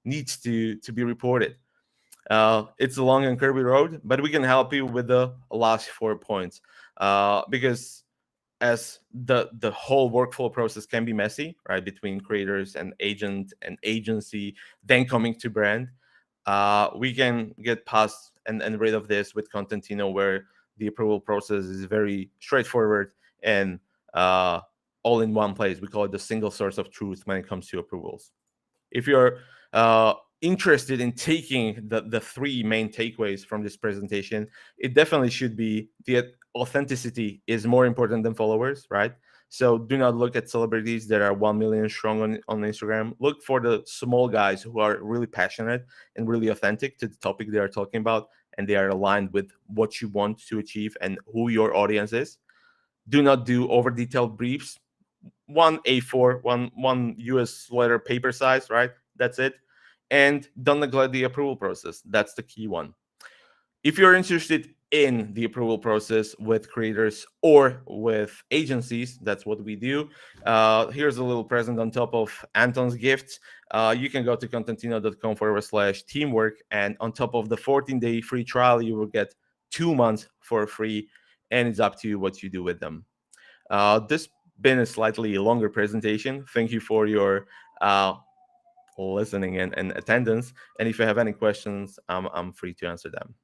needs to be reported. It's a long and curvy road, but we can help you with the last 4 points, because as the whole workflow process can be messy, right, between creators and agent and agency, then coming to brand. We can get past and rid of this with Contentino, where the approval process is very straightforward and all in one place. We call it the single source of truth when it comes to approvals. If you're interested in taking the 3 main takeaways from this presentation, it definitely should be the authenticity is more important than followers, right? So do not look at celebrities that are 1 million strong on Instagram. Look for the small guys who are really passionate and really authentic to the topic they are talking about, and they are aligned with what you want to achieve and who your audience is. Do not do over detailed briefs. 1 A4, one US letter paper size, right? That's it. And don't neglect the approval process. That's the key one. If you're interested in the approval process with creators or with agencies, that's what we do. Here's a little present on top of Anton's gifts. You can go to contentino.com/teamwork, and on top of the 14-day free trial, you will get 2 months for free, and it's up to you what you do with them. This been a slightly longer presentation. Thank you for your listening and attendance. And if you have any questions, I'm free to answer them.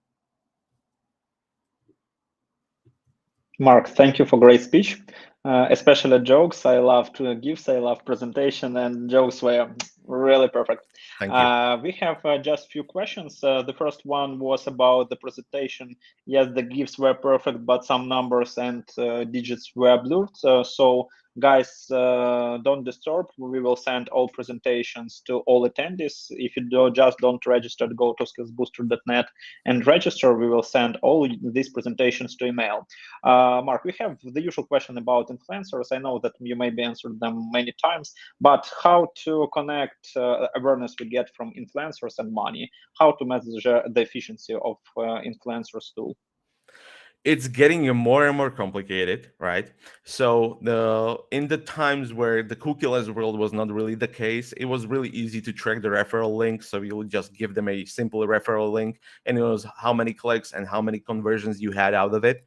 Mark, thank you for great speech, especially jokes. I love to gifts. I love presentation, and jokes were really perfect. Thank you. We have just few questions. The first one was about the presentation. Yes, the gifts were perfect, but some numbers and digits were blurred. So guys, don't disturb. We will send all presentations to all attendees. If you don't register, go to skillsbooster.net and register. We will send all these presentations to email. Mark, we have the usual question about influencers. I know that you maybe answered them many times, but how to connect awareness we get from influencers and money? How to measure the efficiency of influencers tool? It's getting more and more complicated, right? So in the times where the cookieless world was not really the case, it was really easy to track the referral link. So you would just give them a simple referral link, and it was how many clicks and how many conversions you had out of it.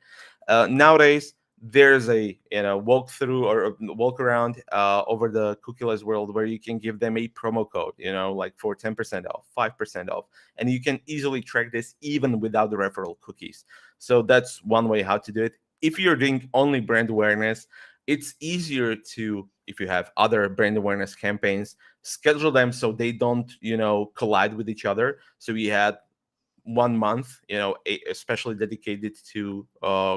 Nowadays, there's a walkthrough or walk around over the cookieless world where you can give them a promo code, like for 10% off, 5% off, and you can easily track this even without the referral cookies. So that's one way how to do it. If you're doing only brand awareness, it's easier to, if you have other brand awareness campaigns, schedule them so they don't collide with each other. So we had 1 month, especially dedicated to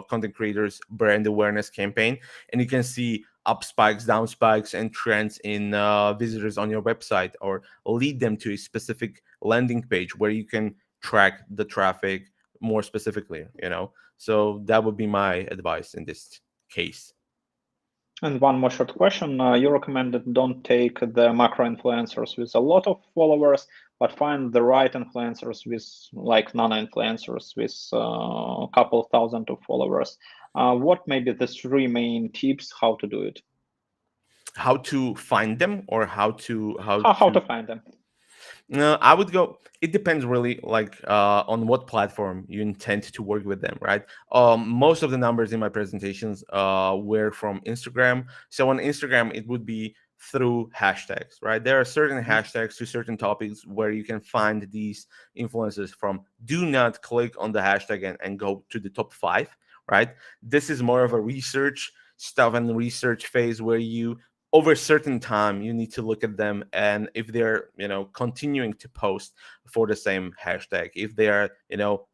content creators brand awareness campaign, and you can see up spikes, down spikes, and trends in visitors on your website, or lead them to a specific landing page where you can track the traffic more specifically. So that would be my advice in this case. And one more short question. You recommended don't take the macro influencers with a lot of followers, but find the right influencers with like nano-influencers with a couple thousand of followers. What may be the 3 main tips how to do it? How to find them, or how to find them? No, I would go. It depends really, like on what platform you intend to work with them, right? Most of the numbers in my presentations were from Instagram. So on Instagram, it would be through hashtags, right? There are certain hashtags to certain topics where you can find these influencers from. Do not click on the hashtag and go to the top 5, right? This is more of a research stuff and research phase where you, over a certain time, you need to look at them, and if they're continuing to post for the same hashtag, if they are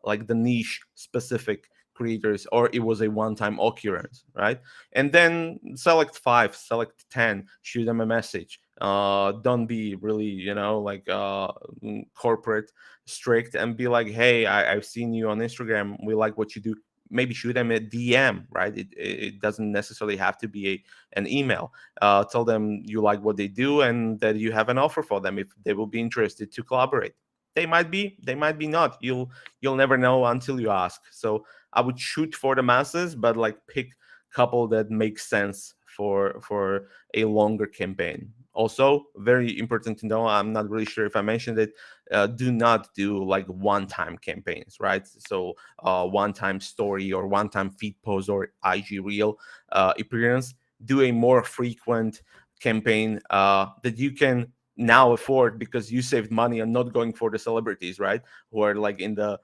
like the niche specific creators, or it was a one-time occurrence, right? And then select 5, select 10, shoot them a message. Don't be really corporate strict, and be like, hey, I've seen you on Instagram, we like what you do. Maybe shoot them a DM, right? It doesn't necessarily have to be an email. Tell them you like what they do and that you have an offer for them if they will be interested to collaborate. They might be not. You'll never know until you ask. So I would shoot for the masses, but like pick a couple that make sense for a longer campaign. Also, very important to know, I'm not really sure if I mentioned it, do not do like one-time campaigns, right? So one-time story or one-time feed post or IG reel appearance. Do a more frequent campaign that you can now afford because you saved money on not going for the celebrities, right? Who are like in the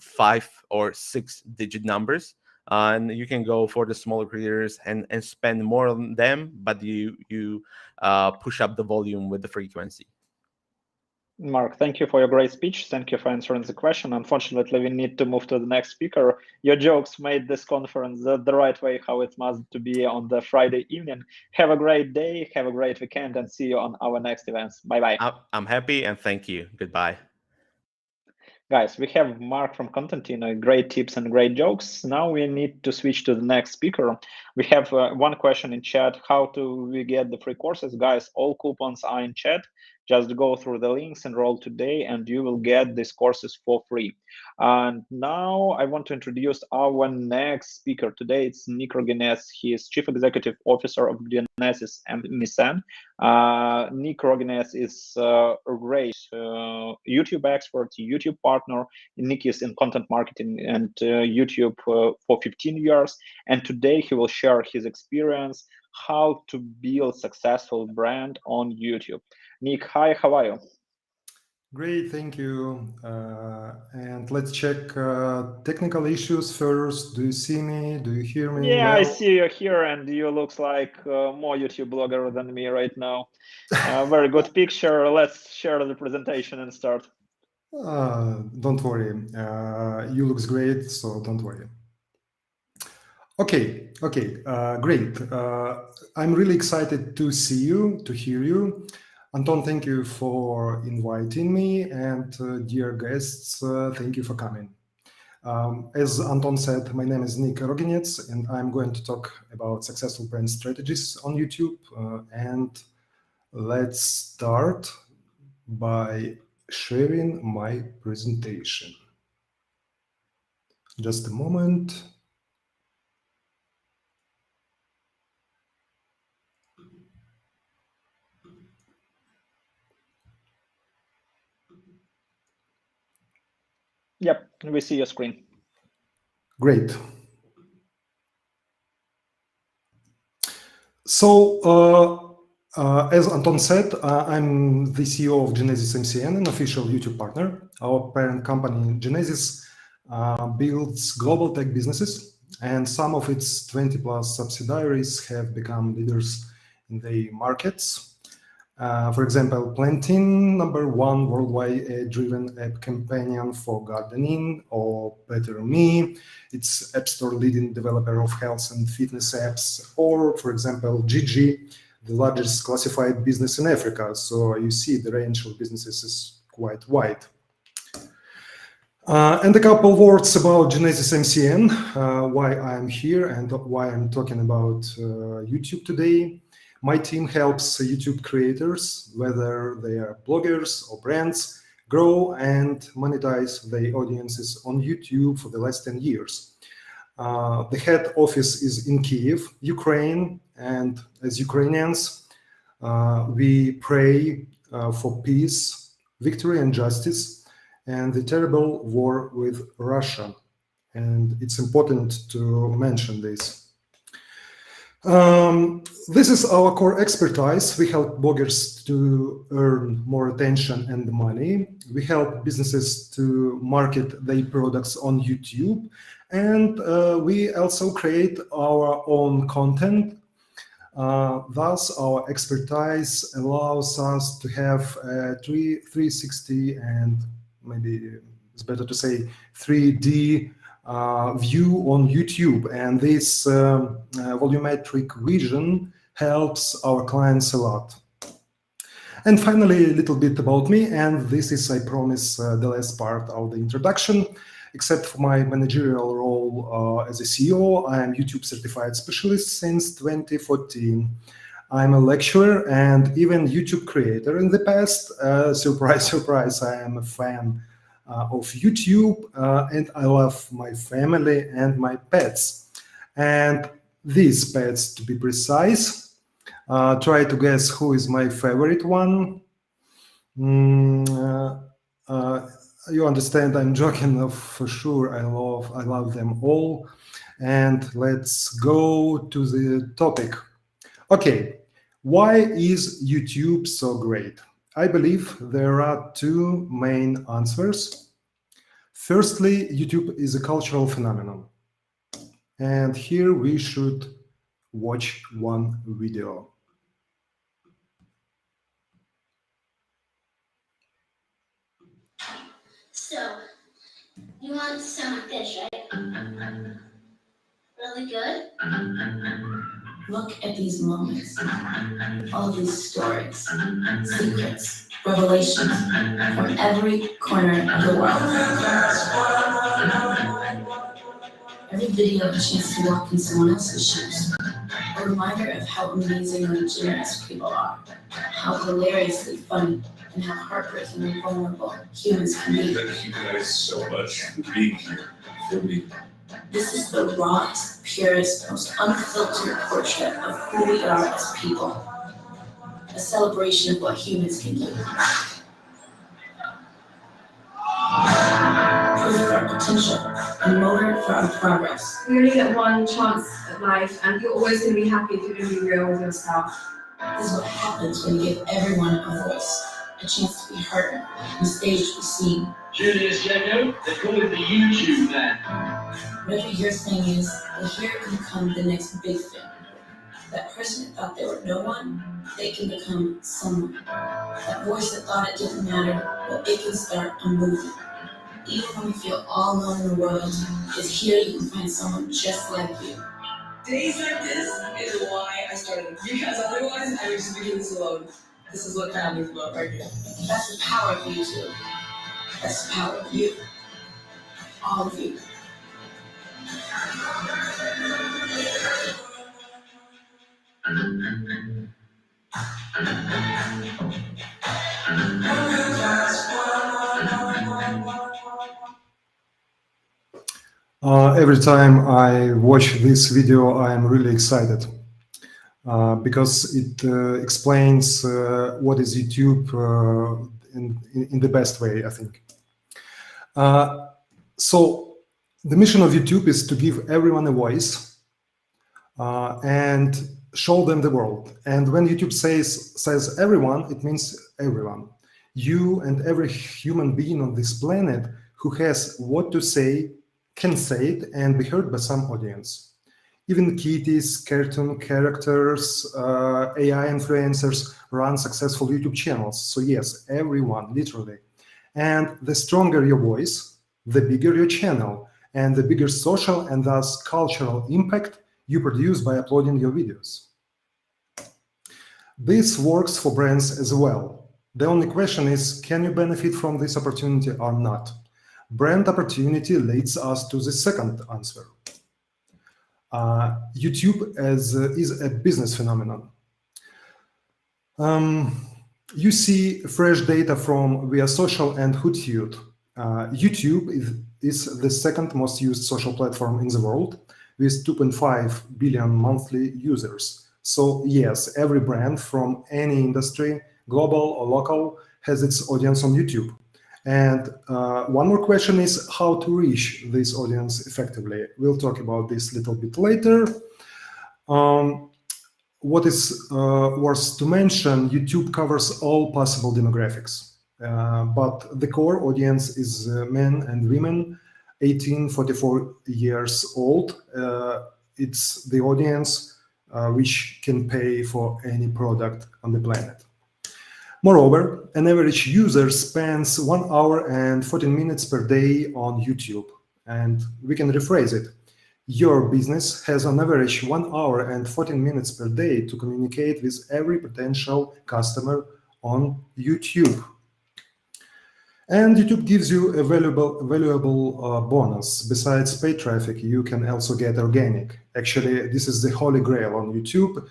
5 or 6 digit numbers. And you can go for the smaller creators and spend more on them, but you push up the volume with the frequency. Mark, thank you for your great speech. Thank you for answering the question. Unfortunately, we need to move to the next speaker. Your jokes made this conference the right way, how it must to be on the Friday evening. Have a great day, have a great weekend, and see you on our next events. Bye-bye. I'm happy, and thank you. Goodbye. Guys, we have Mark from Contentino, great tips and great jokes. Now we need to switch to the next speaker. We have one question in chat. How do we get the free courses? Guys, all coupons are in chat. Just go through the links, enroll today, and you will get these courses for free. And now I want to introduce our next speaker. Today it's Nick Roginets. He is Chief Executive Officer of Genesis and Nissan. Nick Roginets is a great YouTube expert, YouTube partner. Nick is in content marketing and YouTube for 15 years. And today he will share his experience, how to build successful brand on YouTube. Nick, hi, how are you? Great, thank you. And let's check technical issues first. Do you see me? Do you hear me? Yeah, well? I see you here, and you look like more YouTube blogger than me right now. Very good picture. Let's share the presentation and start. Don't worry. You looks great, so don't worry. Okay, great. I'm really excited to see you, to hear you. Anton, thank you for inviting me, and dear guests, thank you for coming. As Anton said, my name is Nick Roginets, and I'm going to talk about successful brand strategies on YouTube. And let's start by sharing my presentation. Just a moment. Yep, we see your screen. Great. So, as Anton said, I'm the CEO of Genesis MCN, an official YouTube partner. Our parent company, Genesis, builds global tech businesses, and some of its 20 plus subsidiaries have become leaders in their markets. For example, Plantin, #1 worldwide ad-driven app companion for gardening, or Better Me, it's App Store leading developer of health and fitness apps, or for example, Gigi, the largest classified business in Africa. So you see the range of businesses is quite wide. And a couple words about Genesis MCN, why I'm here and why I'm talking about YouTube today. My team helps YouTube creators, whether they are bloggers or brands, grow and monetize their audiences on YouTube for the last 10 years. The head office is in Kyiv, Ukraine, and as Ukrainians, we pray for peace, victory and justice, and the terrible war with Russia. And it's important to mention this. This is our core expertise. We help bloggers to earn more attention and money. We help businesses to market their products on YouTube. And we also create our own content. Thus, our expertise allows us to have a 360 and maybe it's better to say 3D view on YouTube, and this volumetric vision helps our clients a lot. And finally, a little bit about me, and this is, I promise, the last part of the introduction. Except for my managerial role as a CEO, I am YouTube certified specialist since 2014. I'm a lecturer and even YouTube creator in the past. Surprise, surprise, I am a fan of YouTube, and I love my family and my pets. And these pets, to be precise, try to guess who is my favorite one. You understand, I'm joking, for sure. I love them all. And let's go to the topic. Okay, why is YouTube so great? I believe there are two main answers. Firstly, YouTube is a cultural phenomenon. And here we should watch one video. So, you want some fish, right? Really good? Look at these moments, all these stories, secrets, revelations from every corner of the world. Every video a chance to walk in someone else's shoes. A reminder of how amazingly generous people are, how hilariously funny, and how heartbreakingly vulnerable humans can be. Thank you guys so much for being here for me. This is the rawest, purest, most unfiltered portrait of who we are as people. A celebration of what humans can do. Proof of our potential, and motor for our progress. We only get one chance at life, and you're always going to be happy if you're going to be real with yourself. This is what happens when you give everyone a voice, a chance to be heard, and a stage to be seen. Julius Jago, they call it the YouTube man. Whatever your thing is, well, here can come the next big thing. That person that thought they were no one, they can become someone. That voice that thought it didn't matter, well, it can start a movement. Even when you feel all alone in the world, it's here you can find someone just like you. Days like this is why I started, because otherwise I would just be doing this alone. This is what family is about right here. That's the power of YouTube. That's the power of you. All of you. Every time I watch this video, I am really excited because it explains what is YouTube in the best way, I think. So the mission of YouTube is to give everyone a voice and show them the world. And when YouTube says everyone, it means everyone. You and every human being on this planet who has what to say can say it and be heard by some audience. Even kitties, cartoon characters, AI influencers run successful YouTube channels. So yes, everyone, literally. And the stronger your voice, the bigger your channel, and the bigger social and thus cultural impact you produce by uploading your videos. This works for brands as well. The only question is, can you benefit from this opportunity or not? Brand opportunity leads us to the second answer. YouTube is a business phenomenon. You see fresh data from Via Social and Hootsuite. YouTube is the second most used social platform in the world with 2.5 billion monthly users. So yes, every brand from any industry, global or local, has its audience on YouTube. And one more question is how to reach this audience effectively. We'll talk about this a little bit later. What is worth to mention, YouTube covers all possible demographics, but the core audience is men and women, 18-44 years old. It's the audience which can pay for any product on the planet. Moreover, an average user spends 1 hour and 14 minutes per day on YouTube. And we can rephrase it. Your business has on average 1 hour and 14 minutes per day to communicate with every potential customer on YouTube. And YouTube gives you a valuable bonus. Besides paid traffic, you can also get organic. Actually, this is the holy grail on YouTube.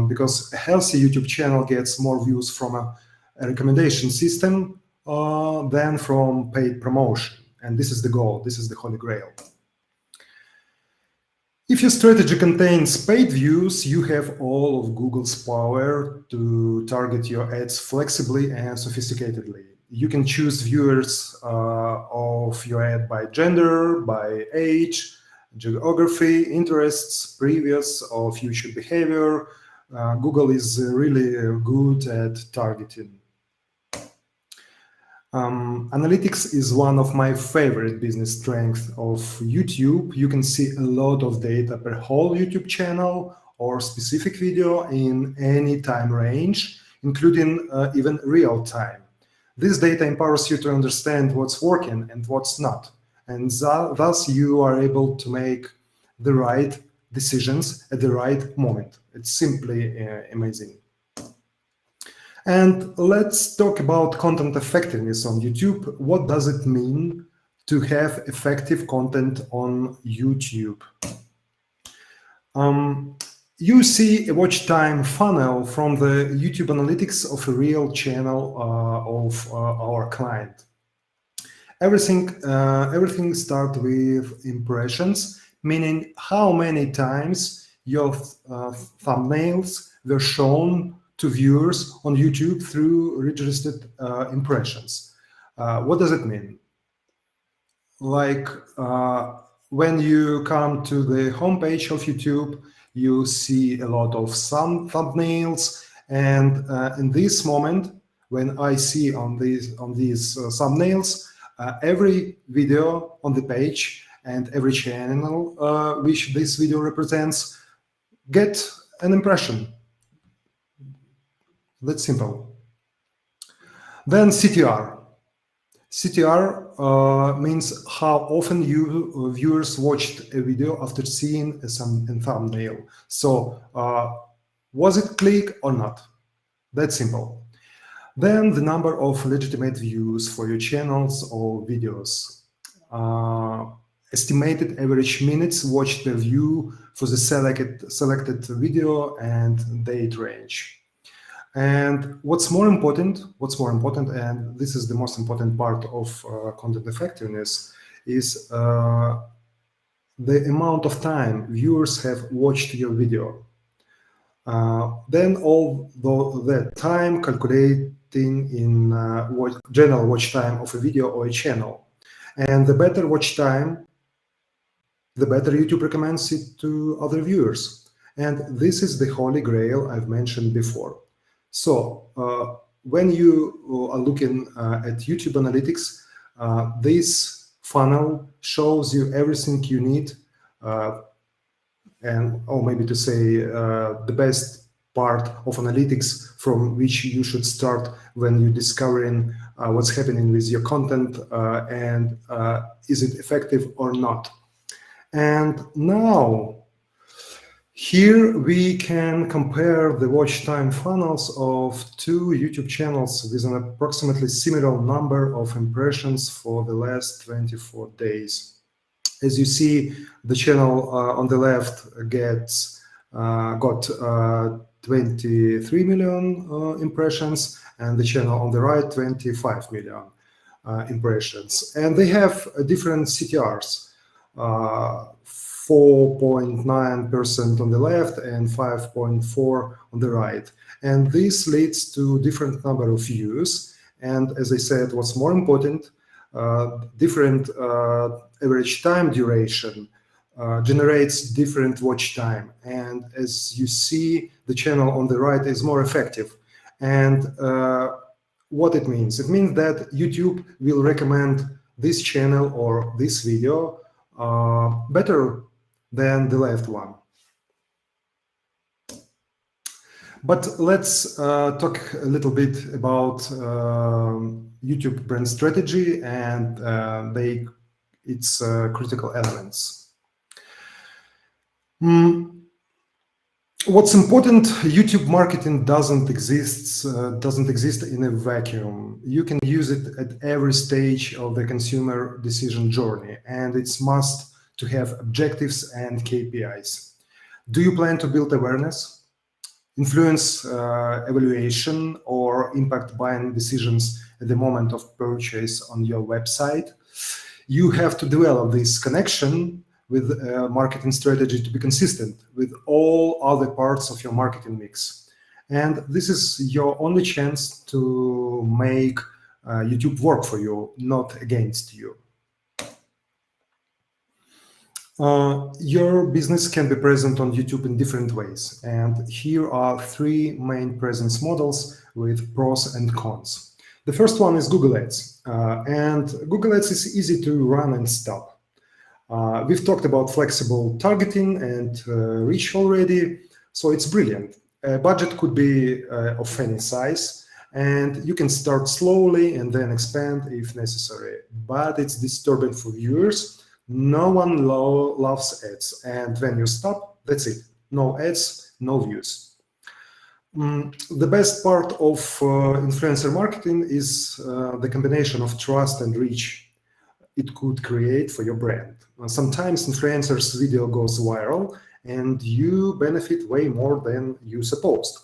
Because a healthy YouTube channel gets more views from a recommendation system than from paid promotion. And this is the goal, this is the holy grail. If your strategy contains paid views, you have all of Google's power to target your ads flexibly and sophisticatedly. You can choose viewers of your ad by gender, by age, geography, interests, previous or future behavior. Google is really good at targeting. Analytics is one of my favorite business strengths of YouTube. You can see a lot of data per whole YouTube channel or specific video in any time range, including even real time. This data empowers you to understand what's working and what's not. And thus you are able to make the right decisions at the right moment. It's simply amazing. And let's talk about content effectiveness on YouTube. What does it mean to have effective content on YouTube? You see a watch time funnel from the YouTube analytics of a real channel of our client. Everything starts with impressions, meaning how many times your thumbnails were shown to viewers on YouTube through registered impressions. What does it mean? Like when you come to the homepage of YouTube, you see a lot of some thumbnails, and in this moment, when I see on these thumbnails, every video on the page and every channel which this video represents get an impression. That's simple. Then CTR. CTR means how often viewers watched a video after seeing a thumbnail. So was it click or not? That's simple. Then the number of legitimate views for your channels or videos. Estimated average minutes watched per view for the selected video and date range. And what's more important, and this is the most important part of content effectiveness, is the amount of time viewers have watched your video. Then all that time calculating in general watch time of a video or a channel. And the better watch time, the better YouTube recommends it to other viewers. And this is the holy grail I've mentioned before. So when you are looking at YouTube analytics, this funnel shows you everything you need, or maybe to say the best part of analytics from which you should start when you're discovering what's happening with your content and is it effective or not. And now, here we can compare the watch time funnels of two YouTube channels with an approximately similar number of impressions for the last 24 days. As you see, the channel on the left got 23 million impressions, and the channel on the right 25 million impressions. And they have different CTRs. 4.9% on the left and 5.4% on the right. And this leads to different number of views. And as I said, what's more important, different average time duration generates different watch time. And as you see, the channel on the right is more effective. And what it means? It means that YouTube will recommend this channel or this video better than the left one. But let's talk a little bit about YouTube brand strategy and its critical elements. What's important, YouTube marketing doesn't exist in a vacuum. You can use it at every stage of the consumer decision journey, and it's must to have objectives and KPIs. Do you plan to build awareness, influence evaluation, or impact buying decisions at the moment of purchase on your website? You have to develop this connection with a marketing strategy to be consistent with all other parts of your marketing mix. And this is your only chance to make YouTube work for you, not against you. Your business can be present on YouTube in different ways. And here are three main presence models with pros and cons. The first one is Google Ads. And Google Ads is easy to run and stop. We've talked about flexible targeting and reach already, so it's brilliant. A budget could be of any size, and you can start slowly and then expand if necessary. But it's disturbing for viewers. No one loves ads, and when you stop, that's it. No ads, no views. The best part of influencer marketing is the combination of trust and reach it could create for your brand. Sometimes influencers' video goes viral and you benefit way more than you supposed.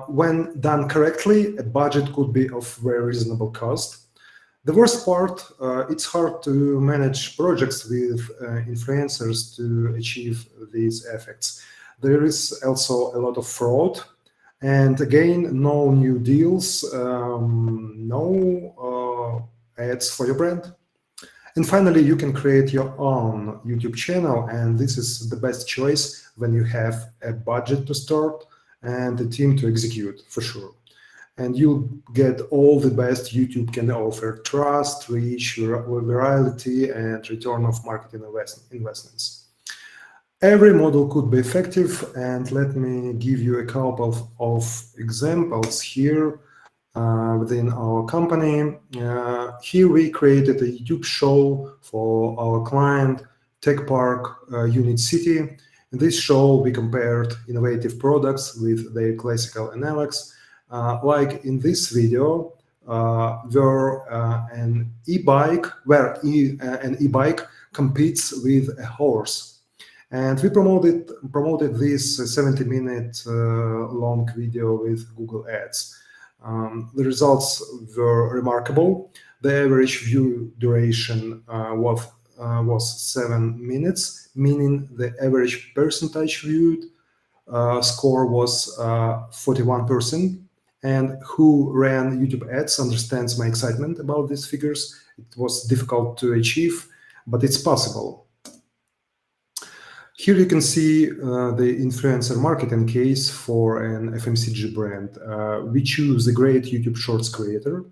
When done correctly, a budget could be of very reasonable cost. The worst part, it's hard to manage projects with influencers to achieve these effects. There is also a lot of fraud, and again, no new deals, no ads for your brand. And finally, you can create your own YouTube channel, and this is the best choice when you have a budget to start and a team to execute, for sure. And you'll get all the best YouTube can offer: trust, reach, virality, and return of marketing investments. Every model could be effective, and let me give you a couple of examples here. Within our company. Here we created a YouTube show for our client, Tech Park Unit City. In this show, we compared innovative products with their classical analogs. Like in this video, where an e-bike competes with a horse. And we promoted this 70-minute long video with Google Ads. The results were remarkable. The average view duration was 7 minutes, meaning the average percentage viewed score was 41%. And who ran YouTube ads understands my excitement about these figures. It was difficult to achieve, but it's possible. Here you can see the influencer marketing case for an FMCG brand. We choose a great YouTube Shorts creator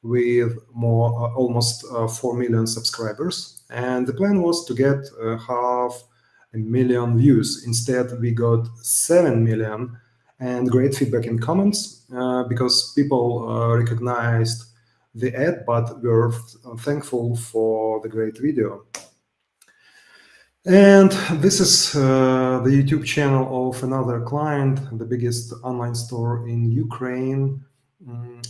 with almost 4 million subscribers. And the plan was to get 500,000 views. Instead, we got 7 million and great feedback in comments because people recognized the ad, but were thankful for the great video. And this is the YouTube channel of another client, the biggest online store in Ukraine.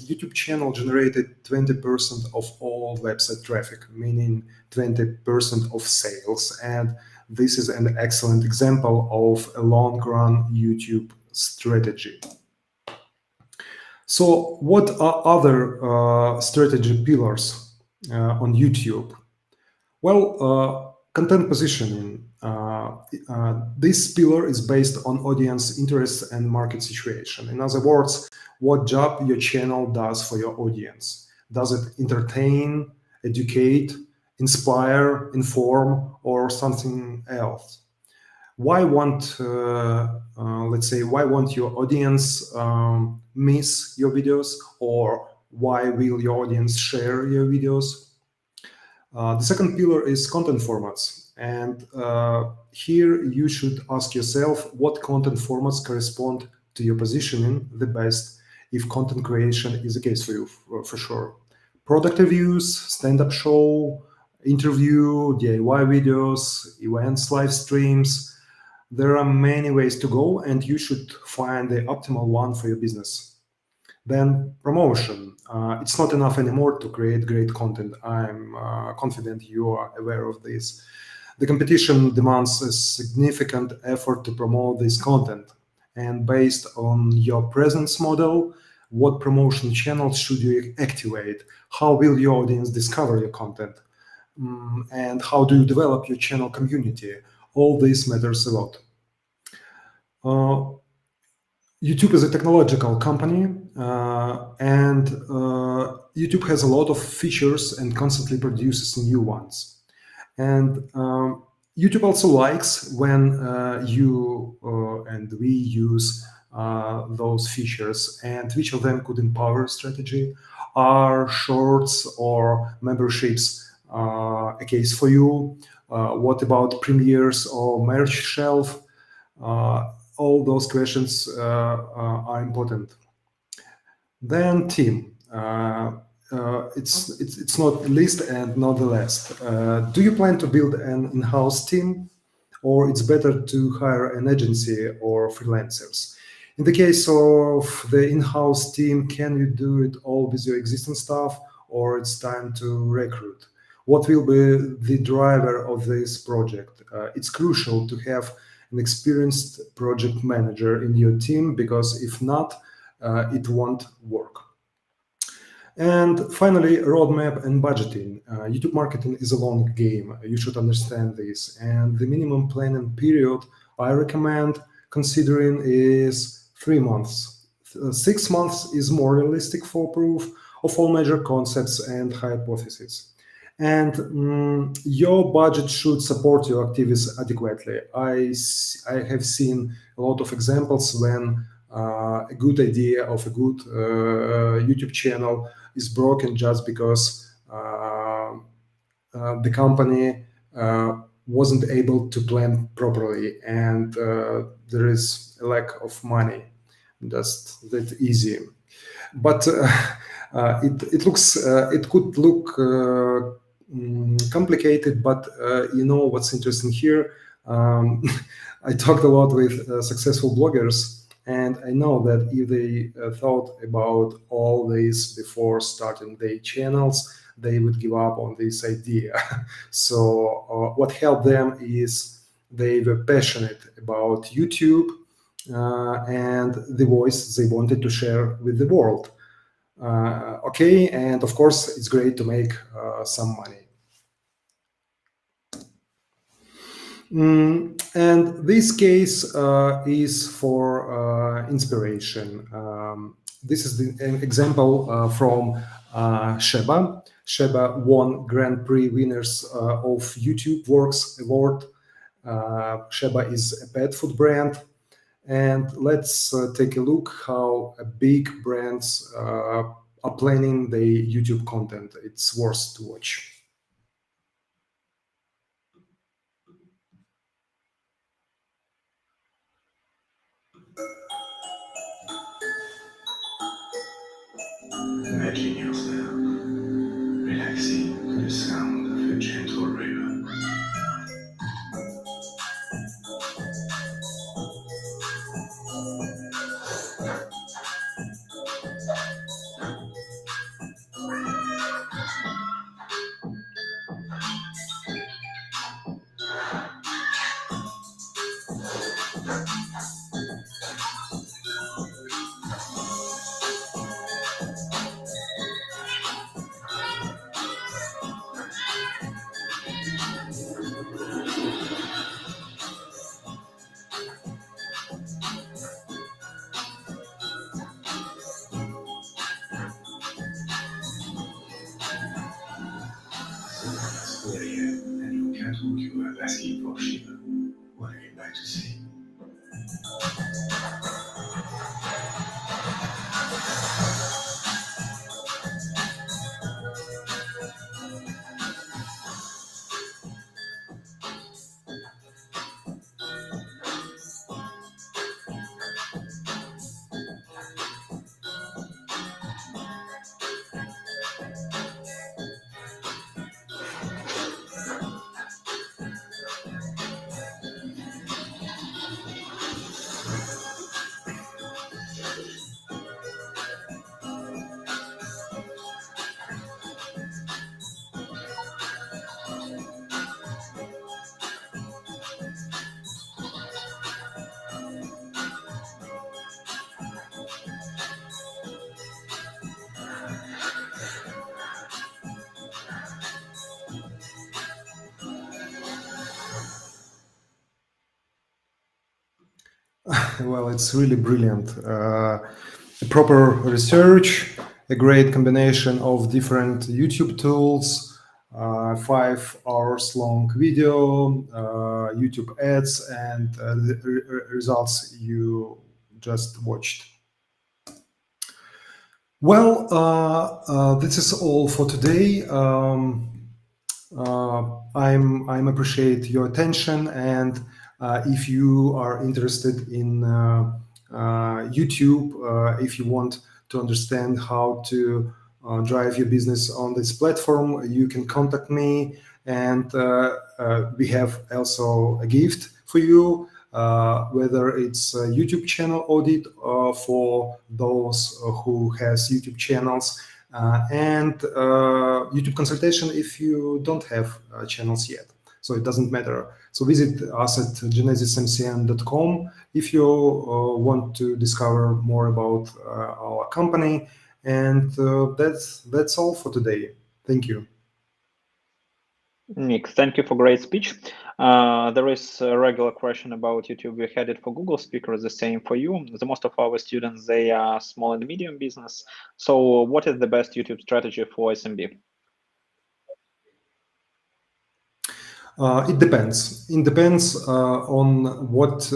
YouTube channel generated 20% of all website traffic, meaning 20% of sales. And this is an excellent example of a long-run YouTube strategy. So what are other strategy pillars on YouTube? Well, content positioning. This pillar is based on audience interests and market situation. In other words, what job your channel does for your audience. Does it entertain, educate, inspire, inform, or something else? Why won't, let's say, why won't your audience miss your videos, or why will your audience share your videos? The second pillar is content formats. And here you should ask yourself what content formats correspond to your positioning the best if content creation is the case for you, for sure. Product reviews, stand-up show, interview, DIY videos, events, live streams. There are many ways to go, and you should find the optimal one for your business. Then promotion. It's not enough anymore to create great content. I'm confident you are aware of this. The competition demands a significant effort to promote this content. And based on your presence model, what promotion channels should you activate? How will your audience discover your content? And how do you develop your channel community? All this matters a lot. YouTube is a technological company, and YouTube has a lot of features and constantly produces new ones. And YouTube also likes when you and we use those features, and which of them could empower strategy. Are shorts or memberships a case for you? What about premieres or merch shelf? All those questions are important. Then team. It's not least and not the last. Do you plan to build an in-house team, or it's better to hire an agency or freelancers? In the case of the in-house team, can you do it all with your existing staff, or it's time to recruit? What will be the driver of this project? It's crucial to have an experienced project manager in your team, because if not, it won't work. And finally, roadmap and budgeting. YouTube marketing is a long game. You should understand this. And the minimum planning period I recommend considering is 3 months. 6 months is more realistic for proof of all major concepts and hypotheses. and your budget should support your activities adequately. I have seen a lot of examples when a good idea of a good YouTube channel is broken just because the company wasn't able to plan properly, and there is a lack of money. Just that easy. But it could look complicated. But you know what's interesting here? I talked a lot with successful bloggers, and I know that if they thought about all this before starting their channels, they would give up on this idea. So what helped them is they were passionate about YouTube and the voice they wanted to share with the world. Okay, and of course, it's great to make some money. And this case is for inspiration. This is an example from Sheba. Sheba won Grand Prix winners of YouTube Works Award. Sheba is a pet food brand. And let's take a look how big brands are planning their YouTube content. It's worth to watch. Imagine yourself relaxing to the sound of a gentle river. And your cat will give you a basket for Shiva. What do you like to see? Well, it's really brilliant. Proper research, a great combination of different YouTube tools, 5 hours long video, YouTube ads, and the results you just watched. Well, this is all for today. I'm appreciate your attention, and if you are interested in YouTube, if you want to understand how to drive your business on this platform, you can contact me, and we have also a gift for you, whether it's a YouTube channel audit for those who has YouTube channels, and YouTube consultation if you don't have channels yet. So it doesn't matter. So visit us at genesismcm.com if you want to discover more about our company. And that's all for today. Thank you. Nick, thank you for great speech. There is a regular question about YouTube. We had it for Google Speaker, the same for you. The most of our students, they are small and medium business. So what is the best YouTube strategy for SMB? It depends. It depends on what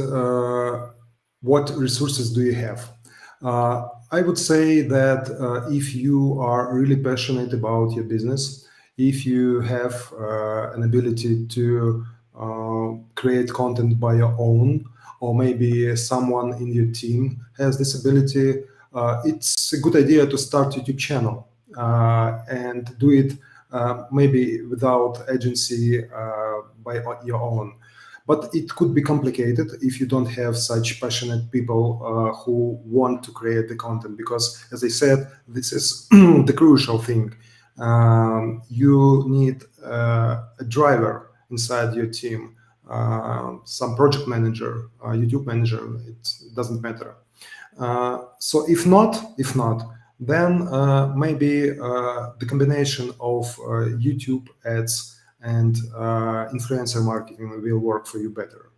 resources do you have. I would say that if you are really passionate about your business, if you have an ability to create content by your own, or maybe someone in your team has this ability, it's a good idea to start a YouTube channel and do it maybe without agency by your own. But it could be complicated if you don't have such passionate people who want to create the content, because, as I said, this is the crucial thing. You need a driver inside your team, some project manager, YouTube manager, it doesn't matter. So if not, then maybe the combination of YouTube ads and influencer marketing will work for you better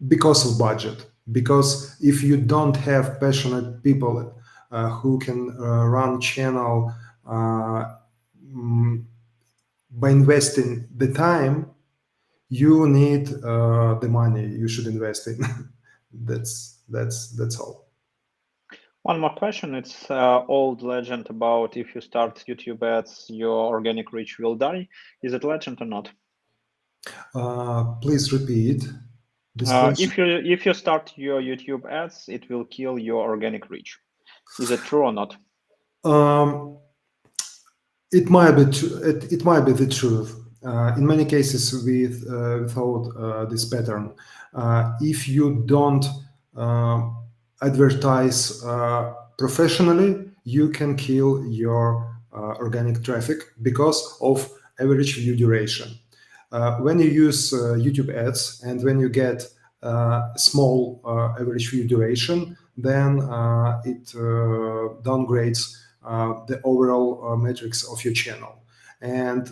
because of budget. Because if you don't have passionate people who can run channel by investing the time, you need the money you should invest in. That's all. One more question. It's old legend about if you start YouTube ads, your organic reach will die. Is it legend or not? Please repeat this question. If you start your YouTube ads, it will kill your organic reach. Is it true or not? It might be it might be the truth. In many cases, without this pattern, if you don't advertise professionally, you can kill your organic traffic because of average view duration. When you use YouTube ads and when you get small average view duration, then it downgrades the overall metrics of your channel. And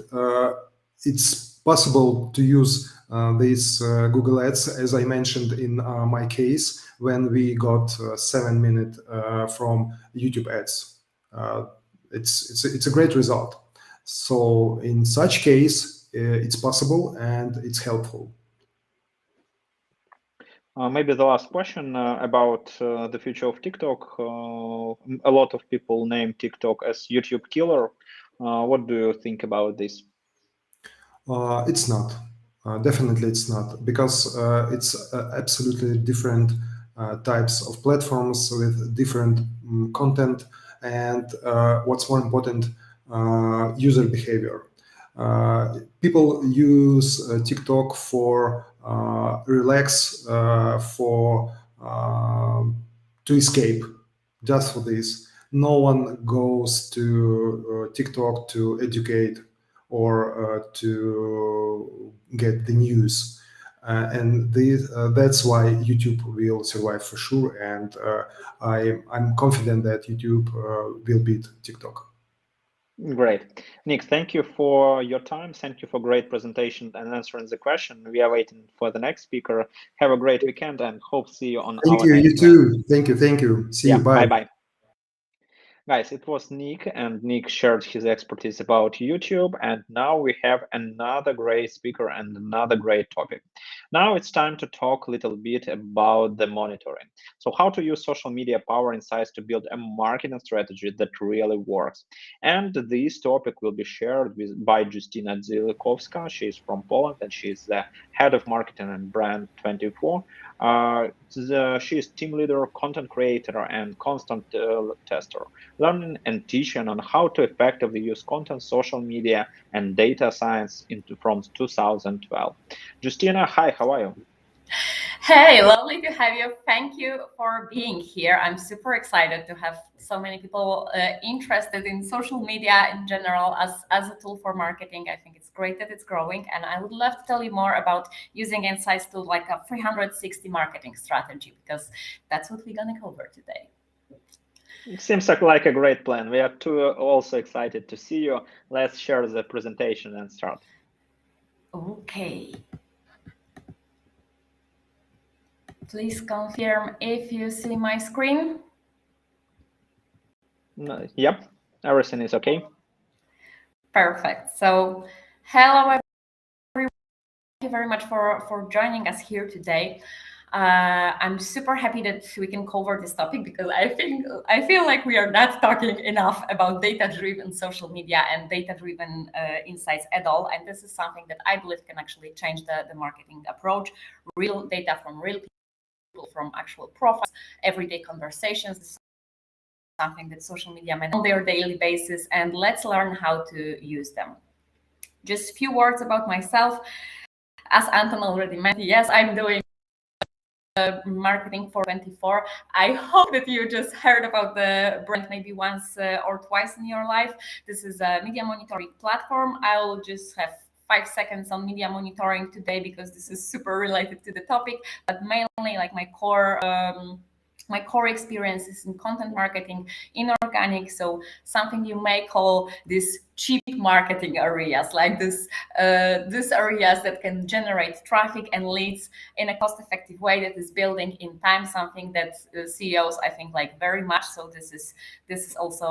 it's possible to use these Google Ads, as I mentioned in my case, when we got 7 minutes from YouTube ads. It's a great result. So in such case, it's possible and it's helpful. Maybe the last question about the future of TikTok. A lot of people name TikTok as YouTube killer. What do you think about this? It's not. Definitely it's not, because it's absolutely different types of platforms with different content and what's more important, user behavior. People use TikTok for relax, to escape, just for this. No one goes to TikTok to educate or to get the news. And that's why YouTube will survive for sure. And I'm confident that YouTube will beat TikTok. Great. Nick, thank you for your time. Thank you for great presentation and answering the question. We are waiting for the next speaker. Have a great weekend and hope to see you on Thank our you, next you too. Thank you. See you, bye. Bye-bye. Guys, it was Nick, and Nick shared his expertise about YouTube, and now we have another great speaker and another great topic. Now it's time to talk a little bit about the monitoring. So how to use social media power insights to build a marketing strategy that really works. And this topic will be shared by Justyna Dzikowska. She's from Poland, and she's the head of marketing and brand 24. She is team leader, content creator, and constant tester, learning and teaching on how to effectively use content, social media, and data science from 2012. Justyna, hi, how are you? Hey, lovely to have you. Thank you for being here. I'm super excited to have so many people interested in social media in general as a tool for marketing. I think it's great that it's growing, and I would love to tell you more about using insights to like a 360 marketing strategy, because that's what we're going to cover today. It seems like a great plan. We are also excited to see you. Let's share the presentation and start. Okay. Please confirm if you see my screen. Yep, everything is okay. Perfect. So, hello very much for joining us here today. I'm super happy that we can cover this topic because I feel like we are not talking enough about data-driven social media and data-driven insights at all. And this is something that I believe can actually change the marketing approach. Real data from real people, from actual profiles, everyday conversations. This is something that social media manage on their daily basis, and let's learn how to use them. Just a few words about myself. As Anton already mentioned, yes, I'm doing marketing for 24. I hope that you just heard about the brand maybe once or twice in your life. This is a media monitoring platform. I'll just have 5 seconds on media monitoring today because this is super related to the topic, but mainly like my core experience is in content marketing, inorganic, so something you may call these cheap marketing areas, like these areas that can generate traffic and leads in a cost-effective way that is building in time, something that CEOs I think like very much. So this is also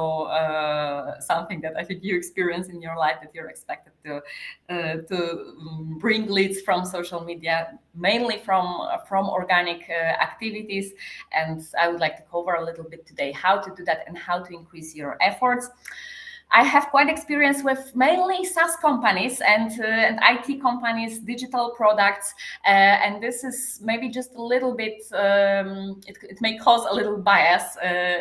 something that I think you experience in your life, that you're expected to bring leads from social media, mainly from organic activities. And I would like to cover a little bit today how to do that and how to increase your efforts. I have quite experience with mainly SaaS companies and IT companies, digital products, and this is maybe just a little bit, it may cause a little bias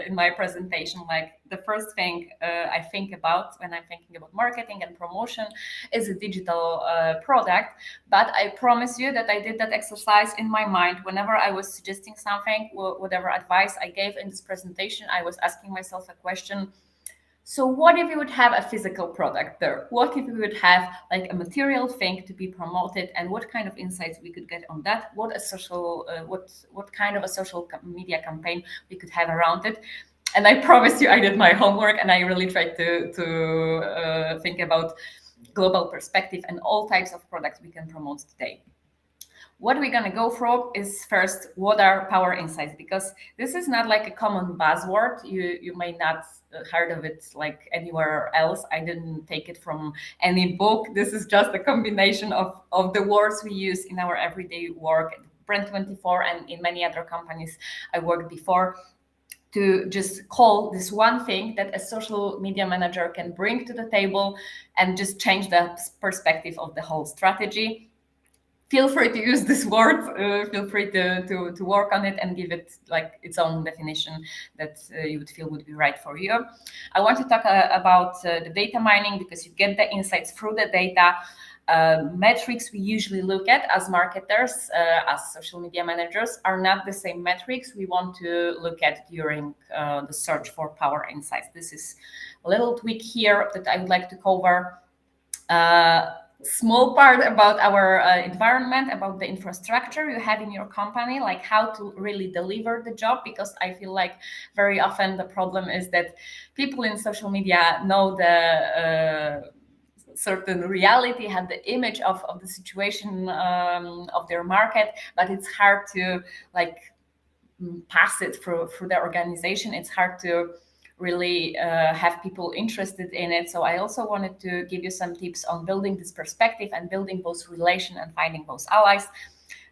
in my presentation. Like the first thing I think about when I'm thinking about marketing and promotion is a digital product, but I promise you that I did that exercise in my mind whenever I was suggesting something, whatever advice I gave in this presentation. I was asking myself a question. So what if we would have a physical product there? What if we would have like a material thing to be promoted, and what kind of insights we could get on that? What kind of a social media campaign we could have around it? And I promise you, I did my homework and I really tried to think about global perspective and all types of products we can promote today. What we're going to go through is first, what are power insights? Because this is not like a common buzzword. You may not heard of it like anywhere else. I didn't take it from any book. This is just a combination of the words we use in our everyday work at Brand24 and in many other companies I worked before, to just call this one thing that a social media manager can bring to the table and just change the perspective of the whole strategy. Feel free to use this word, feel free to work on it and give it like its own definition that you would feel would be right for you. I want to talk about the data mining, because you get the insights through the data. Metrics we usually look at as marketers, as social media managers, are not the same metrics we want to look at during the search for power insights. This is a little tweak here that I would like to cover. Small part about our environment, about the infrastructure you have in your company, like how to really deliver the job, because I feel like very often the problem is that people in social media know the certain reality, have the image of the situation of their market, but it's hard to like pass it through the organization. It's hard to really have people interested in it. So I also wanted to give you some tips on building this perspective and building those relations and finding those allies.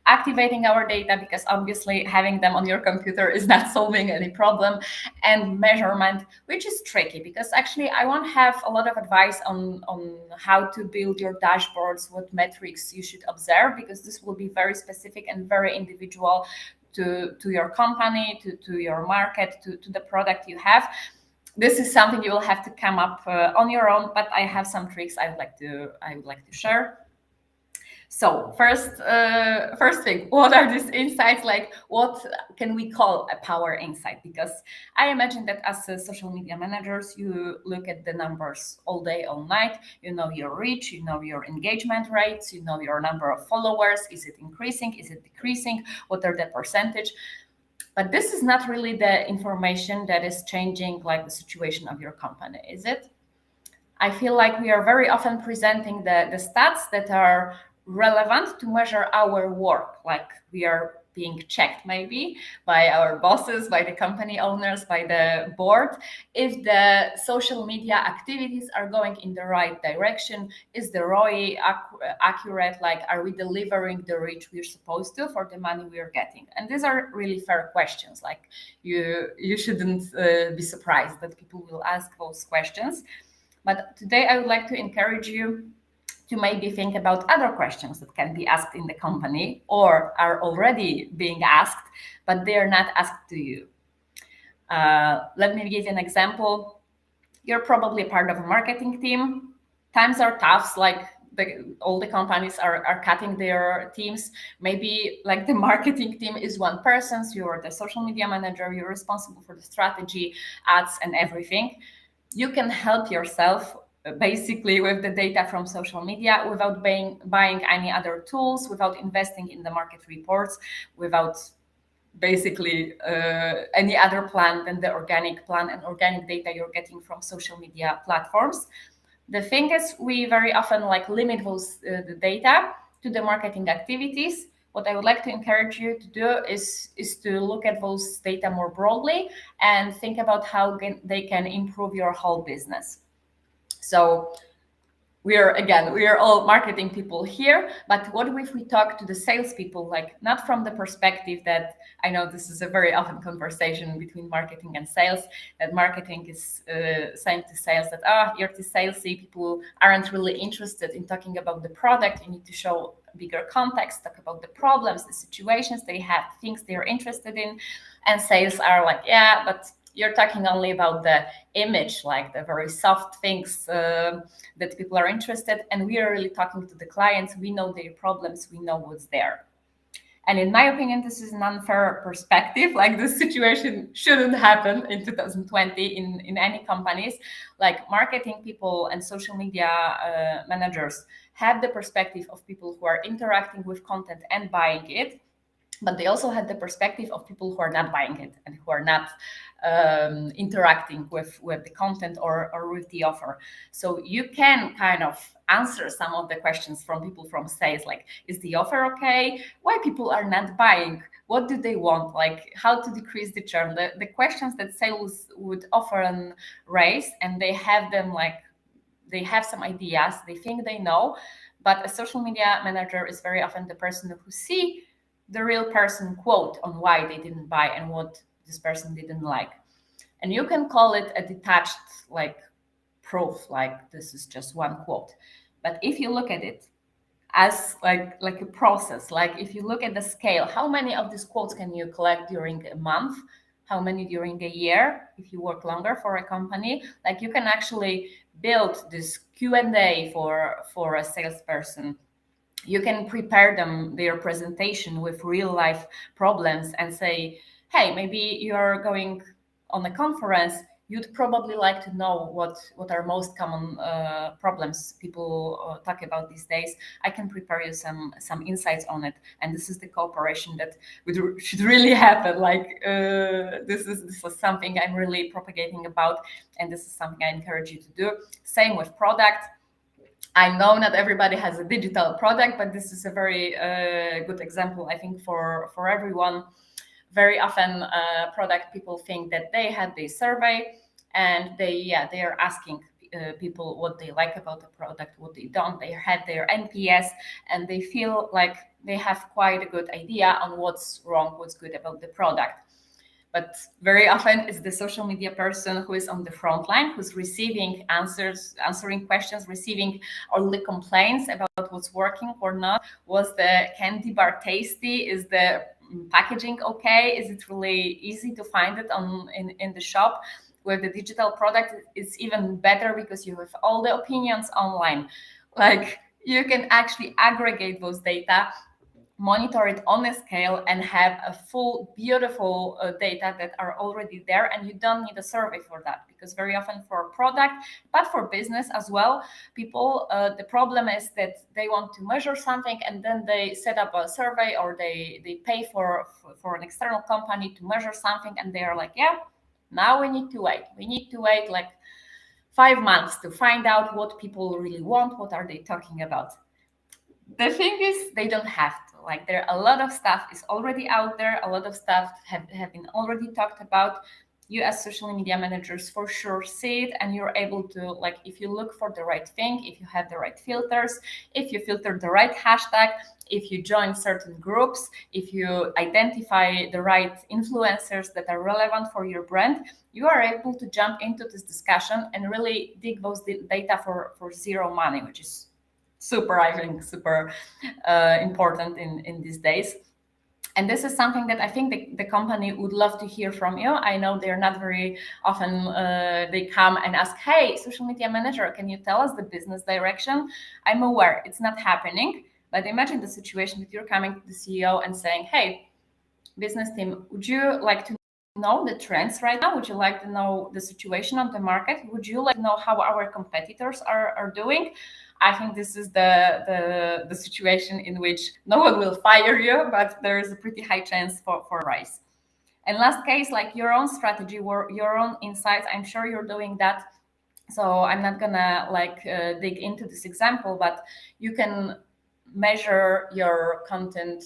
Activating our data, because obviously having them on your computer is not solving any problem. And measurement, which is tricky, because actually I won't have a lot of advice on how to build your dashboards, what metrics you should observe, because this will be very specific and very individual to your company, to your market, to the product you have. This is something you will have to come up on your own, but I have some tricks I would like to share. So first thing, what are these insights? Like, what can we call a power insight? Because I imagine that as social media managers, you look at the numbers all day, all night. You know your reach, you know your engagement rates, you know your number of followers. Is it increasing? Is it decreasing? What are the percentage? But this is not really the information that is changing like the situation of your company, is it? I feel like we are very often presenting the stats that are relevant to measure our work. Like we are being checked maybe by our bosses, by the company owners, by the board, if the social media activities are going in the right direction. Is the ROI accurate? Like, are we delivering the reach we're supposed to for the money we're getting? And these are really fair questions. Like, you shouldn't be surprised that people will ask those questions. But today I would like to encourage you to maybe think about other questions that can be asked in the company or are already being asked, but they are not asked to you. Let me give you an example. You're probably part of a marketing team. Times are tough, like all the companies are cutting their teams. Maybe like the marketing team is one person, so you're the social media manager, you're responsible for the strategy, ads, and everything. You can help yourself basically with the data from social media without buying any other tools, without investing in the market reports, without basically any other plan than the organic plan and organic data you're getting from social media platforms. The thing is, we very often like limit those the data to the marketing activities. What I would like to encourage you to do is to look at those data more broadly and think about how they can improve your whole business. So we are all marketing people here, but what if we talk to the salespeople, like not from the perspective that, I know this is a very often conversation between marketing and sales, that marketing is saying to sales that, you're the salesy, people aren't really interested in talking about the product, you need to show bigger context, talk about the problems, the situations they have, things they're interested in, and sales are like, yeah, but you're talking only about the image, like the very soft things that people are interested. And we are really talking to the clients. We know their problems. We know what's there. And in my opinion, this is an unfair perspective. Like, this situation shouldn't happen in 2020 in any companies. Like, marketing people and social media managers have the perspective of people who are interacting with content and buying it. But they also have the perspective of people who are not buying it and who are not interacting with the content or with the offer. So you can kind of answer some of the questions from people from sales, like, is the offer okay? Why people are not buying? What do they want? Like, how to decrease the churn? The questions that sales would often raise, and they have them, like, they have some ideas, they think they know, but a social media manager is very often the person who see the real person quote on why they didn't buy and what this person didn't like. And you can call it a detached like proof, like this is just one quote. But if you look at it as like a process, like if you look at the scale, how many of these quotes can you collect during a month? How many during a year? If you work longer for a company, like you can actually build this Q&A for a salesperson. You can prepare them their presentation with real life problems and say, hey, maybe you're going on a conference, you'd probably like to know what are most common problems people talk about these days. I can prepare you some insights on it. And this is the cooperation that should really happen. Like this is something I'm really propagating about. And this is something I encourage you to do. Same with product. I know not everybody has a digital product, but this is a very good example, I think, for everyone. Very often, product people think that they have the survey, and they are asking people what they like about the product, what they don't. They have their NPS, and they feel like they have quite a good idea on what's wrong, what's good about the product. But very often it's the social media person who is on the front line, who's receiving answering questions, receiving all the complaints about what's working or not. Was the candy bar tasty? Is the packaging okay? Is it really easy to find it in the shop? With the digital product, it's even better because you have all the opinions online. Like, you can actually aggregate those data, monitor it on a scale, and have a full, beautiful data that are already there, and you don't need a survey for that, because very often for a product, but for business as well, people, the problem is that they want to measure something, and then they set up a survey, or they pay for an external company to measure something, and they are like, yeah, now we need to wait like 5 months to find out what people really want, what are they talking about. the thing is, they don't have to. Like, there are a lot of stuff is already out there. A lot of stuff have been already talked about. You as social media managers for sure see it, and you're able to, like, if you look for the right thing, if you have the right filters, if you filter the right hashtag, if you join certain groups, if you identify the right influencers that are relevant for your brand, you are able to jump into this discussion and really dig those data for zero money, which is super, I think, super important in these days. And this is something that I think the company would love to hear from you. I know they're not very often, they come and ask, hey, social media manager, can you tell us the business direction? I'm aware it's not happening, but imagine the situation that you're coming to the CEO and saying, hey, business team, would you like to know the trends right now? Would you like to know the situation on the market? Would you like to know how our competitors are doing? I think this is the situation in which no one will fire you, but there is a pretty high chance for rise. And last case, like your own strategy or your own insights, I'm sure you're doing that. So I'm not gonna dig into this example, but you can measure your content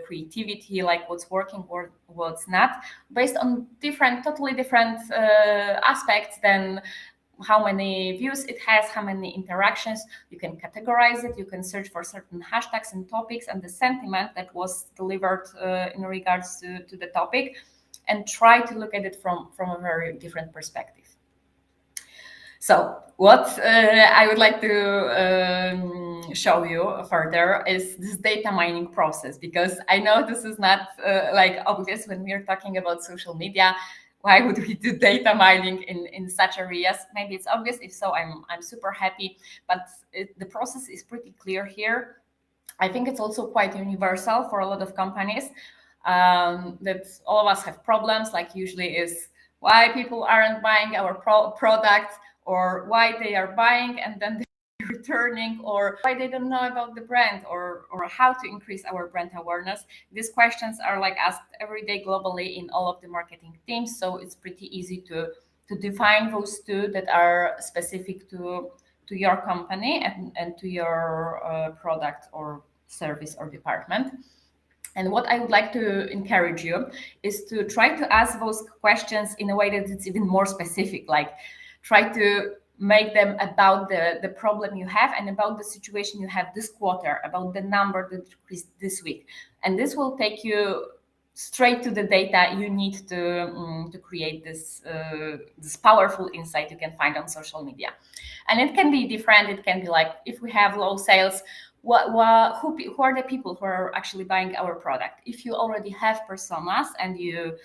creativity, like what's working or what's not, based on totally different aspects than how many views it has, how many interactions. You can categorize it, you can search for certain hashtags and topics and the sentiment that was delivered in regards to the topic, and try to look at it from a very different perspective. So what I would like to show you further is this data mining process, because I know this is not obvious when we're talking about social media. Why would we do data mining in such areas? Maybe it's obvious. If so, I'm super happy. But the process is pretty clear here. I think it's also quite universal for a lot of companies, that all of us have problems, like usually is why people aren't buying our product, or why they are buying and then they're returning, or why they don't know about the brand, or how to increase our brand awareness. These questions are asked every day globally in all of the marketing teams. So it's pretty easy to define those two that are specific to your company and to your product or service or department. And what I would like to encourage you is to try to ask those questions in a way that it's even more specific, try to make them about the problem you have and about the situation you have this quarter, about the number that decreased this week. And this will take you straight to the data you need to create this powerful insight you can find on social media. And it can be different. It can be if we have low sales, who are the people who are actually buying our product? If you already have personas and you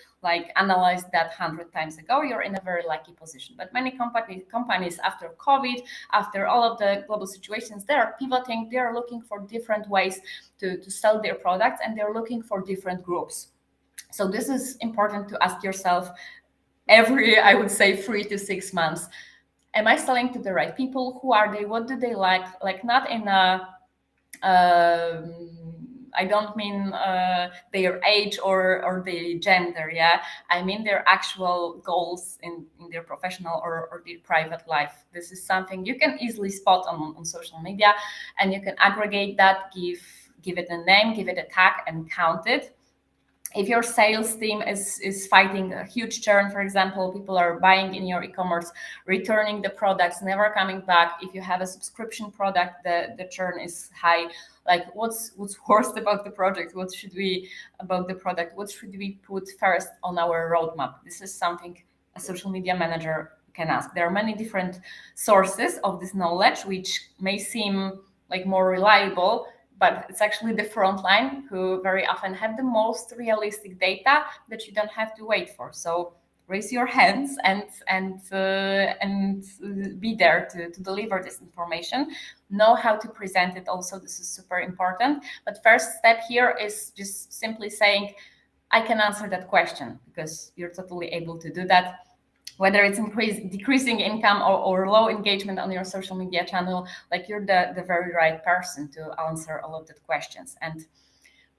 analyzed that 100 times ago, you're in a very lucky position. But many companies after COVID, after all of the global situations, they are pivoting. They are looking for different ways to sell their products, and they're looking for different groups. So this is important to ask yourself every, I would say, 3 to 6 months. Am I selling to the right people? Who are they? What do they like? Not in a I don't mean their age or their gender, yeah. I mean their actual goals in their professional or their private life. This is something you can easily spot on social media, and you can aggregate that, give it a name, give it a tag, and count it. If your sales team is fighting a huge churn, for example, people are buying in your e-commerce, returning the products, never coming back. If you have a subscription product, the churn is high. What's worst about the product? What should we put first on our roadmap? This is something a social media manager can ask. There are many different sources of this knowledge, which may seem more reliable, but it's actually the front line who very often have the most realistic data that you don't have to wait for. So raise your hands and be there to deliver this information. Know how to present it also. This is super important. But first step here is just simply saying, I can answer that question, because you're totally able to do that. Whether it's decreasing income or low engagement on your social media channel, you're the very right person to answer all of the questions. And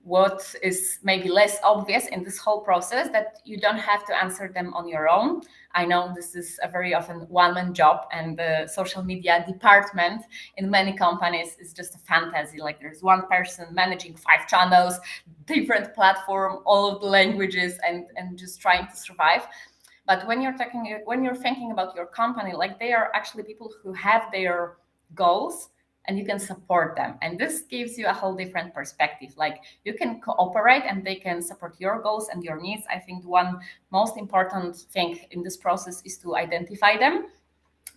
what is maybe less obvious in this whole process, that you don't have to answer them on your own. I know this is a very often one-man job, and the social media department in many companies is just a fantasy. Like there's one person managing 5 channels, different platform, all of the languages, and just trying to survive. But when you're thinking about your company, like they are actually people who have their goals, and you can support them. And this gives you a whole different perspective. Like you can cooperate and they can support your goals and your needs. I think one most important thing in this process is to identify them,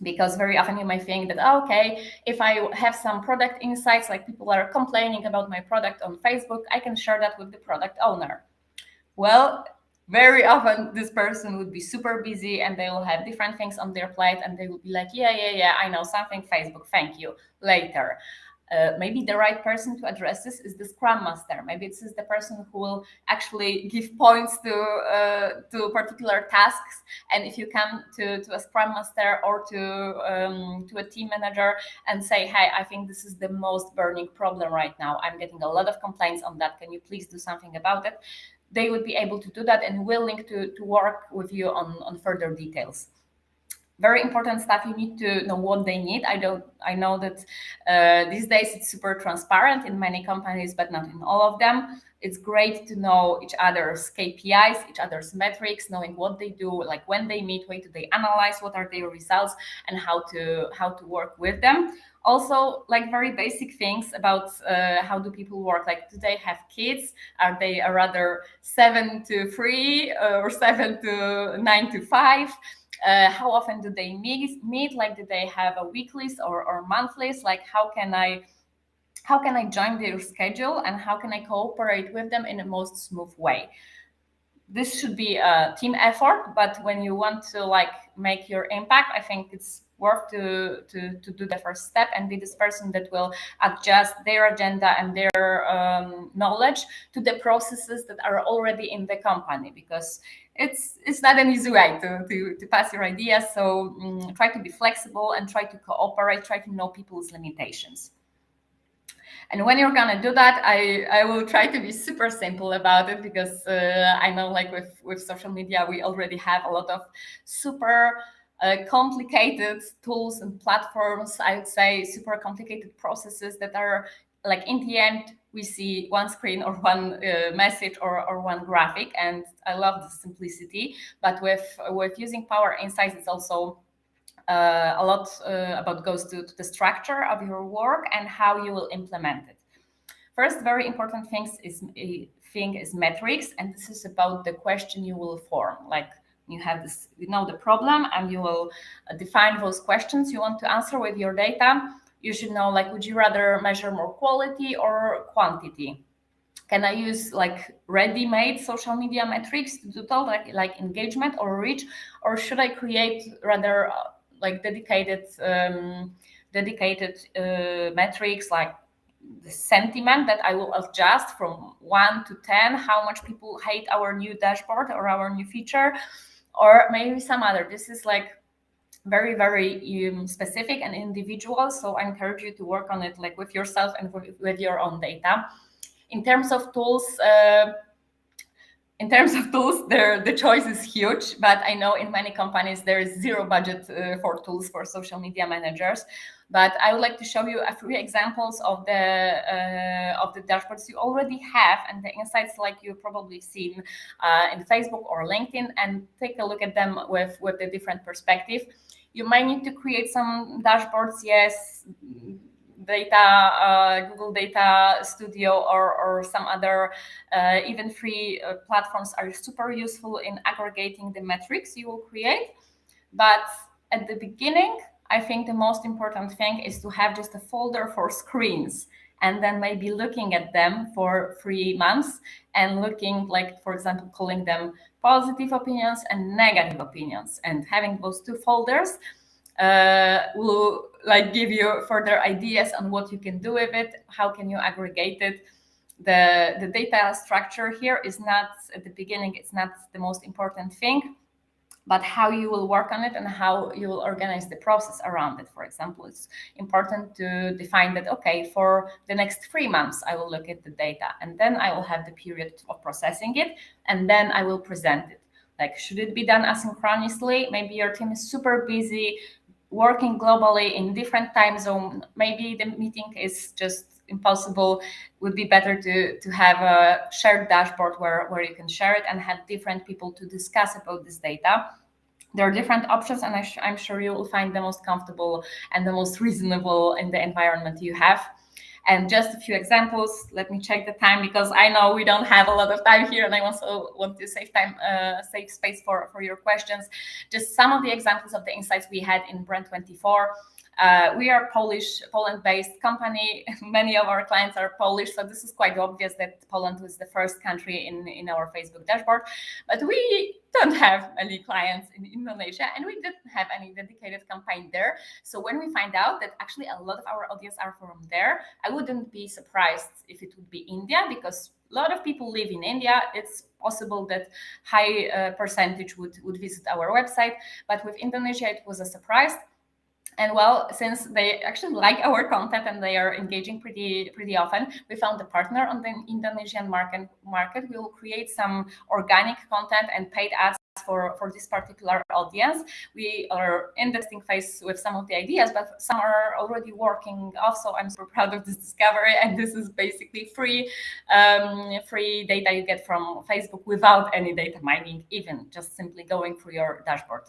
because very often you might think that, oh, okay, if I have some product insights, like people are complaining about my product on Facebook, I can share that with the product owner. Well, very often this person would be super busy and they will have different things on their plate, and they will be like, yeah, I know something, Facebook, thank you, later. Maybe the right person to address this is the Scrum Master. Maybe this is the person who will actually give points to particular tasks. And if you come to a Scrum Master or to a team manager and say, hey, I think this is the most burning problem right now, I'm getting a lot of complaints on that, can you please do something about it? They would be able to do that and willing to work with you on further details. Very important stuff. You need to know what they need. I know that these days it's super transparent in many companies, but not in all of them. It's great to know each other's KPIs, each other's metrics, knowing what they do, like when they meet, when do they analyze, what are their results, and how to work with them. Also, like very basic things about how do people work. Like, do they have kids? Are they rather 7 to 3 or 7 to 9 to 5? How often do they meet? Like, do they have a weeklies or monthlies? Like, how can I join their schedule, and how can I cooperate with them in the most smooth way? This should be a team effort, but when you want to like make your impact, I think it's worth to do the first step and be this person that will adjust their agenda and their knowledge to the processes that are already in the company, because it's not an easy way to pass your ideas. So try to be flexible and try to cooperate, try to know people's limitations. And when you're gonna do that, I will try to be super simple about it, because I know, like with social media, we already have a lot of super complicated tools and platforms. I would say super complicated processes that are like, in the end, we see one screen or one message or one graphic, and I love the simplicity. But with using Power Insights, it's also a lot about goes to the structure of your work and how you will implement it. First, very important thing is metrics, and this is about the question you will form. Like, you have this, you know, the problem, and you will define those questions you want to answer with your data. You should know, like, would you rather measure more quality or quantity? Can I use like ready-made social media metrics to do that, like engagement or reach, or should I create rather like dedicated metrics, like the sentiment that I will adjust from 1 to 10, how much people hate our new dashboard or our new feature, or maybe some other. This is like very, very specific and individual. So I encourage you to work on it like with yourself and with your own data. In terms of tools, the choice is huge, but I know in many companies there is zero budget for tools for social media managers. But I would like to show you a few examples of the dashboards you already have and the insights like you've probably seen in Facebook or LinkedIn, and take a look at them with the different perspective. You might need to create some dashboards, yes. Google Data Studio or some other even free platforms are super useful in aggregating the metrics you will create. But at the beginning, I think the most important thing is to have just a folder for screens, and then maybe looking at them for 3 months and looking, like, for example, calling them positive opinions and negative opinions, and having those 2 folders will like give you further ideas on what you can do with it, how can you aggregate it. The data structure here is not, at the beginning, it's not the most important thing. but how you will work on it and how you will organize the process around it. For example, it's important to define that, okay, for the next 3 months, I will look at the data, and then I will have the period of processing it, and then I will present it. Like, should it be done asynchronously? Maybe your team is super busy, working globally in different time zone. Maybe the meeting is just impossible. Would be better to have a shared dashboard where you can share it and have different people to discuss about this data. There are different options, and I'm sure you will find the most comfortable and the most reasonable in the environment you have. And just a few examples. Let me check the time, because I know we don't have a lot of time here, and I also want to save time, save space for your questions. Just some of the examples of the insights we had in Brand24. We are Poland-based company. Many of our clients are Polish, so this is quite obvious that Poland was the first country in our Facebook dashboard. But we don't have any clients in Indonesia, and we didn't have any dedicated campaign there. So when we find out that actually a lot of our audience are from there, I wouldn't be surprised if it would be India, because a lot of people live in India. It's possible that high percentage would visit our website, but with Indonesia, it was a surprise. And well, since they actually like our content and they are engaging pretty often, we found a partner on the Indonesian market. We will create some organic content and paid ads for this particular audience. We are in the testing phase with some of the ideas, but some are already working off. So I'm super proud of this discovery. And this is basically free data you get from Facebook without any data mining, even just simply going through your dashboard.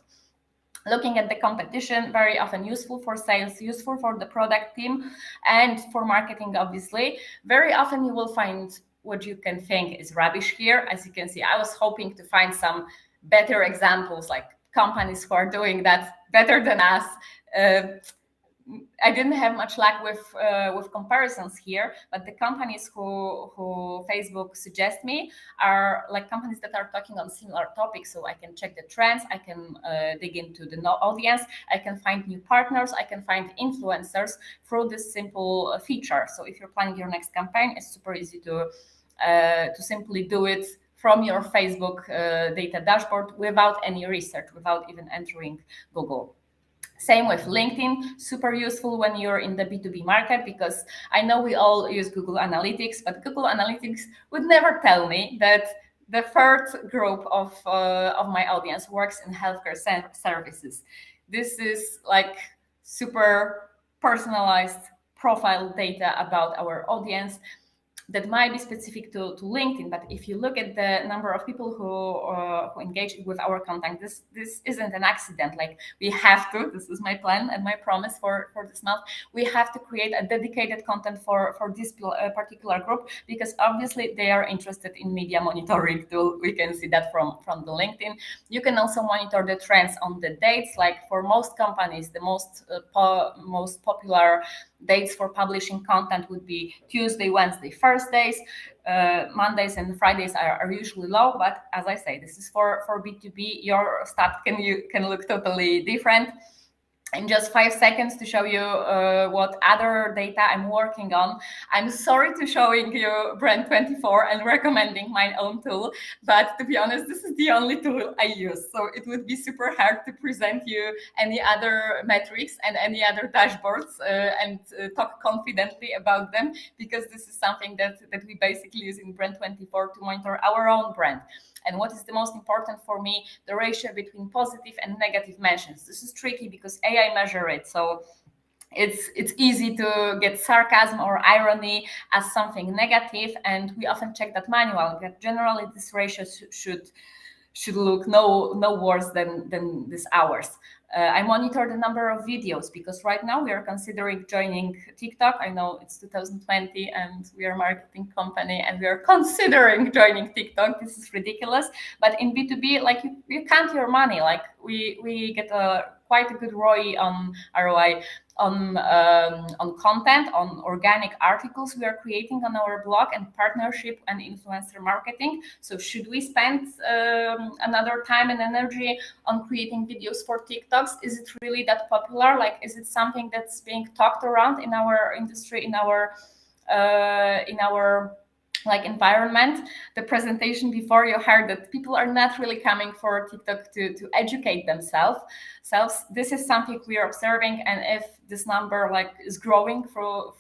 Looking at the competition, very often useful for sales, useful for the product team, and for marketing, obviously. Very often you will find what you can think is rubbish here. As you can see, I was hoping to find some better examples, like companies who are doing that better than us. I didn't have much luck with comparisons here, but the companies who Facebook suggests me are like companies that are talking on similar topics. So I can check the trends, I can dig into the audience, I can find new partners, I can find influencers through this simple feature. So if you're planning your next campaign, it's super easy to simply do it from your Facebook data dashboard without any research, without even entering Google. Same with LinkedIn, super useful when you're in the B2B market, because I know we all use Google Analytics, but Google Analytics would never tell me that the third group of my audience works in healthcare services. This is like super personalized profile data about our audience that might be specific to LinkedIn, but if you look at the number of people who engage with our content, this isn't an accident. Like, we have to, this is my plan and my promise for this month, we have to create a dedicated content for this particular group, because obviously they are interested in media monitoring tool. We can see that from the LinkedIn. You can also monitor the trends on the dates. Like, for most companies, the most popular dates for publishing content would be Tuesday, Wednesday, Thursdays. Mondays and Fridays are usually low, but as I say, this is for B2B. Your stat can look totally different. In just 5 seconds to show you what other data I'm working on. I'm sorry to showing you Brand24 and recommending my own tool, but to be honest, this is the only tool I use. So it would be super hard to present you any other metrics and any other dashboards and talk confidently about them, because this is something that we basically use in Brand24 to monitor our own brand. And what is the most important for me, the ratio between positive and negative mentions. This is tricky because AI measure it. So it's easy to get sarcasm or irony as something negative, and we often check that manually. But generally, this ratio should look no worse than this hours. I monitor the number of videos, because right now we are considering joining TikTok. I know it's 2020 and we are a marketing company and we are considering joining TikTok. This is ridiculous. But in B2B, like, you count your money. Like, we get quite a good ROI on content, on organic articles we are creating on our blog, and partnership and influencer marketing. So should we spend another time and energy on creating videos for TikToks? Is it really that popular? Like, is it something that's being talked around in our industry, in our like environment. The presentation before, you heard that people are not really coming for TikTok to educate themselves. This is something we are observing, and if this number like is growing for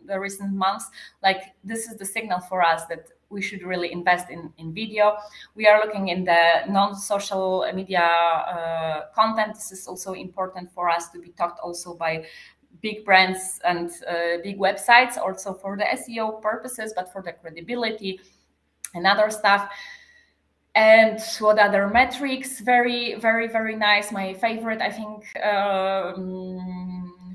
the recent months, like this is the signal for us that we should really invest in video. We are looking in the non-social media content. This is also important for us to be talked also by big brands and big websites, also for the SEO purposes, but for the credibility and other stuff. And what other metrics? Very, very, very nice. My favorite, I think,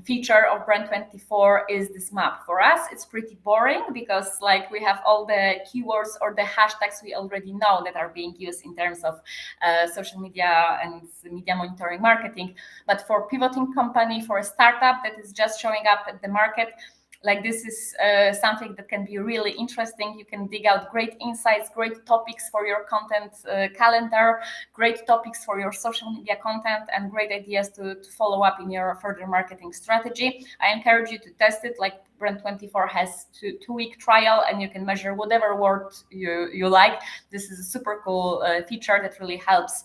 feature of Brand24 is this map. For us, it's pretty boring because like we have all the keywords or the hashtags we already know that are being used in terms of social media and media monitoring marketing. But for pivoting company, for a startup that is just showing up at the market, like this is something that can be really interesting. You can dig out great insights, great topics for your content calendar, great topics for your social media content, and great ideas to follow up in your further marketing strategy. I encourage you to test it. Like Brand24 has two-week trial, and you can measure whatever word you like. This is a super cool feature that really helps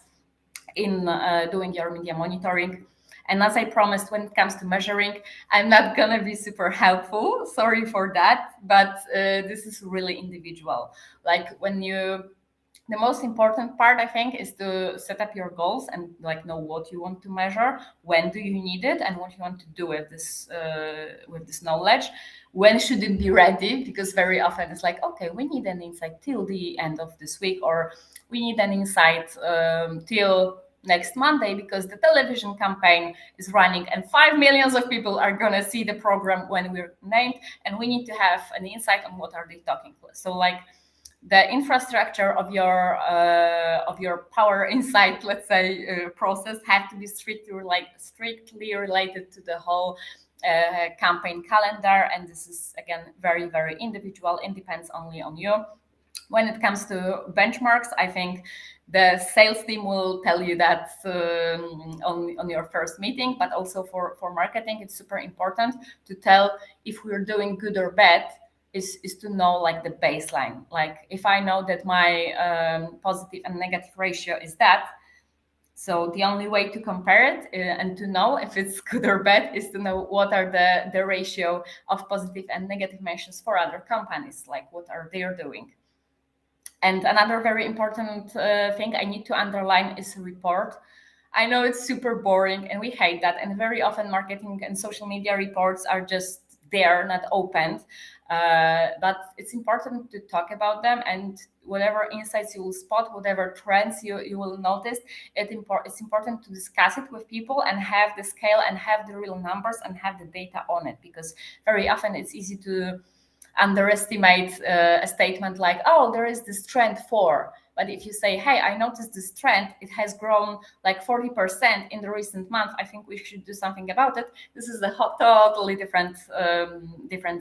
in doing your media monitoring. And as I promised, when it comes to measuring, I'm not going to be super helpful. Sorry for that. But this is really individual. Like the most important part, I think, is to set up your goals and like know what you want to measure, when do you need it, and what you want to do with this knowledge. When should it be ready? Because very often it's like, okay, we need an insight till the end of this week, or we need an insight till next Monday because the television campaign is running and 5 million of people are going to see the program when we're named, and we need to have an insight on what are they talking about. So like the infrastructure of your power insight, let's say, process have to be strictly related to the whole campaign calendar. And this is, again, very, very individual. It depends only on you. When it comes to benchmarks, I think the sales team will tell you that on your first meeting, but also for marketing, it's super important to tell if we're doing good or bad is to know like the baseline. Like if I know that my positive and negative ratio is that, so the only way to compare it and to know if it's good or bad is to know what are the ratio of positive and negative mentions for other companies, like what are they doing. And another very important thing I need to underline is a report. I know it's super boring and we hate that. And very often marketing and social media reports are just there, not opened. But it's important to talk about them, and whatever insights you will spot, whatever trends you will notice, it's important to discuss it with people and have the scale and have the real numbers and have the data on it, because very often it's easy to underestimate a statement like, oh, there is this trend for. But if you say, hey, I noticed this trend, it has grown like 40% in the recent month, I think we should do something about it. This is a totally different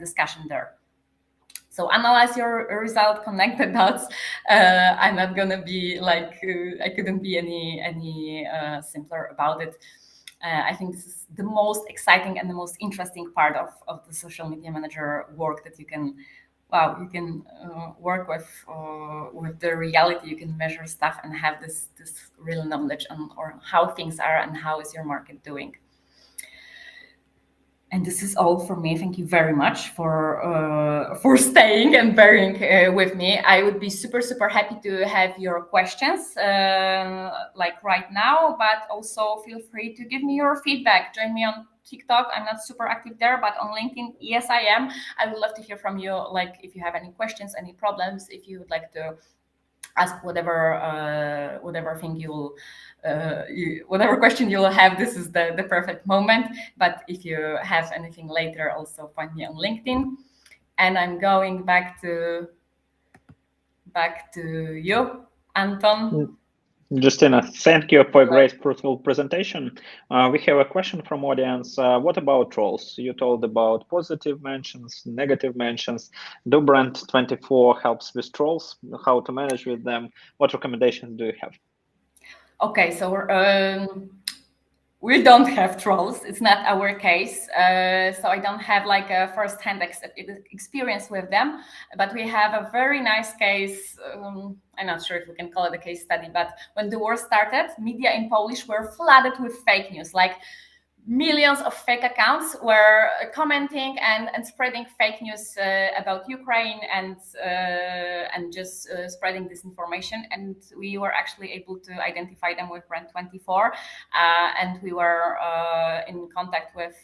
discussion there. So analyze your result, connect the dots. I'm not gonna be like, I couldn't be any simpler about it. I think this is the most exciting and the most interesting part of the social media manager work, that you can work with the reality. You can measure stuff and have this real knowledge on how things are and how is your market doing. And this is all from me. Thank you very much for staying and bearing with me. I would be super happy to have your questions like right now, but also feel free to give me your feedback. Join me on TikTok. I'm not super active there, but on LinkedIn, yes, I am. I would love to hear from you. Like if you have any questions, any problems, if you would like to ask whatever thing whatever question you will have, this is the perfect moment. But if you have anything later, also find me on LinkedIn. And I'm going back to you, Anton. Justyna, thank you for a great, fruitful presentation. We have a question from audience. What about trolls? You told about positive mentions, negative mentions. Do Brand24 helps with trolls? How to manage with them? What recommendations do you have? Okay, so we don't have trolls. It's not our case. So I don't have like a first-hand experience with them, but we have a very nice case. I'm not sure if we can call it a case study, but when the war started, media in Polish were flooded with fake news. Like millions of fake accounts were commenting and spreading fake news about Ukraine and just spreading disinformation. And we were actually able to identify them with Brand24, and we were in contact with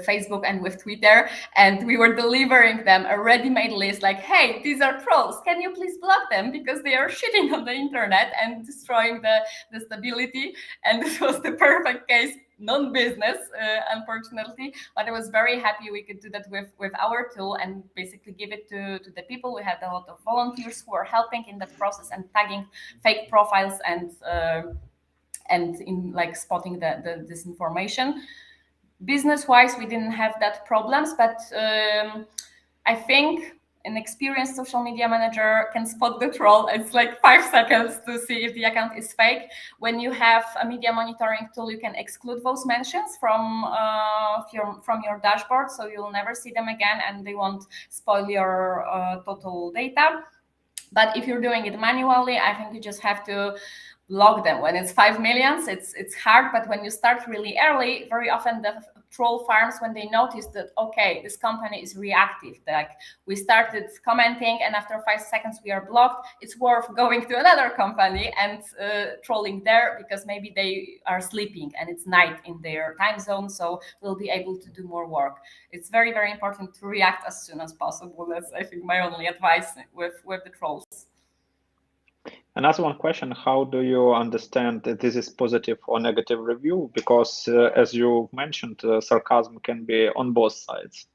Facebook and with Twitter, and we were delivering them a ready-made list like, hey, these are trolls, can you please block them because they are shitting on the internet and destroying the stability. And this was the perfect case, non-business, unfortunately, but I was very happy we could do that with our tool and basically give it to the people. We had a lot of volunteers who were helping in that process and tagging fake profiles and in like spotting the disinformation. Business-wise, we didn't have that problems, but I think an experienced social media manager can spot the troll. It's like 5 seconds to see if the account is fake. When you have a media monitoring tool, you can exclude those mentions from your dashboard, so you'll never see them again, and they won't spoil your total data. But if you're doing it manually, I think you just have to log them. When it's 5 million, it's hard, but when you start really early, very often the troll farms, when they notice that, okay, this company is reactive, like we started commenting and after 5 seconds we are blocked, it's worth going to another company and trolling there because maybe they are sleeping and it's night in their time zone, so we'll be able to do more work. It's very, very important to react as soon as possible. That's, I think, my only advice with the trolls. Another one question, how do you understand that this is positive or negative review? Because as you mentioned, sarcasm can be on both sides.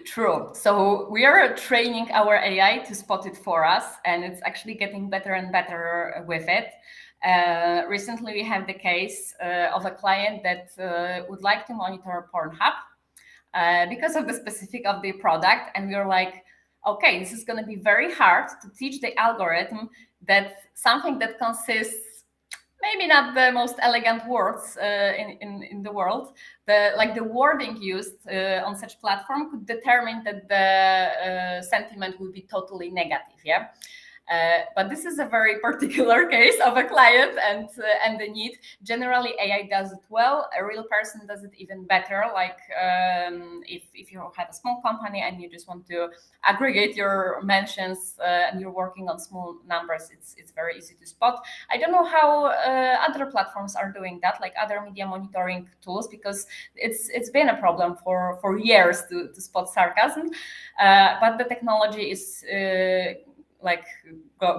True. So we are training our AI to spot it for us, and it's actually getting better and better with it. Recently, we had the case of a client that would like to monitor Pornhub because of the specific of the product. And we were like, okay, this is going to be very hard to teach the algorithm that something that consists, maybe not the most elegant words in the world, the wording used on such platform could determine that the sentiment will be totally negative. Yeah. But this is a very particular case of a client and the need. Generally, AI does it well. A real person does it even better. Like if you have a small company and you just want to aggregate your mentions and you're working on small numbers, it's very easy to spot. I don't know how other platforms are doing that, like other media monitoring tools, because it's been a problem for years to spot sarcasm. But the technology is like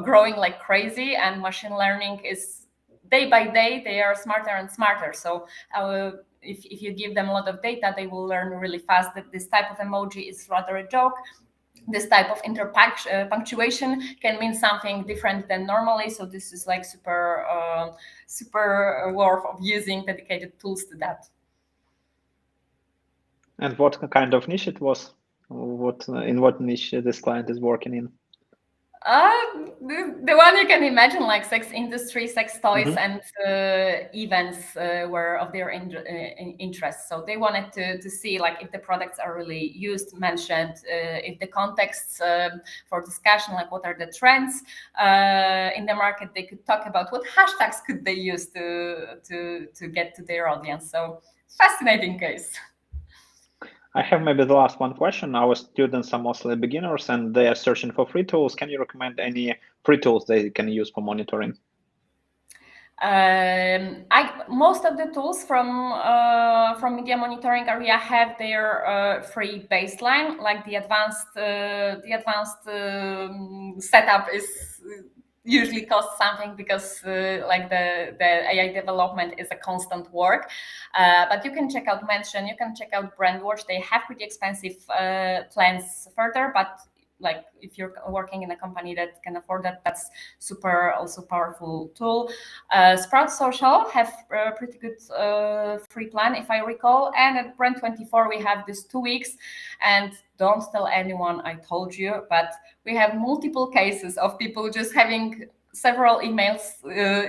growing like crazy, and machine learning is day by day, they are smarter and smarter. So if you give them a lot of data, they will learn really fast that this type of emoji is rather a joke. This type of punctuation can mean something different than normally. So this is like super worth of using dedicated tools to that. And what kind of niche it was? In what niche this client is working in? The one you can imagine, like sex industry, sex toys, and events were of their interest. So they wanted to see like if the products are really used, mentioned, if the contexts for discussion, like what are the trends in the market. They could talk about what hashtags could they use to get to their audience. So fascinating case. I have maybe the last one question. Our students are mostly beginners and they are searching for free tools. Can you recommend any free tools they can use for monitoring? Most of the tools from media monitoring area have their free baseline. Like the advanced setup is usually costs something because like the AI development is a constant work. But you can check out Mention, you can check out Brandwatch. They have pretty expensive plans further, but like if you're working in a company that can afford that, that's super also powerful tool. Sprout Social have a pretty good free plan, if I recall. And at Brand24, we have this 2 weeks. And don't tell anyone I told you, but we have multiple cases of people just having several emails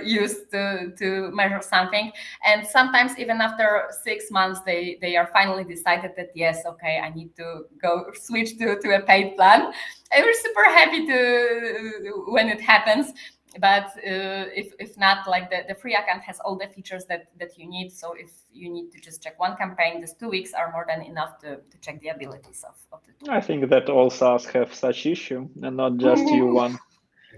used to measure something, and sometimes even after 6 months they are finally decided that yes, okay, I need to go switch to a paid plan. And we're super happy to when it happens. But if not, like the free account has all the features that you need. So if you need to just check one campaign, these 2 weeks are more than enough to check the abilities of the tool. I think that all SaaS have such issue, and not just you one.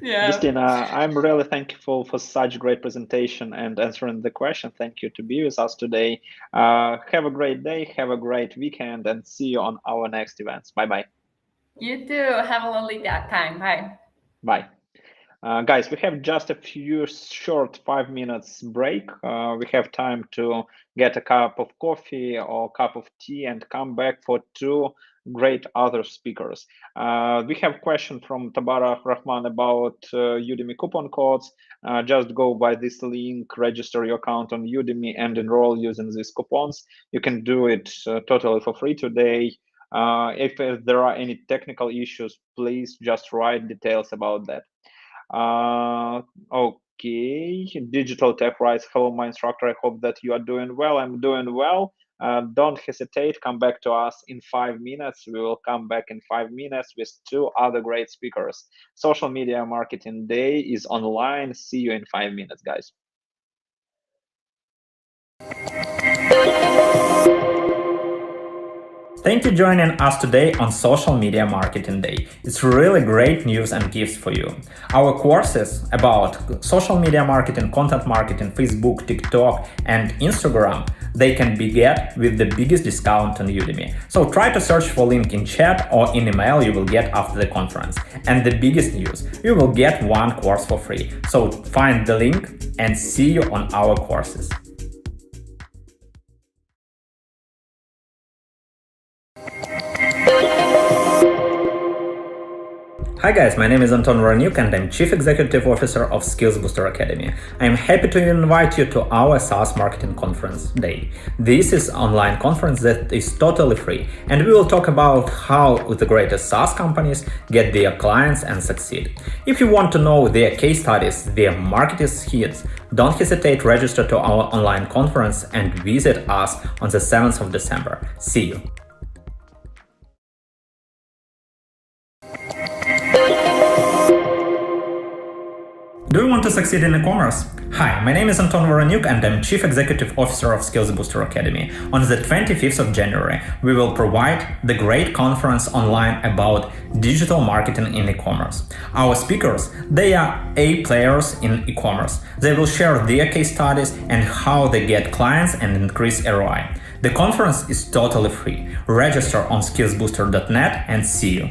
Yeah. Justyna, I'm really thankful for such great presentation and answering the question. Thank you to be with us today. Have a great day, have a great weekend, and see you on our next events. Bye-bye. You too. Have a lovely time. Bye. Bye. Guys, we have just a few short 5 minutes break. We have time to get a cup of coffee or cup of tea and come back for 2 great other speakers. We have a question from Tabara Rahman about Udemy coupon codes. Just go by this link, register your account on Udemy and enroll using these coupons. You can do it totally for free today. If there are any technical issues, please just write details about that. Okay, Digital Tech writes, hello, my instructor. I hope that you are doing well. I'm doing well. Don't hesitate. Come back to us in 5 minutes. We will come back in 5 minutes with 2 other great speakers. Social Media Marketing Day is online. See you in 5 minutes, guys. Thank you for joining us today on Social Media Marketing Day. It's really great news and gifts for you. Our courses about social media marketing, content marketing, Facebook, TikTok, and Instagram, they can be get with the biggest discount on Udemy. So try to search for link in chat or in email you will get after the conference. And the biggest news, you will get 1 course for free. So find the link and see you on our courses. Hi guys, my name is Anton Voroniuk and I'm Chief Executive Officer of Skills Booster Academy. I'm happy to invite you to our SaaS Marketing Conference Day. This is an online conference that is totally free, and we will talk about how the greatest SaaS companies get their clients and succeed. If you want to know their case studies, their marketing hits, don't hesitate to register to our online conference and visit us on the 7th of December. See you! Do you want to succeed in e-commerce? Hi, my name is Anton Voroniuk and I'm Chief Executive Officer of Skills Booster Academy. On the 25th of January, we will provide the great conference online about digital marketing in e-commerce. Our speakers, they are A players in e-commerce. They will share their case studies and how they get clients and increase ROI. The conference is totally free. Register on skillsbooster.net and see you.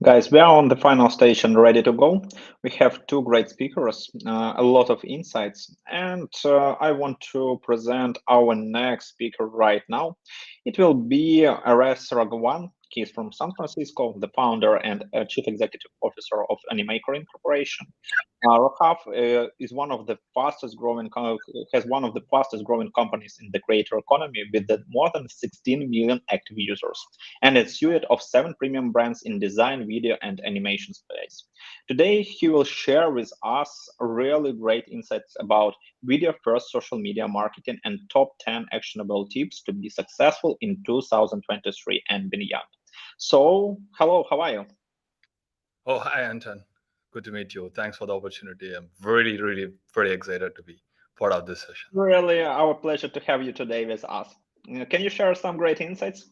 Guys, we are on the final stage and ready to go. We have two great speakers, a lot of insights, and I want to present our next speaker right now. It will be R.S. Raghav. He's from San Francisco, the founder and chief executive officer of Animaker Incorporation. Raghav is one of the fastest growing, has one of the fastest growing companies in the creator economy with more than 16 million active users and a suite of 7 premium brands in design, video, and animation space. Today, he will share with us really great insights about video-first social media marketing and top 10 actionable tips to be successful in 2023 and beyond. So, hello, how are you? Oh, hi, Anton. Good to meet you. Thanks for the opportunity. I'm really very excited to be part of this session. Really, our pleasure to have you today with us. Can you share some great insights?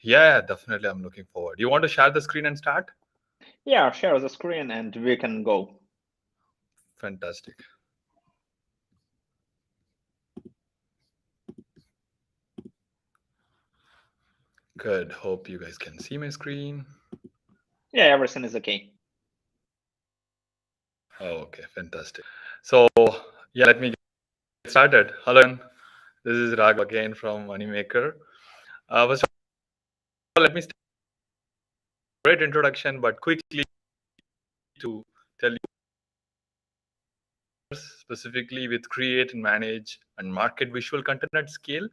Yeah, definitely. I'm looking forward. You want to share the screen and start? Yeah, share the screen and we can go. Fantastic. Good. Hope you guys can see my screen. Yeah, everything is okay. Oh, okay, fantastic. So, yeah, let me get started. Hello, this is Raghav again from Animaker. First of all, let me start. Great introduction, but quickly to tell you specifically with create and manage and market visual content at scale.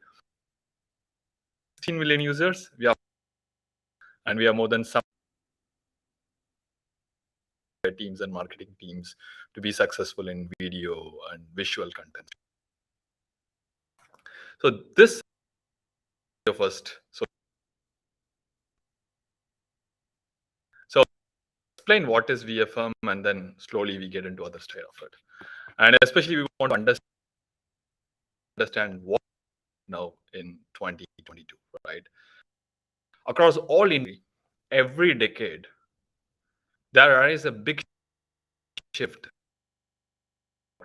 16 million users, we are more than some teams and marketing teams to be successful in video and visual content. So this first, so explain what is VFM, and then slowly we get into other side of it. And especially we want to understand what now in 2022, right? Across all industry, every decade, there is a big shift,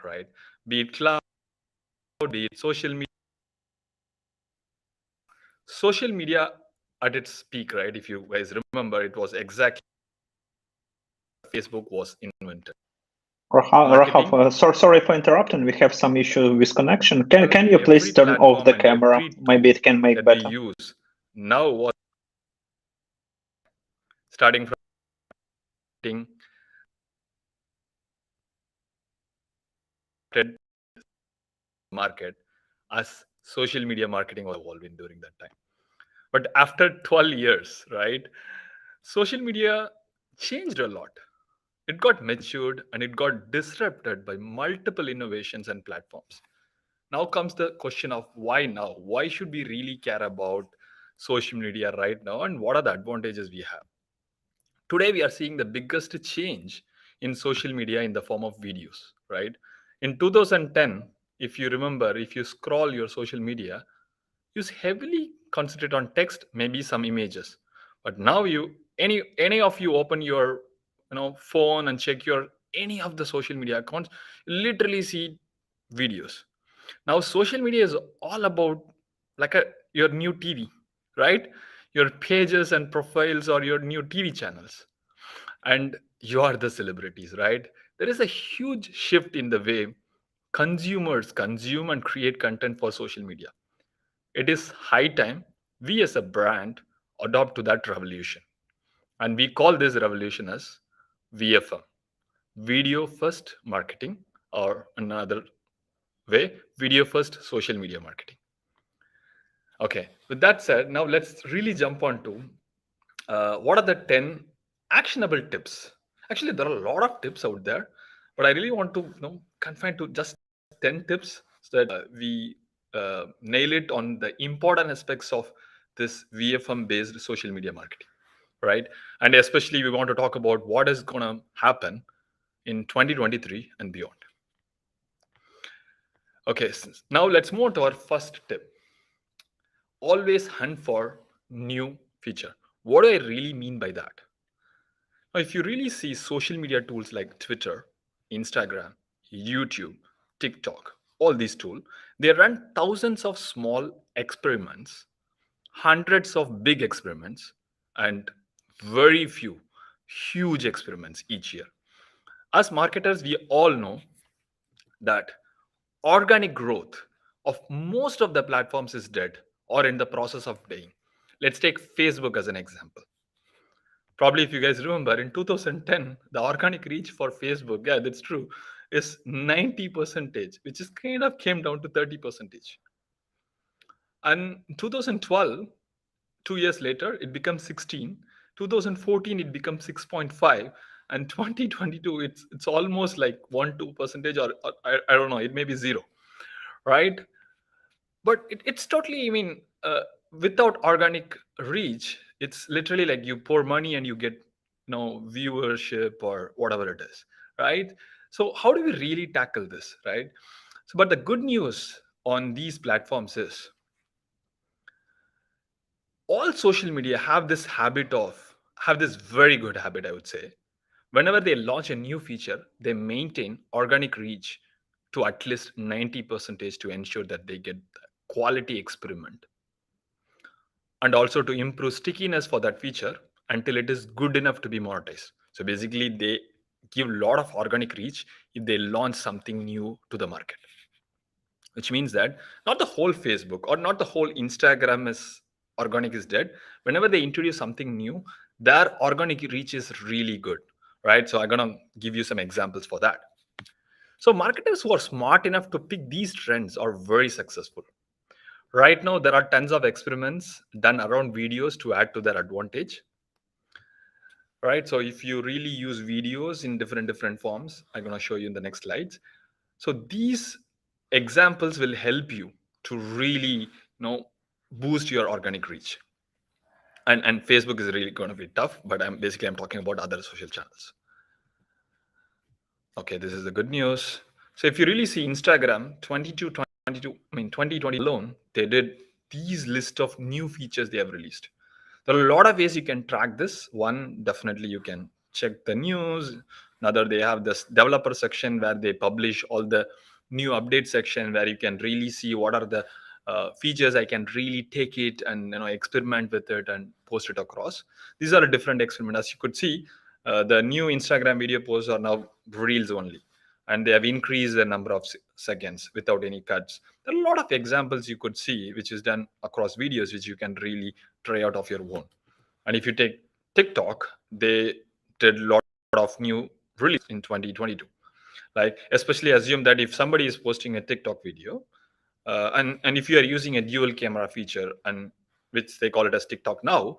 right? Be it cloud, be it social media. Social media at its peak, right? If you guys remember, it was exactly Facebook was invented. Raghav, sorry for interrupting. We have some issue with connection. Can you please turn off the camera? Maybe it can make better. We use now what starting from market as social media marketing was evolving during that time. But after 12 years, right, social media changed a lot. It got matured and it got disrupted by multiple innovations and platforms. Now comes the question of why now? Why should we really care about social media right now, and what are the advantages we have? Today, we are seeing the biggest change in social media in the form of videos, right? In 2010, if you remember, if you scroll your social media, you heavily concentrate on text, maybe some images. But now any of you open your phone and check your any of the social media accounts, you literally see videos. Now social media is all about like your new TV, right? Your pages and profiles or your new TV channels, and you are the celebrities, right? There is a huge shift in the way consumers consume and create content for social media. It is high time we as a brand adopt to that revolution. And we call this revolution as VFM, video first marketing, or another way, video first social media marketing. Okay, with that said, now let's really jump on to what are the 10 actionable tips. Actually, there are a lot of tips out there, but I really want to confine to just 10 tips so that we nail it on the important aspects of this VFM based social media marketing, right? And especially we want to talk about what is going to happen in 2023 and beyond. Okay, now let's move to our first tip. Always hunt for new feature. What do I really mean by that? Now, if you really see social media tools like Twitter, Instagram, YouTube, TikTok, all these tools, they run thousands of small experiments, hundreds of big experiments, and very few huge experiments each year. As marketers, we all know that organic growth of most of the platforms is dead or in the process of dying. Let's take Facebook as an example. Probably if you guys remember, in 2010, the organic reach for Facebook, yeah, that's true, is 90%, which is kind of came down to 30%. And 2012, 2 years later, it becomes 16. 2014, it becomes 6.5. And 2022, it's almost like 1-2%, or I don't know, it may be zero, right? But it's totally, I mean, without organic reach, it's literally like you pour money and you get viewership or whatever it is, right? So how do we really tackle this, right? So, but the good news on these platforms is all social media have this very good habit, I would say. Whenever they launch a new feature, they maintain organic reach to at least 90% to ensure that they get the quality experiment, and also to improve stickiness for that feature until it is good enough to be monetized. So basically, they give a lot of organic reach if they launch something new to the market, which means that not the whole Facebook or not the whole Instagram is organic is dead. Whenever they introduce something new, their organic reach is really good, right? So I'm gonna give you some examples for that. So marketers who are smart enough to pick these trends are very successful. Right now, there are tons of experiments done around videos to add to their advantage, right? So if you really use videos in different forms, I'm going to show you in the next slides. So these examples will help you to really boost your organic reach. And Facebook is really going to be tough, but I'm talking about other social channels. Okay, this is the good news. So if you really see Instagram 2020 alone, they did these list of new features they have released. There are a lot of ways you can track this. One, definitely you can check the news. Another, they have this developer section where they publish all the new update section where you can really see what are the features. I can really take it and experiment with it and post it across. These are a different experiment. As you could see, the new Instagram video posts are now reels only, and they have increased the number of seconds without any cuts. There are a lot of examples you could see which is done across videos, which you can really try out of your own. And if you take TikTok, they did a lot of new release in 2022. Like, especially assume that if somebody is posting a TikTok video, and if you are using a dual camera feature, and which they call it as TikTok Now,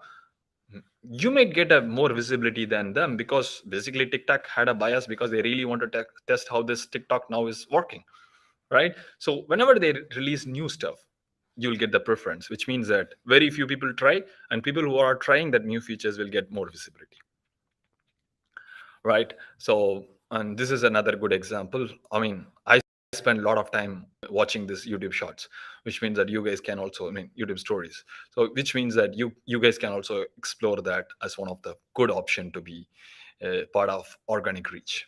you might get a more visibility than them, because basically TikTok had a bias because they really want to test how this TikTok Now is working, right? So whenever they release new stuff, you'll get the preference, which means that very few people try, and people who are trying that new features will get more visibility, right? So, and this is another good example. I mean, I spend a lot of time watching this YouTube shorts, which means that you guys can also, YouTube stories. So which means that you guys can also explore that as one of the good option to be part of organic reach.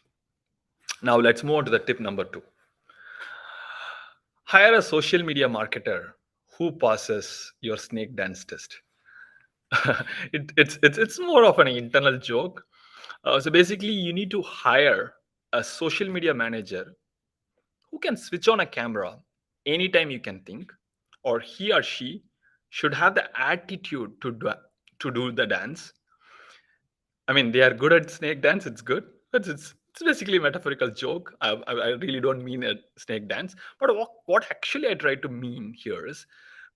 Now let's move on to the tip number 2. Hire a social media marketer who passes your snake dance test. It's more of an internal joke. So basically, you need to hire a social media manager who can switch on a camera anytime you can think, or he or she should have the attitude to do the dance. I mean, they are good at snake dance. It's good, but it's basically a metaphorical joke. I really don't mean a snake dance. But what actually I try to mean here is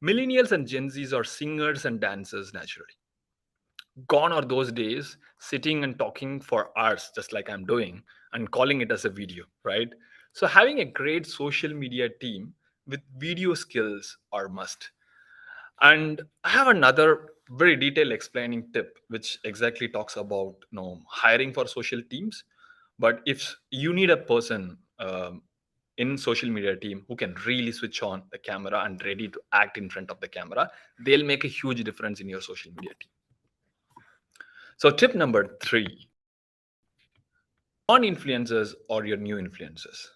millennials and Gen Zs are singers and dancers naturally. Gone are those days sitting and talking for hours, just like I'm doing, and calling it as a video, right? So having a great social media team with video skills are must. And I have another very detailed explaining tip, which exactly talks about hiring for social teams. But if you need a person in social media team who can really switch on the camera and ready to act in front of the camera, they'll make a huge difference in your social media team. So tip number 3, non-influencers or your new influencers.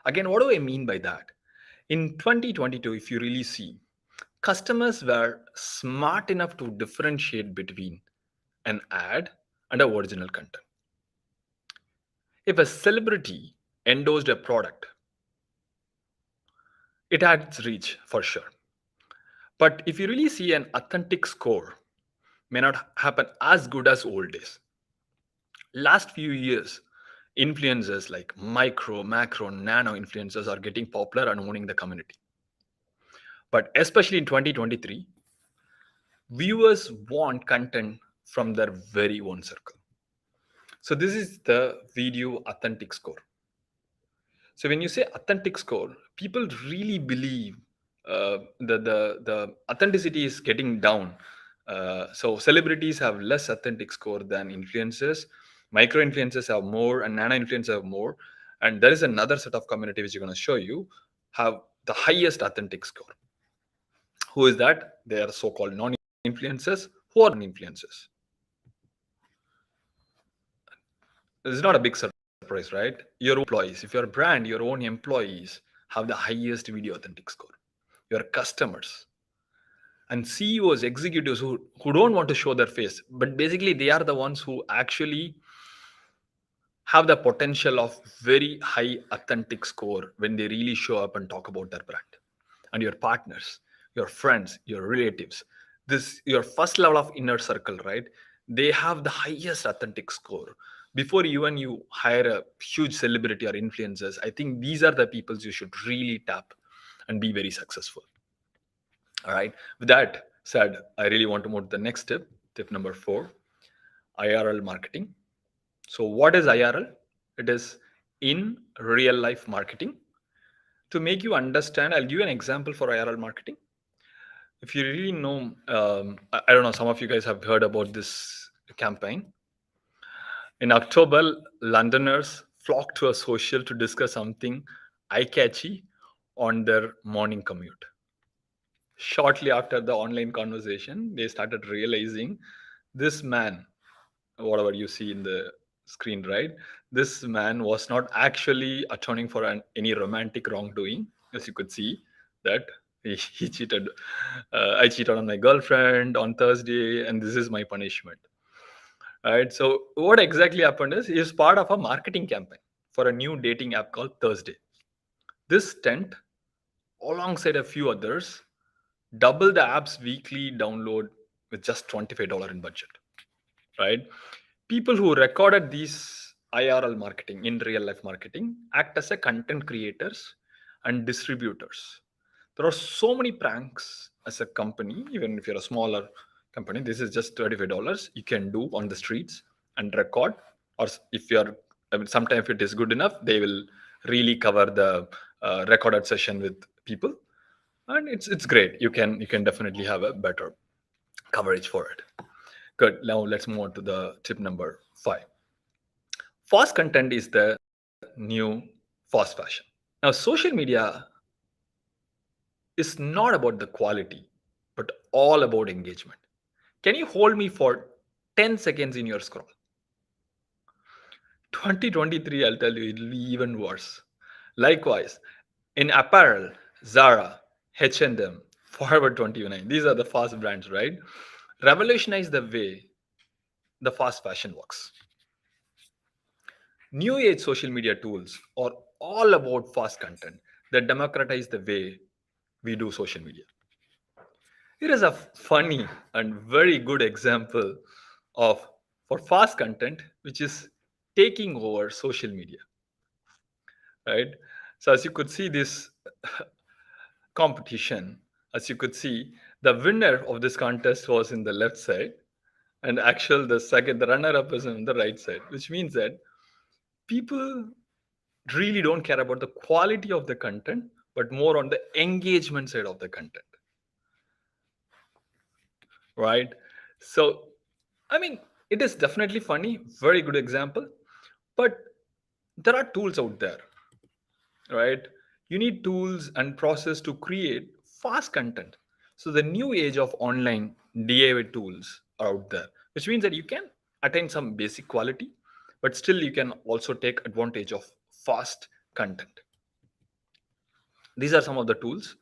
Again, what do I mean by that? In 2022, if you really see, customers were smart enough to differentiate between an ad, and a original content. If a celebrity endorsed a product, it had its reach for sure. But if you really see an authentic score, may not happen as good as old days. Last few years, influencers like micro, macro, nano influencers are getting popular and owning the community. But especially in 2023, viewers want content from their very own circle. So this is the video authentic score. So when you say authentic score, people really believe the authenticity is getting down. So celebrities have less authentic score than influencers. Micro influencers have more, and nano influencers have more. And there is another set of community which I'm going to show you have the highest authentic score. Who is that? They are so-called non-influencers. Who are non-influencers? This is not a big surprise, right? Your employees, if you're a brand, your own employees have the highest video authentic score. Your customers and CEOs, executives who don't want to show their face, but basically they are the ones who actually have the potential of very high authentic score when they really show up and talk about their brand. And your partners, your friends, your relatives, this your first level of inner circle, right? They have the highest authentic score. Before even you hire a huge celebrity or influencers, I think these are the people you should really tap and be very successful. All right. With that said, I really want to move to the next tip, tip number 4, IRL marketing. So what is IRL? It is in real life marketing. To make you understand, I'll give you an example for IRL marketing. If you really know, I don't know, some of you guys have heard about this campaign. In October, Londoners flocked to a social to discuss something eye-catchy on their morning commute. Shortly after the online conversation, they started realizing this man, whatever you see in the screen, right? This man was not actually atoning for any romantic wrongdoing. As you could see that he cheated. I cheated on my girlfriend on Thursday, and this is my punishment. Right. So what exactly happened is he is part of a marketing campaign for a new dating app called Thursday. This tent, alongside a few others, double the app's weekly download with just $25 in budget. Right. People who recorded these IRL marketing, in real life marketing, act as a content creators and distributors. There are so many pranks as a company, even if you're a smaller company. This is just $35 you can do on the streets and record. Or if you're, sometimes if it is good enough, they will really cover the recorded session with people, and it's great. You can definitely have a better coverage for it. Good. Now let's move on to the tip number 5. Fast content is the new fast fashion. Now, social media is not about the quality, but all about engagement. Can you hold me for 10 seconds in your scroll? 2023, I'll tell you, it'll be even worse. Likewise, in apparel, Zara, H&M, Forever 29, these are the fast brands, right? Revolutionize the way the fast fashion works. New age social media tools are all about fast content that democratize the way we do social media. Here is a funny and very good example of for fast content, which is taking over social media. Right? So as you could see this competition, as you could see, the winner of this contest was in the left side, and the runner-up is on the right side, which means that people really don't care about the quality of the content, but more on the engagement side of the content. Right? So, I mean, it is definitely funny, very good example, but there are tools out there, right? You need tools and process to create fast content. So the new age of online DIY tools are out there, which means that you can attain some basic quality, but still you can also take advantage of fast content. These are some of the tools.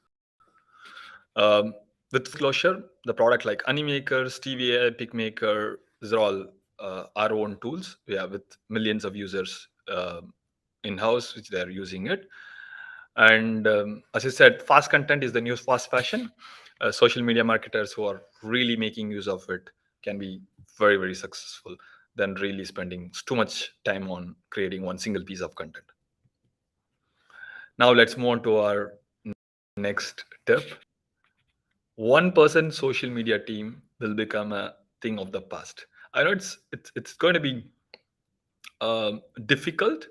With closure, the product like Animaker, Stevia, PicMaker, these are all our own tools. We have with millions of users in-house, which they're using it. And as I said, fast content is the new fast fashion. Social media marketers who are really making use of it can be very, very successful than really spending too much time on creating one single piece of content. Now let's move on to our next tip. 1% social media team will become a thing of the past. I know it's going to be difficult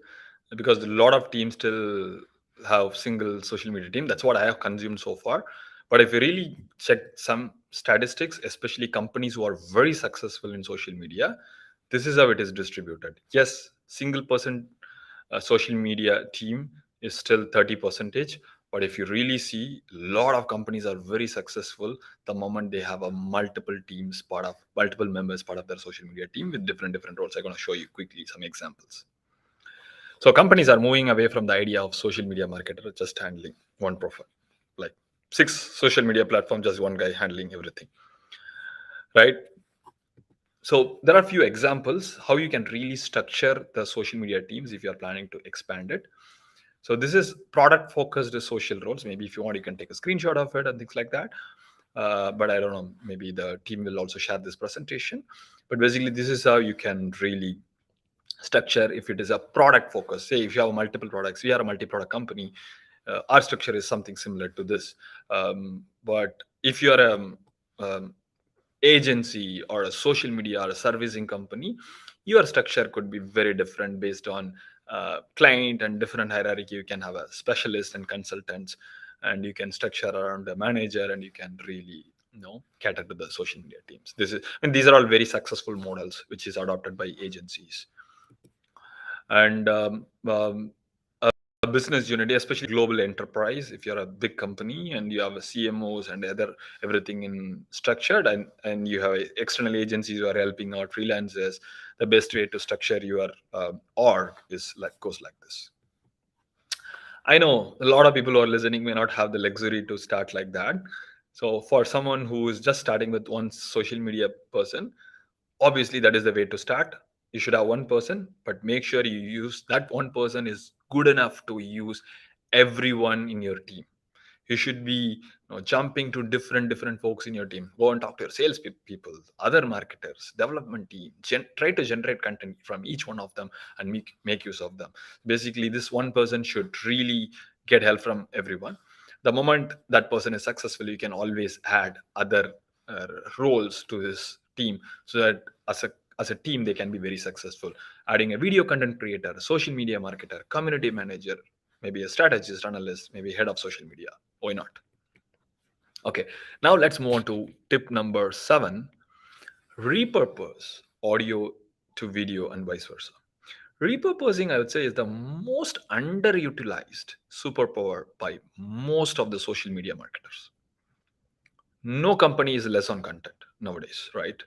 because a lot of teams still have single social media team. That's what I have consumed so far. But if you really check some statistics, especially companies who are very successful in social media, this is how it is distributed. Yes, single person social media team is still 30%. But if you really see, a lot of companies are very successful the moment they have a multiple teams multiple members part of their social media team with different roles. I'm going to show you quickly some examples. So companies are moving away from the idea of social media marketer just handling one profile, like 6 social media platforms, just one guy handling everything, right? So there are a few examples how you can really structure the social media teams if you are planning to expand it. So this is product focused social roles. Maybe if you want, you can take a screenshot of it and things like that. But I don't know, maybe the team will also share this presentation. But basically, this is how you can really structure if it is a product focus. Say if you have multiple products, we are a multi-product company. Our structure is something similar to this. But if you are a agency or a social media or a servicing company, your structure could be very different based on client and different hierarchy. You can have a specialist and consultants, and you can structure around the manager, and you can really cater to the social media teams. These are all very successful models which is adopted by agencies. And a business unit, especially global enterprise, if you're a big company and you have a CMOs and everything in structured, and you have external agencies who are helping out freelancers, the best way to structure your org is goes like this. I know a lot of people who are listening may not have the luxury to start like that. So for someone who is just starting with one social media person, obviously that is the way to start. You should have one person, but make sure you use that one person is good enough to use everyone in your team. You should be jumping to different folks in your team. Go and talk to your sales people, other marketers, development team. Try to generate content from each one of them and make use of them. Basically, this one person should really get help from everyone. The moment that person is successful, you can always add other roles to this team, so that as a team they can be very successful. Adding a video content creator, a social media marketer, community manager, maybe a strategist, analyst, maybe head of social media. Why not? Okay, now let's move on to tip number 7. Repurpose audio to video and vice versa. Repurposing, I would say, is the most underutilized superpower by most of the social media marketers. No company is less on content nowadays, right?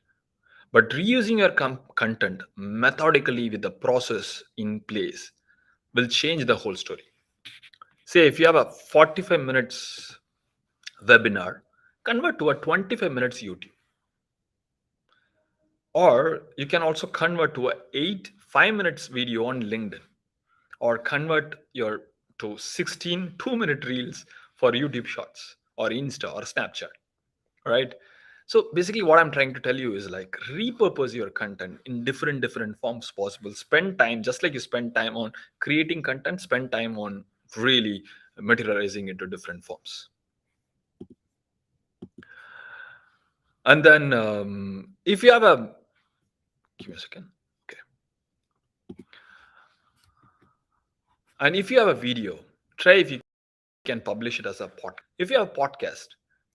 But reusing your content methodically with the process in place will change the whole story. Say if you have a 45 minutes webinar, convert to a 25 minutes YouTube. Or you can also convert to a 5 minutes video on LinkedIn, or convert to 16 2-minute reels for YouTube Shorts or Insta or Snapchat, right? So basically what I'm trying to tell you is repurpose your content in different forms possible. Spend time, just like you spend time on creating content, spend time on really materializing into different forms. And then if you have give me a second. Okay. And if you have a video, try if you can publish it as a podcast. If you have a podcast,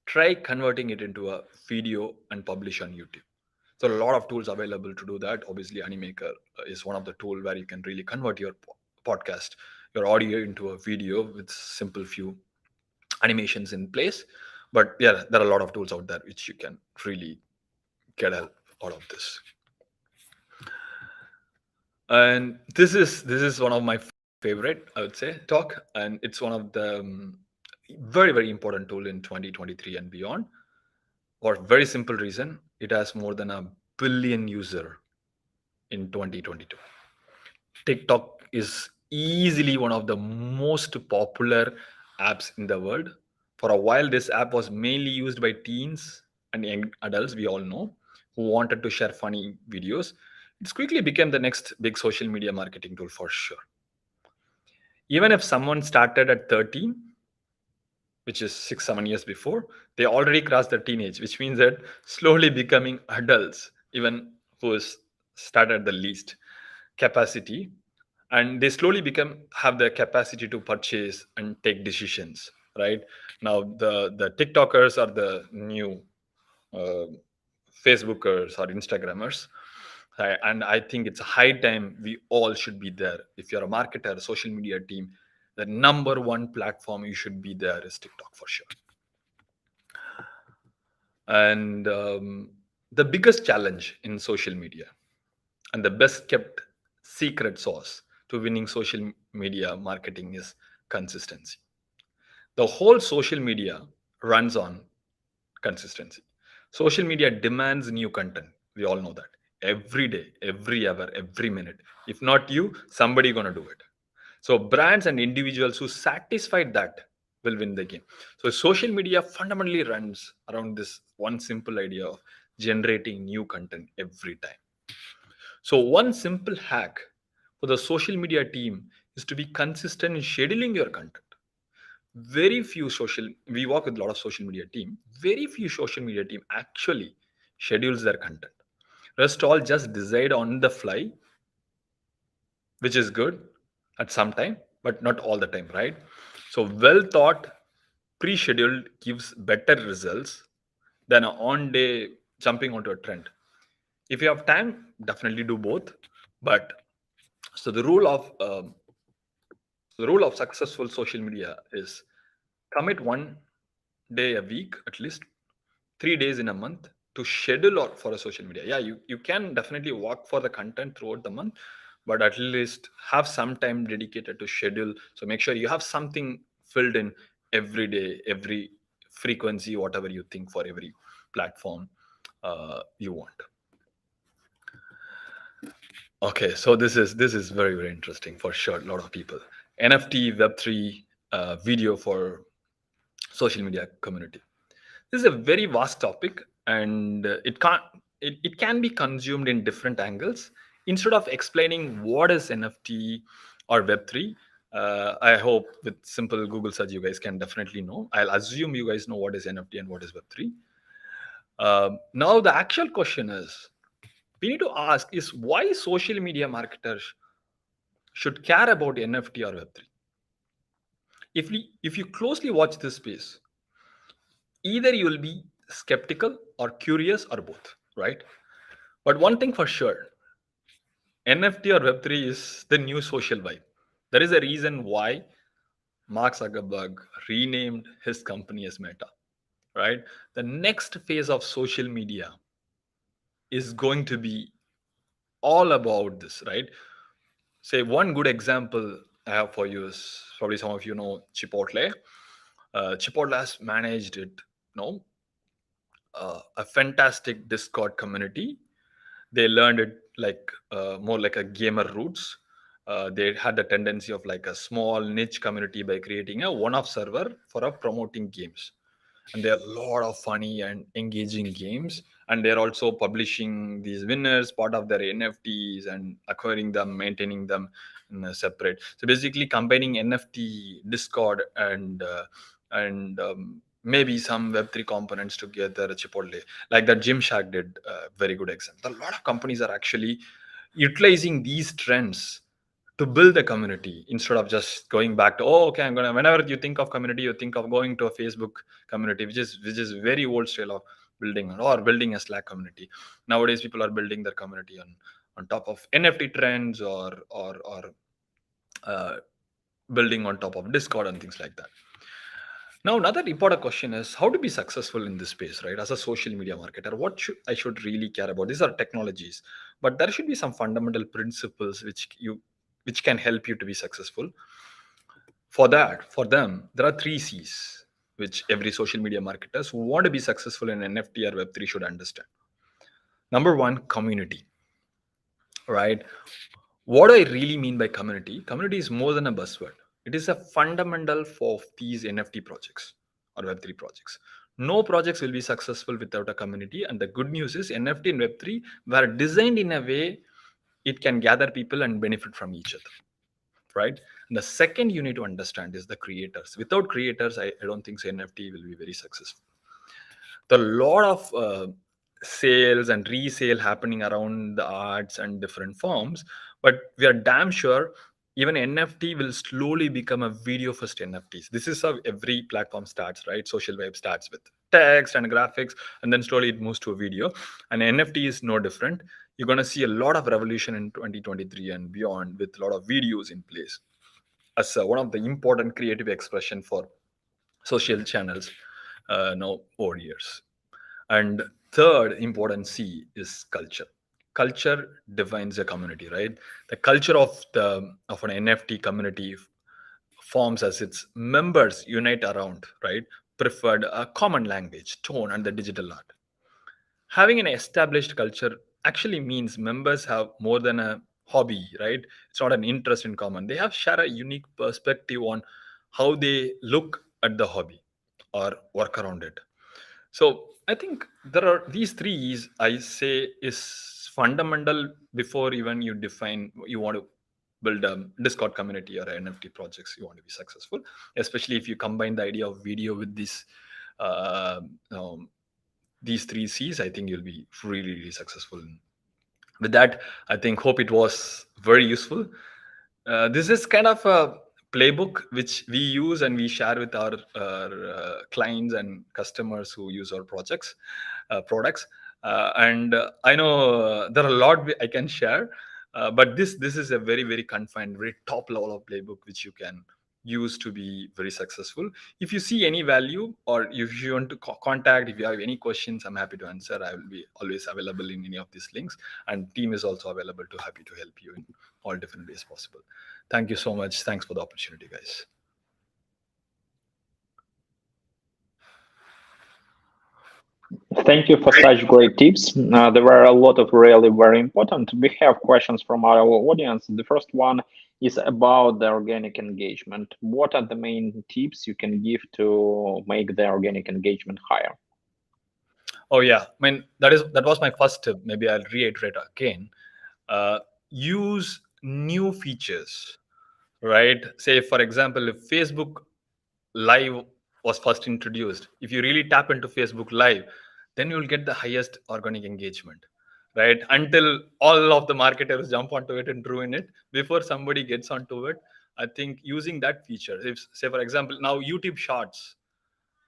try converting it into a video and publish on YouTube. So a lot of tools available to do that. Obviously, Animaker is one of the tools where you can really convert your podcast, your audio into a video with simple few animations in place. But yeah, there are a lot of tools out there which you can really get help out of this. And this is one of my favorite, I would say, talk, and it's one of the very important tool in 2023 and beyond. For very simple reason, it has more than 1 billion user in 2022. TikTok is easily one of the most popular apps in the world. For a while, this app was mainly used by teens and young adults, we all know, who wanted to share funny videos. It's quickly became the next big social media marketing tool for sure. Even if someone started at 13, which is 6-7 years before, they already crossed their teenage, which means that slowly becoming adults, even who is started at the least capacity, and they slowly have the capacity to purchase and take decisions. Right now, the TikTokers are the new uh, Facebookers or Instagrammers. And I think it's a high time we all should be there. If you're a marketer, a social media team, the number one platform you should be there is TikTok for sure. And the biggest challenge in social media and the best kept secret sauce to winning social media marketing is consistency. The whole social media runs on consistency. Social media demands new content. We all know that. Every day, every hour, every minute. If not you, somebody gonna do it. So brands and individuals who satisfy that will win the game. So social media fundamentally runs around this one simple idea of generating new content every time. So one simple hack for the social media team is to be consistent in scheduling your content. We work with a lot of social media team. Very few social media team actually schedules their content. Rest all just decide on the fly, which is good at some time, but not all the time, right? So well thought, pre-scheduled gives better results than an on-day jumping onto a trend. If you have time, definitely do both. But so the rule of successful social media is commit one day a week, at least 3 days in a month to schedule or for a social media. Yeah, you can definitely work for the content throughout the month, but at least have some time dedicated to schedule. So make sure you have something filled in every day, every frequency, whatever you think for every platform you want. Okay, so this is very, very interesting for sure. A lot of people. NFT, Web3, video for social media community. This is a very vast topic, and it can be consumed in different angles. Instead of explaining what is NFT or Web3, I hope with simple Google search you guys can definitely know. I'll assume you guys know what is NFT and what is Web3. Now the actual question is, we need to ask is why social media marketers should care about NFT or Web3. If you closely watch this space, either you will be skeptical or curious or both, right? But one thing for sure, NFT or Web3 is the new social vibe. There is a reason why Mark Zuckerberg renamed his company as Meta, right? The next phase of social media is going to be all about this, right? Say one good example I have for you is probably some of you know Chipotle. Chipotle has managed it, a fantastic Discord community. They learned it like more like a gamer roots. They had the tendency of like a small niche community by creating a one-off server for promoting games. And there are a lot of funny and engaging games, and they're also publishing these winners part of their NFTs and acquiring them, maintaining them in a separate. So basically combining NFT, Discord, and maybe some Web3 components together. Chipotle, like that Gymshark did, very good example. A lot of companies are actually utilizing these trends to build a community instead of just going back to whenever you think of community, you think of going to a Facebook community, which is very old style of building, or building a Slack community. Nowadays people are building their community on top of NFT trends or building on top of Discord and things like that. Now another important question is how to be successful in this space, right? As a social media marketer, what I should really care about? These are technologies, but there should be some fundamental principles which can help you to be successful. For them, there are 3 C's, which every social media marketers who want to be successful in NFT or Web3 should understand. Number one, community, right? What do I really mean by community? Community is more than a buzzword. It is a fundamental for these NFT projects or Web3 projects. No projects will be successful without a community. And the good news is NFT and Web3 were designed in a way it can gather people and benefit from each other, right? And the second you need to understand is the creators. Without creators, I don't think so NFT will be very successful. There are a lot of sales and resale happening around the arts and different forms, but we are damn sure even NFT will slowly become a video first NFTs. This is how every platform starts, right? Social web starts with text and graphics, and then slowly it moves to a video. And NFT is no different. You're going to see a lot of revolution in 2023 and beyond with a lot of videos in place as one of the important creative expression for social channels now over years. And third important C is culture. Culture defines a community, right? The culture of an NFT community forms as its members unite around, right, preferred a common language, tone, and the digital art. Having an established culture actually means members have more than a hobby, right? It's not an interest in common. They have share a unique perspective on how they look at the hobby or work around it. So I think there are these three E's I say is fundamental before even you define you want to build a Discord community or NFT projects you want to be successful, especially if you combine the idea of video with uh, um, these three C's. I think you'll be really, really successful. With that, I think hope it was very useful. This is kind of a playbook which we use and we share with our clients and customers who use our products. And I know there are a lot I can share, but this is a very, very confined, very top level of playbook which you can use to be very successful. If you see any value or if you want to contact, if you have any questions, I'm happy to answer. I will be always available in any of these links, and team is also available to happy to help you in all different ways possible. Thank you so much. Thanks for the opportunity, guys. Thank you for such great tips. There were a lot of really very important. We have questions from our audience. The first one is about the organic engagement. What are the main tips you can give to make the organic engagement higher? Oh yeah, I mean that was my first tip. Maybe I'll reiterate again. Use new features, right? Say for example, if Facebook Live was first introduced, if you really tap into Facebook Live, then you'll get the highest organic engagement, right? Until all of the marketers jump onto it and ruin it before somebody gets onto it. I think using that feature, if say for example now YouTube Shorts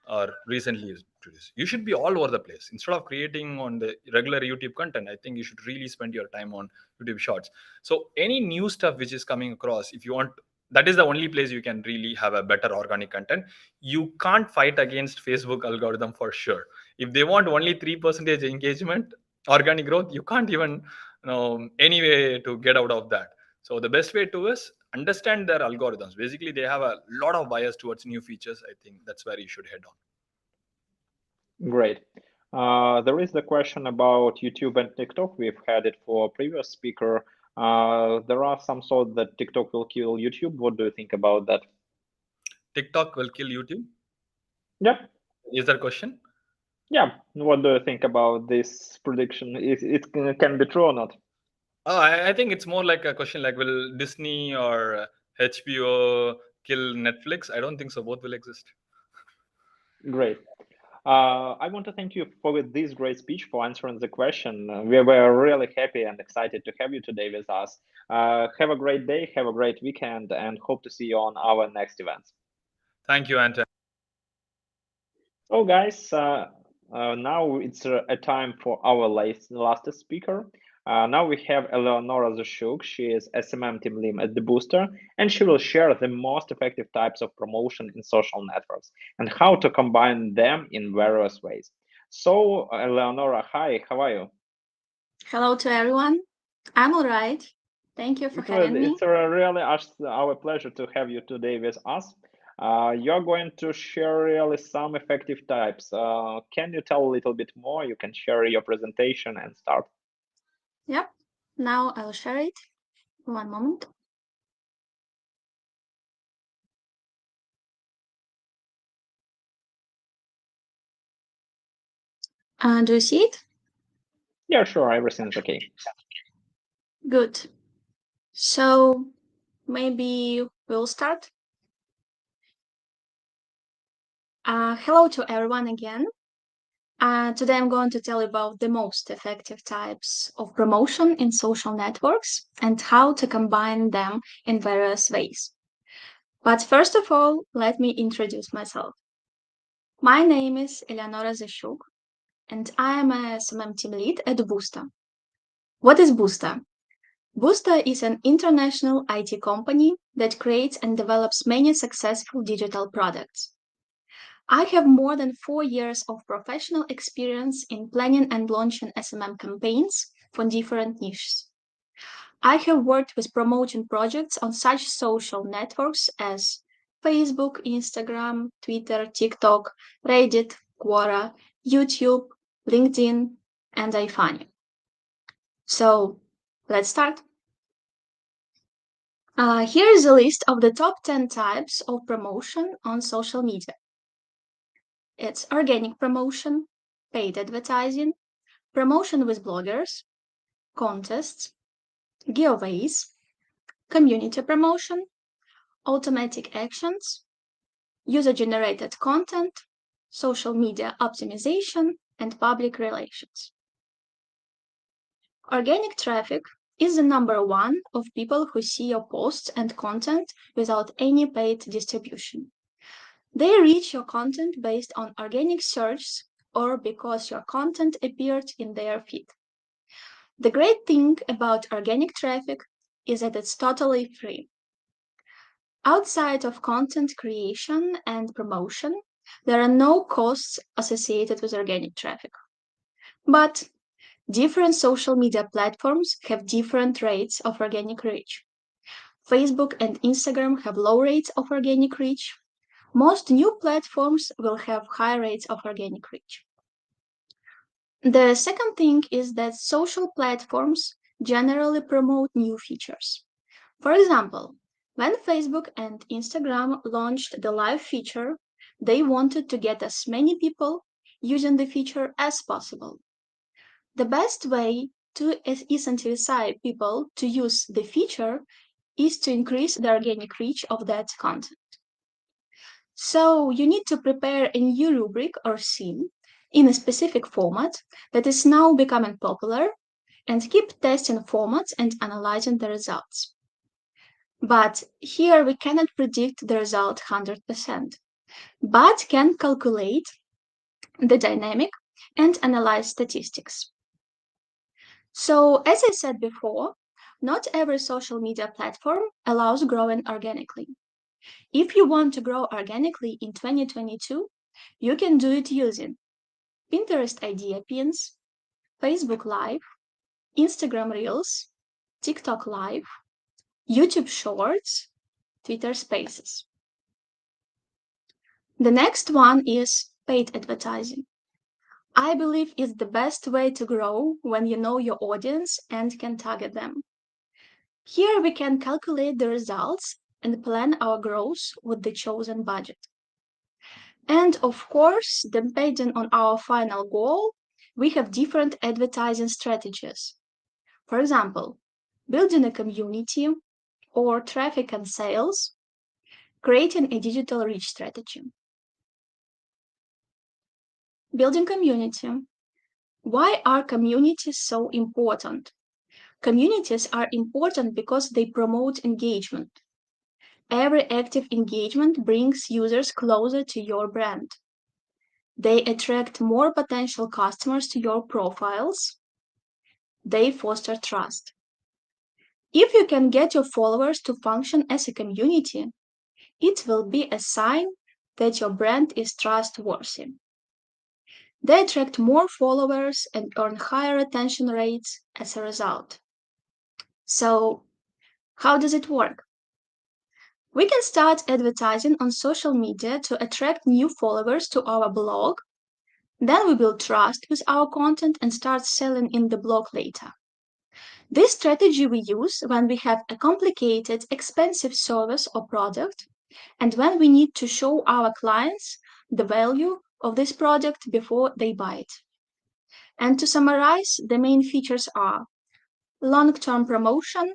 or recently introduced, you should be all over the place instead of creating on the regular YouTube content. I think you should really spend your time on YouTube Shorts. So any new stuff which is coming across, if you want, that is the only place you can really have a better organic content. You can't fight against Facebook algorithm for sure. If they want only 3% engagement organic growth, you can't even any way to get out of that. So the best way to is understand their algorithms. Basically, they have a lot of bias towards new features. I think that's where you should head on. Great. There is the question about YouTube and TikTok. We've had it for a previous speaker. There are some thoughts that TikTok will kill YouTube. What do you think about that? TikTok will kill YouTube? Yep. Is that a question? Yeah. What do you think about this prediction? It can be true or not? Oh, I think it's more like a question like, will Disney or HBO kill Netflix? I don't think so. Both will exist. Great. I want to thank you for this great speech, for answering the question. We were really happy and excited to have you today with us. Have a great day, have a great weekend, and hope to see you on our next events. Thank you, Anton. So, guys, now it's a time for our last speaker. Now we have Eleonora Zoshchuk. She is SMM team lead at The Booster, and she will share the most effective types of promotion in social networks and how to combine them in various ways. So, Eleonora, hi, how are you? Hello to everyone. I'm all right. Thank you for having me. It's really our pleasure to have you today with us. You're going to share really some effective types. Can you tell a little bit more? You can share your presentation and start. Yep. Now I'll share it. One moment. Do you see it? Yeah, sure. Everything's okay. Good. So maybe we'll start. Hello to everyone again. Today I'm going to tell you about the most effective types of promotion in social networks and how to combine them in various ways. But first of all, let me introduce myself. My name is Eleonora Zoshchuk, and I am a SMM team lead at Boosta. What is Boosta? Boosta is an international IT company that creates and develops many successful digital products. I have more than 4 years of professional experience in planning and launching SMM campaigns for different niches. I have worked with promotion projects on such social networks as Facebook, Instagram, Twitter, TikTok, Reddit, Quora, YouTube, LinkedIn, and iFunny. So let's start. Here is a list of the top 10 types of promotion on social media. It's organic promotion, paid advertising, promotion with bloggers, contests, giveaways, community promotion, automatic actions, user-generated content, social media optimization, and public relations. Organic traffic is the number one of people who see your posts and content without any paid distribution. They reach your content based on organic search or because your content appeared in their feed. The great thing about organic traffic is that it's totally free. Outside of content creation and promotion, there are no costs associated with organic traffic. But different social media platforms have different rates of organic reach. Facebook and Instagram have low rates of organic reach. Most new platforms will have high rates of organic reach. The second thing is that social platforms generally promote new features. For example, when Facebook and Instagram launched the live feature, they wanted to get as many people using the feature as possible. The best way to incentivize people to use the feature is to increase the organic reach of that content. So you need to prepare a new rubric or theme in a specific format that is now becoming popular and keep testing formats and analyzing the results. But here we cannot predict the result 100%, but can calculate the dynamic and analyze statistics. So as I said before, not every social media platform allows growing organically. If you want to grow organically in 2022, you can do it using Pinterest idea pins, Facebook Live, Instagram Reels, TikTok Live, YouTube Shorts, Twitter Spaces. The next one is paid advertising. I believe it's the best way to grow when you know your audience and can target them. Here we can calculate the results and plan our growth with the chosen budget. And of course, depending on our final goal, we have different advertising strategies. For example, building a community or traffic and sales, creating a digital reach strategy. Building community. Why are communities so important? Communities are important because they promote engagement. Every active engagement brings users closer to your brand. They attract more potential customers to your profiles. They foster trust. If you can get your followers to function as a community, it will be a sign that your brand is trustworthy. They attract more followers and earn higher retention rates as a result. So, how does it work? We can start advertising on social media to attract new followers to our blog. Then we build trust with our content and start selling in the blog later. This strategy we use when we have a complicated, expensive service or product, and when we need to show our clients the value of this product before they buy it. And to summarize, the main features are long-term promotion,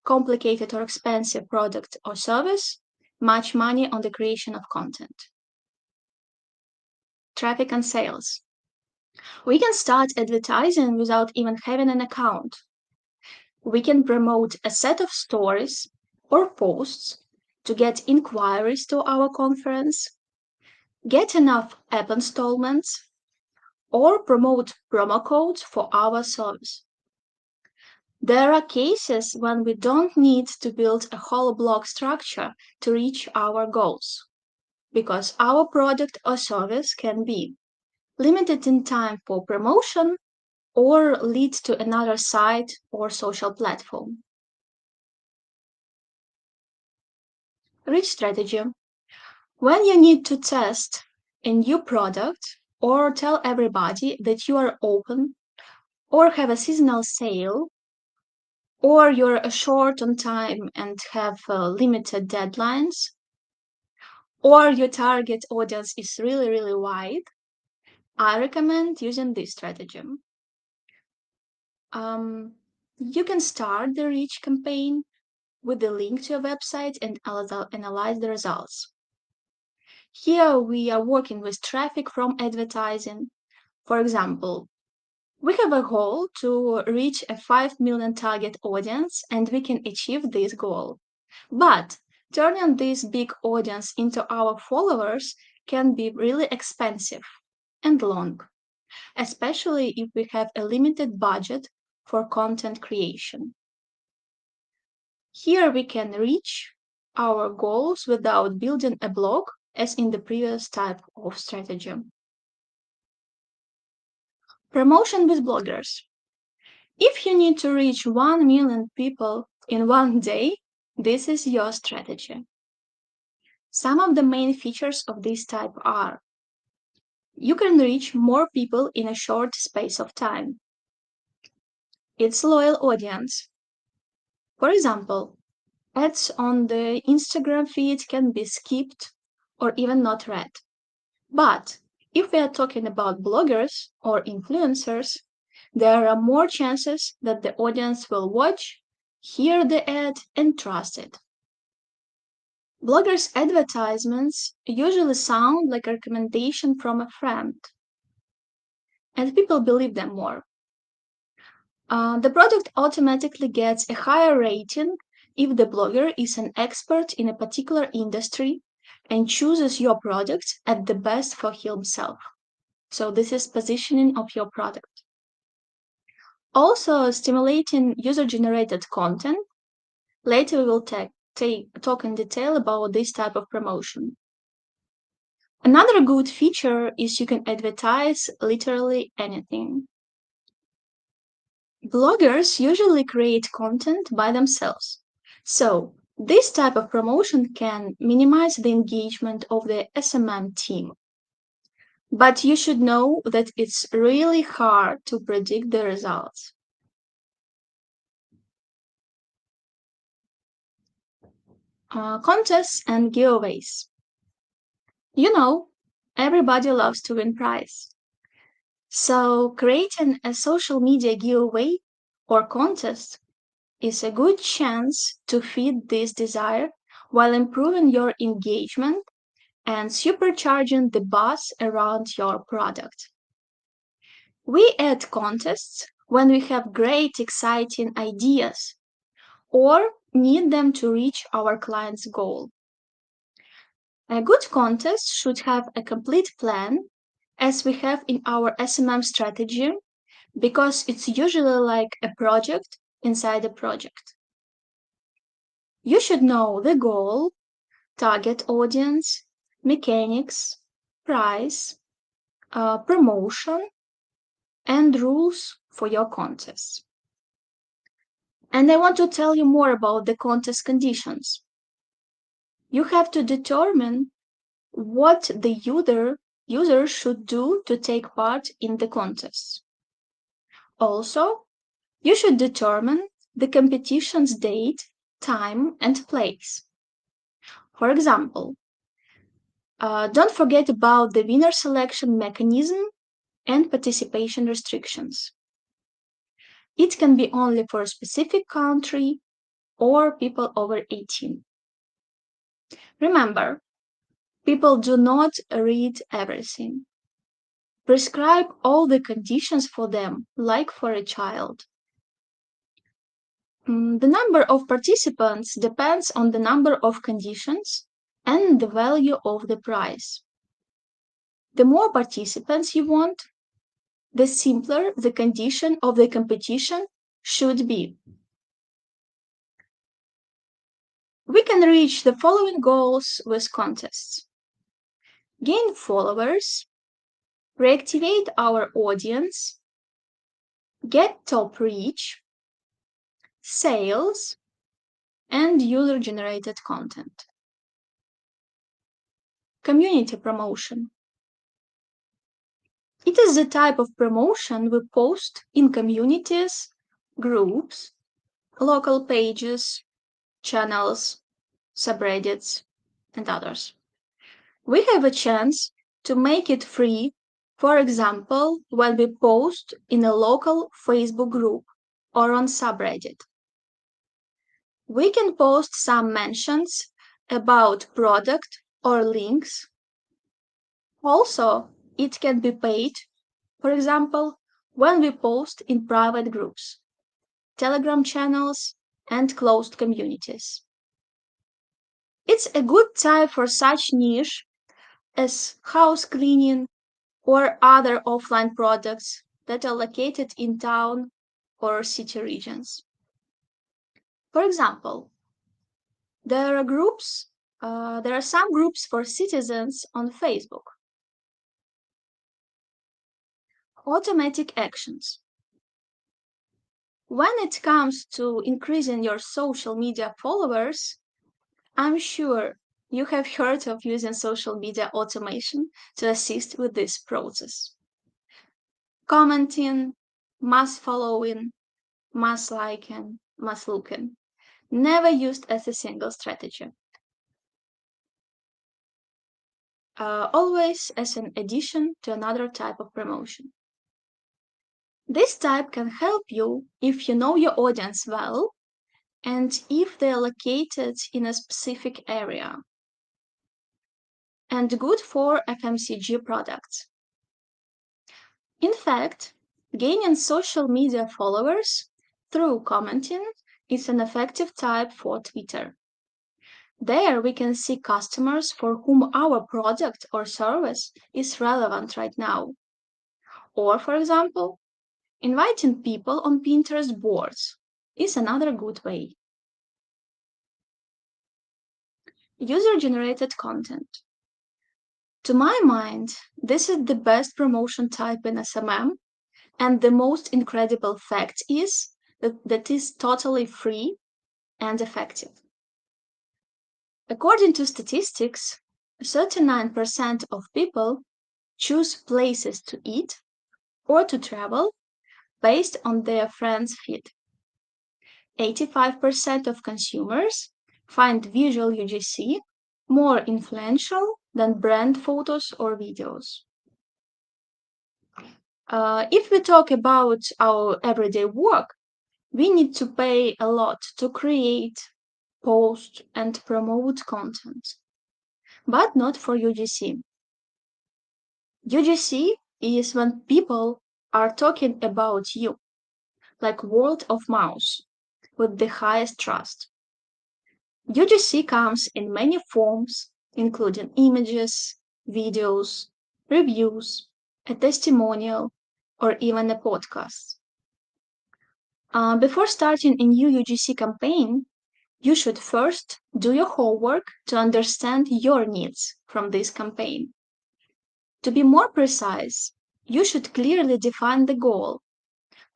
complicated or expensive product or service, much money on the creation of content. Traffic and sales. We can start advertising without even having an account. We can promote a set of stories or posts to get inquiries to our conference, get enough app installments, or promote promo codes for our service. There are cases when we don't need to build a whole blog structure to reach our goals, because our product or service can be limited in time for promotion or lead to another site or social platform. Reach strategy. When you need to test a new product or tell everybody that you are open or have a seasonal sale, or you're short on time and have limited deadlines, or your target audience is really, really wide, I recommend using this strategy. You can start the reach campaign with the link to your website and analyze the results. Here we are working with traffic from advertising. For example, we have a goal to reach a 5 million target audience, and we can achieve this goal. But turning this big audience into our followers can be really expensive and long, especially if we have a limited budget for content creation. Here we can reach our goals without building a blog as in the previous type of strategy. Promotion with bloggers. If you need to reach 1 million people in one day, this is your strategy. Some of the main features of this type are: you can reach more people in a short space of time. It's loyal audience. For example, ads on the Instagram feed can be skipped or even not read. But if we are talking about bloggers or influencers, there are more chances that the audience will watch, hear the ad, and trust it. Bloggers' advertisements usually sound like a recommendation from a friend, and people believe them more. The product automatically gets a higher rating if the blogger is an expert in a particular industry and chooses your product at the best for himself. So this is positioning of your product. Also, stimulating user-generated content. Later we will talk in detail about this type of promotion. Another good feature is you can advertise literally anything. Bloggers usually create content by themselves, so this type of promotion can minimize the engagement of the SMM team. But you should know that it's really hard to predict the results. Contests and giveaways. You know, everybody loves to win prize. So creating a social media giveaway or contest is a good chance to feed this desire while improving your engagement and supercharging the buzz around your product. We add contests when we have great, exciting ideas or need them to reach our client's goal. A good contest should have a complete plan, as we have in our SMM strategy, because it's usually like a project inside a project. You should know the goal, target audience, mechanics, price, promotion, and rules for your contest. And I want to tell you more about the contest conditions. you have to determine what the user should do to take part in the contest. Also, you should determine the competition's date, time, and place. For example, don't forget about the winner selection mechanism and participation restrictions. It can be only for a specific country or people over 18. Remember, people do not read everything. Prescribe all the conditions for them, like for a child. The number of participants depends on the number of conditions and the value of the prize. The more participants you want, the simpler the condition of the competition should be. We can reach the following goals with contests: gain followers, reactivate our audience, get top reach, sales, and user-generated content. Community promotion. It is the type of promotion we post in communities, groups, local pages, channels, subreddits, and others. We have a chance to make it free, for example, when we post in a local Facebook group or on subreddit. We can post some mentions about product or links. Also, it can be paid, for example, when we post in private groups, Telegram channels, and closed communities. It's a good type for such niche as house cleaning or other offline products that are located in town or city regions. For example, there are some groups for citizens on Facebook. Automatic actions. When it comes to increasing your social media followers, I'm sure you have heard of using social media automation to assist with this process. Commenting, mass following, mass liking, mass looking, never used as a single strategy. Always as an addition to another type of promotion. This type can help you if you know your audience well and if they are located in a specific area, and good for FMCG products. In fact, gaining social media followers through commenting is an effective type for Twitter. There we can see customers for whom our product or service is relevant right now. Or, for example, inviting people on Pinterest boards is another good way. User-generated content. To my mind, this is the best promotion type in SMM, and the most incredible fact is that it is totally free and effective. According to statistics, 39% of people choose places to eat or to travel based on their friends' feed. 85% of consumers find visual UGC more influential than brand photos or videos. If we talk about our everyday work, we need to pay a lot to create, post, and promote content, but not for UGC. UGC is when people are talking about you, like word of mouth, with the highest trust. UGC comes in many forms, including images, videos, reviews, a testimonial, or even a podcast. Before starting a new UGC campaign, you should first do your homework to understand your needs from this campaign. To be more precise, you should clearly define the goal.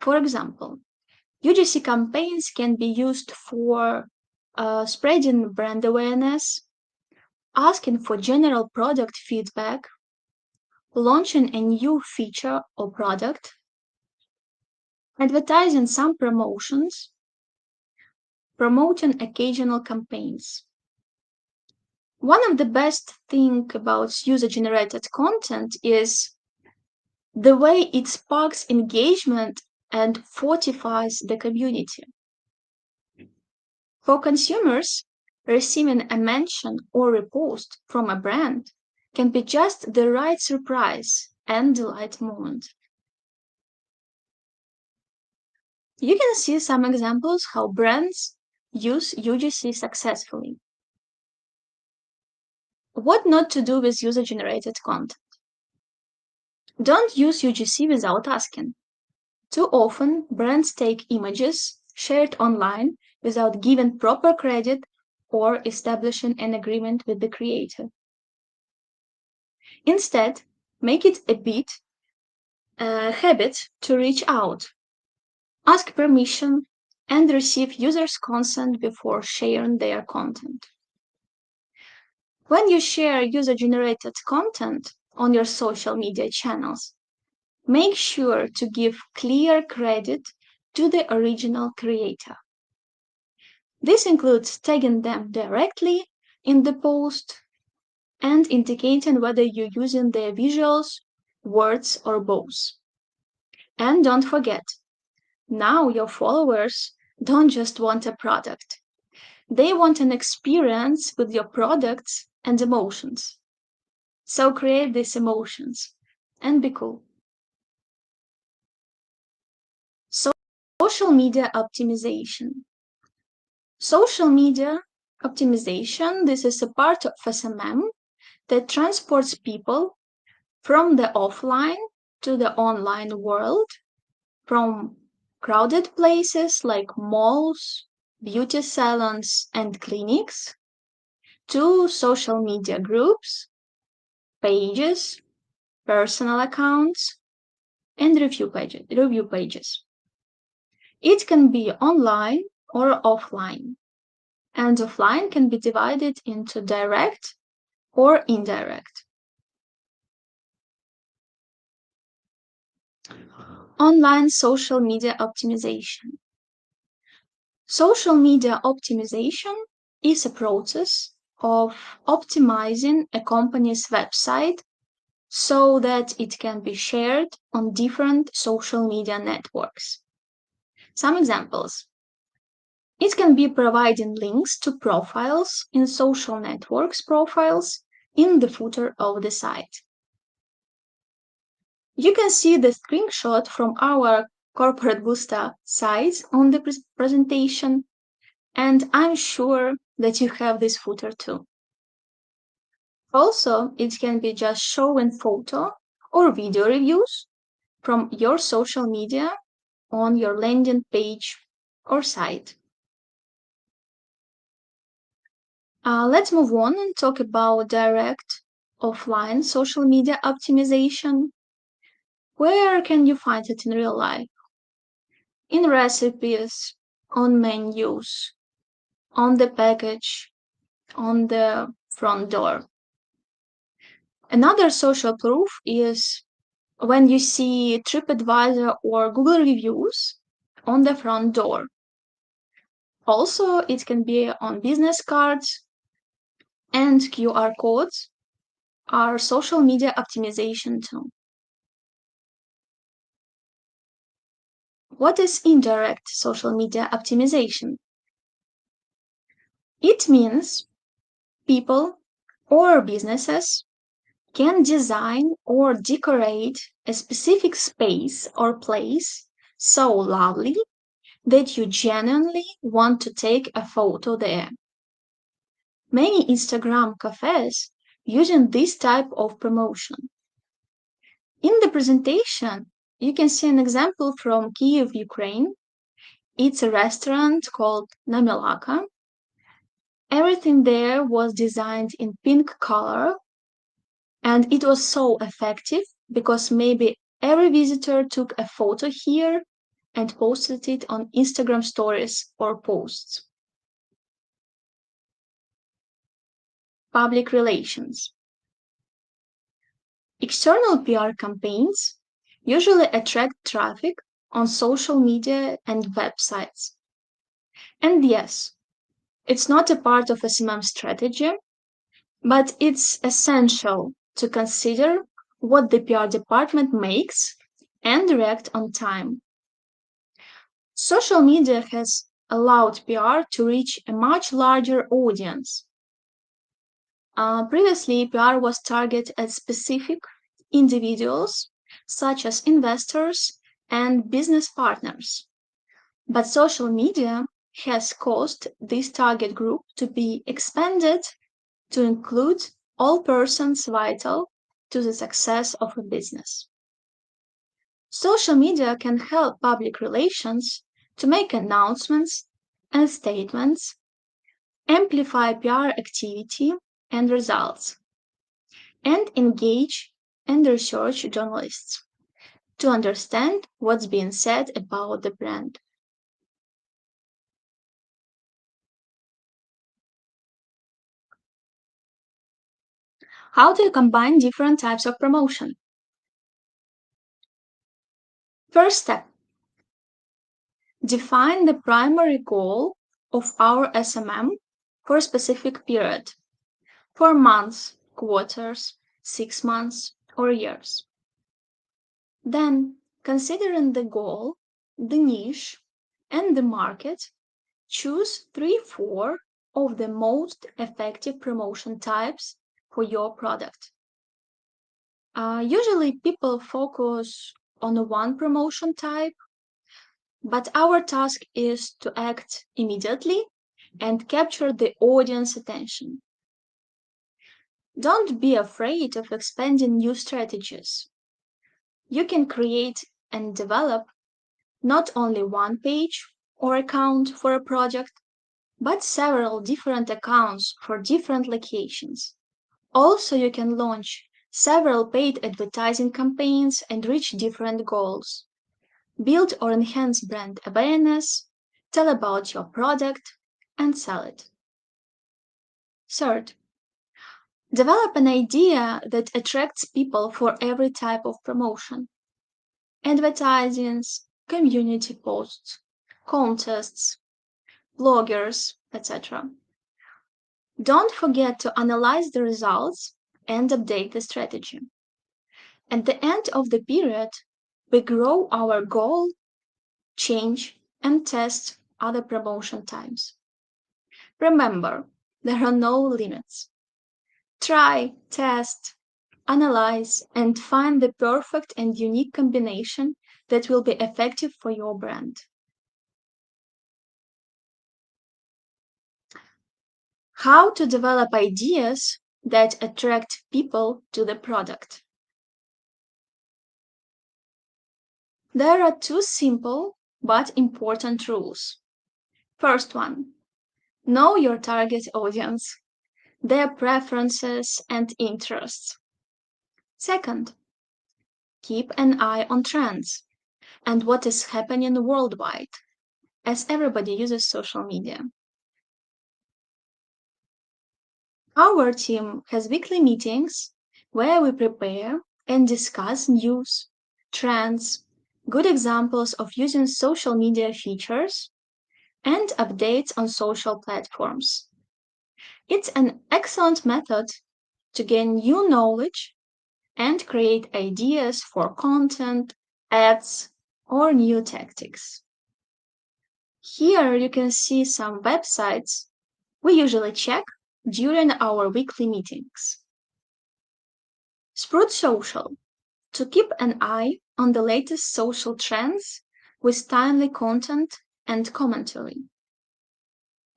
For example, UGC campaigns can be used for spreading brand awareness, asking for general product feedback, launching a new feature or product, advertising some promotions, promoting occasional campaigns. One of the best things about user-generated content is the way it sparks engagement and fortifies the community. For consumers, receiving a mention or repost from a brand can be just the right surprise and delight moment. You can see some examples how brands use UGC successfully. What not to do with user-generated content? Don't use UGC without asking. Too often, brands take images shared online without giving proper credit or establishing an agreement with the creator. Instead, make it a habit to reach out, ask permission, and receive users' consent before sharing their content. When you share user-generated content on your social media channels, make sure to give clear credit to the original creator. This includes tagging them directly in the post and indicating whether you're using their visuals, words, or both. And don't forget, now your followers don't just want a product. They want an experience with your products and emotions. So create these emotions and be cool. Social media optimization. Social media optimization, this is a part of SMM that transports people from the offline to the online world, from crowded places like malls, beauty salons, and clinics, to social media groups, pages, personal accounts, and review pages. It can be online or offline, and offline can be divided into direct or indirect. Online social media optimization. Social media optimization is a process of optimizing a company's website so that it can be shared on different social media networks. Some examples. It can be providing links to profiles in social networks profiles in the footer of the site. You can see the screenshot from our Corporate Booster site on the presentation, and I'm sure that you have this footer too. Also, it can be just showing photo or video reviews from your social media on your landing page or site. Let's move on and talk about direct offline social media optimization. Where can you find it in real life? In recipes, on menus, on the package, on the front door. Another social proof is when you see TripAdvisor or Google reviews on the front door. Also, it can be on business cards, and QR codes are social media optimization too. What is indirect social media optimization? It means people or businesses can design or decorate a specific space or place so lovely that you genuinely want to take a photo there. Many Instagram cafes using this type of promotion. In the presentation, you can see an example from Kyiv, Ukraine. It's a restaurant called Namilaka. Everything there was designed in pink color, and it was so effective because maybe every visitor took a photo here and posted it on Instagram stories or posts. public relations. External PR campaigns usually attract traffic on social media and websites. And yes, it's not a part of SMM strategy, but it's essential to consider what the PR department makes and react on time. Social media has allowed PR to reach a much larger audience. Previously, PR was targeted at specific individuals, such as investors and business partners. But social media has caused this target group to be expanded to include all persons vital to the success of a business. Social media can help public relations to make announcements and statements, amplify PR activity and results, and engage and research journalists to understand what's being said about the brand. How do you combine different types of promotion? First step, define the primary goal of our SMM for a specific period, for months, quarters, 6 months, or years. Then, considering the goal, the niche, and the market, choose 3-4 of the most effective promotion types for your product. Usually people focus on one promotion type, but our task is to act immediately and capture the audience attention. Don't be afraid of expanding new strategies. You can create and develop not only one page or account for a project, but several different accounts for different locations. Also, you can launch several paid advertising campaigns and reach different goals. Build or enhance brand awareness, tell about your product, and sell it. Third, develop an idea that attracts people for every type of promotion. Advertisements, community posts, contests, bloggers, etc. Don't forget to analyze the results and update the strategy. At the end of the period, we grow our goal, change, and test other promotion types. Remember, there are no limits. Try, test, analyze, and find the perfect and unique combination that will be effective for your brand. How to develop ideas that attract people to the product. There are 2 simple but important rules. First one, know your target audience, their preferences and interests. Second, keep an eye on trends and what is happening worldwide, as everybody uses social media. Our team has weekly meetings where we prepare and discuss news, trends, good examples of using social media features, and updates on social platforms. It's an excellent method to gain new knowledge and create ideas for content, ads, or new tactics. Here you can see some websites we usually check during our weekly meetings. Sprout Social, to keep an eye on the latest social trends with timely content and commentary.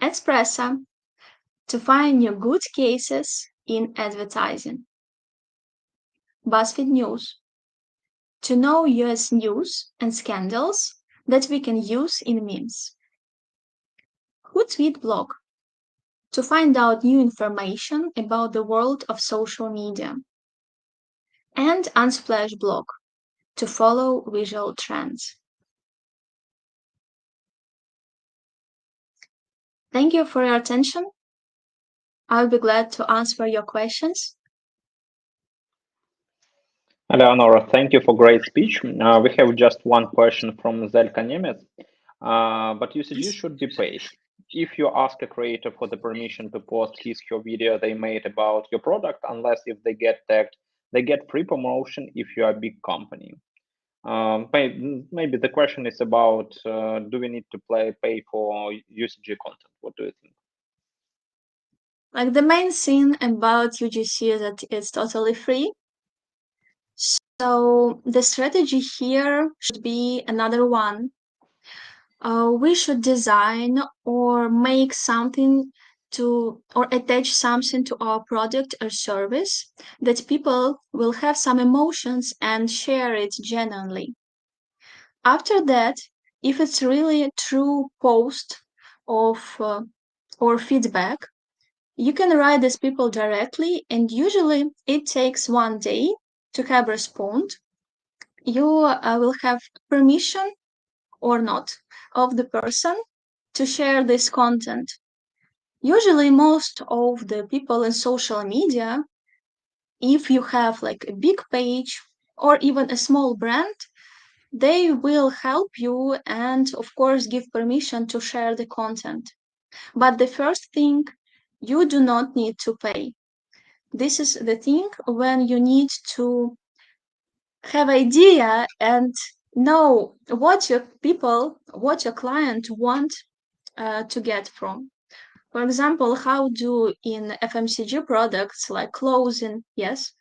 Espressa, to find new good cases in advertising. BuzzFeed News, to know US news and scandals that we can use in memes. Hootsuite blog, to find out new information about the world of social media. And Unsplash blog, to follow visual trends. Thank you for your attention. I'll be glad to answer your questions. Eleonora, thank you for great speech. We have just one question from Zelka Nemets, but usage should be paid. If you ask a creator for the permission to post his or her video they made about your product, unless if they get tagged, they get free promotion if you are a big company. Maybe the question is about do we need to pay for UGC content? What do you think? Like the main thing about UGC is that it's totally free. So the strategy here should be another one. We should design or make something or attach something to our product or service that people will have some emotions and share it genuinely. After that, if it's really a true post of or feedback, you can write these people directly, and usually it takes 1 day to have respond. You will have permission or not of the person to share this content. Usually, most of the people in social media, if you have like a big page or even a small brand, they will help you and, of course, give permission to share the content. But the first thing, you do not need to pay. This is the thing when you need to have idea and know what your client want to get from. For example, how do in FMCG products like clothing, yes,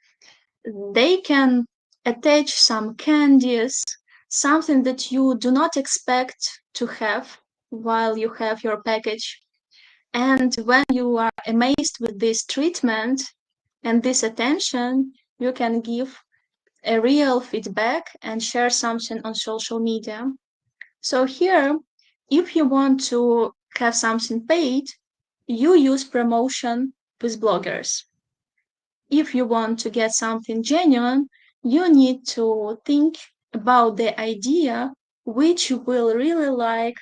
they can attach some candies, something that you do not expect to have while you have your package. And when you are amazed with this treatment and this attention, you can give a real feedback and share something on social media. So here, if you want to have something paid, you use promotion with bloggers. If you want to get something genuine, you need to think about the idea which you will really like,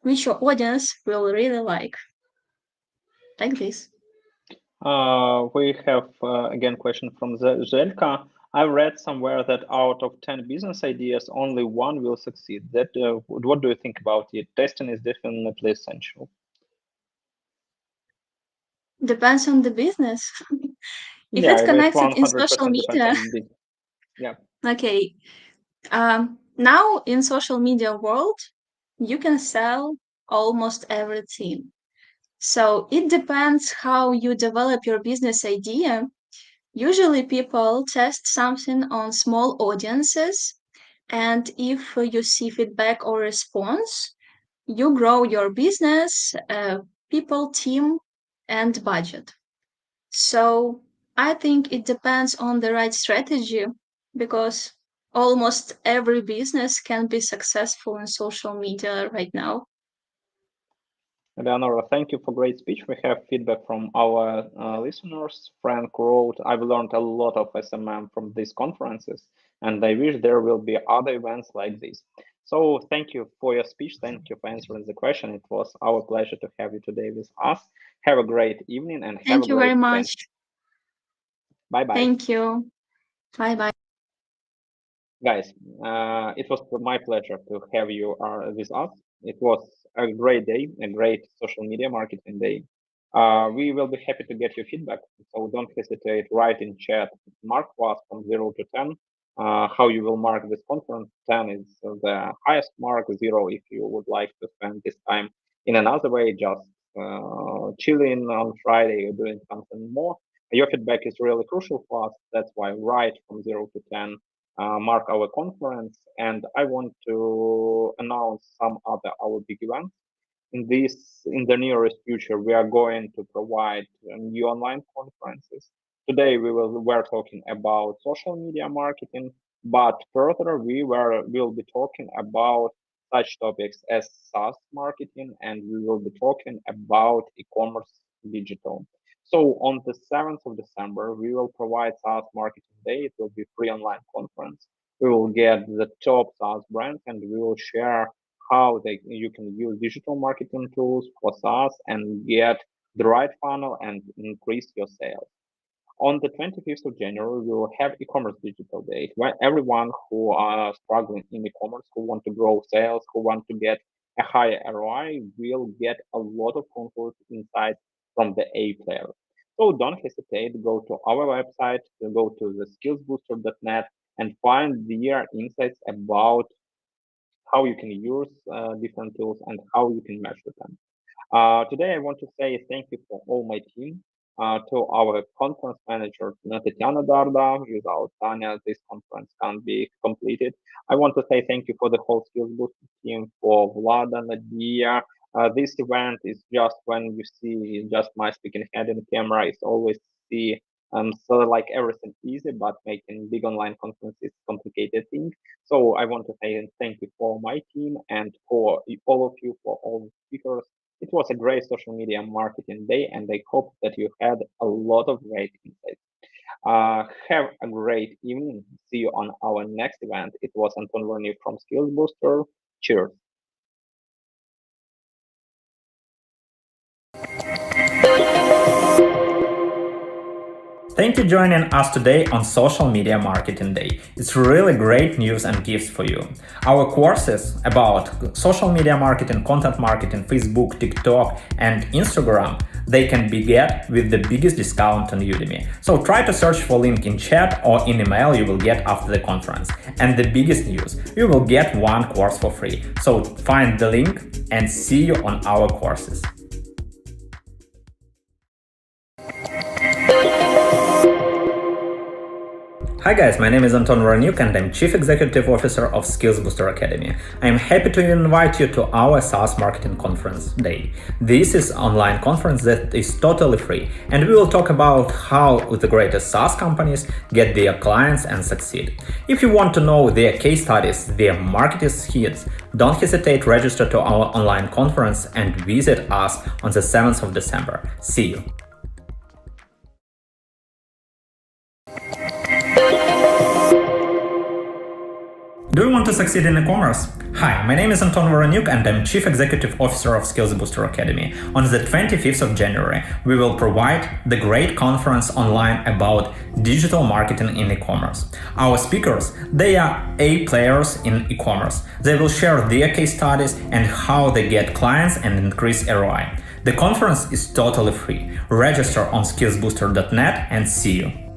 which your audience will really like. Like this. We have again question from Zelka. I read somewhere that out of 10 business ideas, only one will succeed. What do you think about it? Testing is definitely essential. Depends on the business. If Yeah, it's connected in 100% social depends media, on the business. Yeah. okay. Now in social media world, you can sell almost everything. So it depends how you develop your business idea. Usually people test something on small audiences, and if you see feedback or response, you grow your business, people, team, and budget. So I think it depends on the right strategy because almost every business can be successful in social media right now. Eleonora, thank you for great speech. We have feedback from our listeners. Frank wrote, I've learned a lot of SMM from these conferences, and I wish there will be other events like this. So thank you for your speech. Thank you for answering the question. It was our pleasure to have you today with us. Have a great evening and have Thank a you great very weekend. much. Bye-bye. Thank you. Bye-bye. Guys, it was my pleasure to have you with us. It was a great day, a great social media marketing day. We will be happy to get your feedback, so don't hesitate. Write in chat, mark us from 0 to 10. How you will mark this conference. 10 is the highest mark, 0 if you would like to spend this time in another way, just chilling on Friday or doing something more. Your feedback is really crucial for us. That's why write from 0 to 10. Mark our conference, and I want to announce some other our big events. In the nearest future, we are going to provide new online conferences. Today we're talking about social media marketing, but further will be talking about such topics as SaaS marketing, and we will be talking about e-commerce digital. So on the 7th of December, we will provide SaaS Marketing Day. It will be free online conference. We will get the top SaaS brands and we will share how you can use digital marketing tools for SaaS and get the right funnel, and increase your sales. On the 25th of January, we will have e-commerce digital day, where everyone who are struggling in e-commerce, who want to grow sales, who want to get a higher ROI, will get a lot of comfort insights from the A player. So don't hesitate, go to our website, go to the skillsbooster.net and find their insights about how you can use different tools and how you can measure them. Today, I want to say thank you for all my team, to our conference manager, Tatiana Darda. Without Tanya, this conference can't be completed. I want to say thank you for the whole Skills Booster team, for Vlada, Nadia. This event is just when you see just my speaking head in camera, it's always see so like everything easy, but making big online conferences complicated thing. So I want to say thank you for my team and for all of you, for all the speakers. It was a great social media marketing day, and I hope that you had a lot of great insights. Have a great evening. See you on our next event. It was Anton Voroniuk from Skills Booster. Cheers. Thank you for joining us today on Social Media Marketing Day. It's really great news and gifts for you. Our courses about social media marketing, content marketing, Facebook, TikTok, and Instagram, they can be get with the biggest discount on Udemy. So try to search for link in chat or in email you will get after the conference. And the biggest news, you will get one course for free. So find the link and see you on our courses. Hi guys, my name is Anton Voroniuk and I'm Chief Executive Officer of Skills Booster Academy. I'm happy to invite you to our SaaS Marketing Conference Day. This is an online conference that is totally free, and we will talk about how the greatest SaaS companies get their clients and succeed. If you want to know their case studies, their marketing hits, don't hesitate to register to our online conference and visit us on the 7th of December. See you! Do you want to succeed in e-commerce? Hi, my name is Anton Voroniuk and I'm Chief Executive Officer of Skills Booster Academy. On the 25th of January, we will provide the great conference online about digital marketing in e-commerce. Our speakers, they are A players in e-commerce. They will share their case studies and how they get clients and increase ROI. The conference is totally free. Register on skillsbooster.net and see you.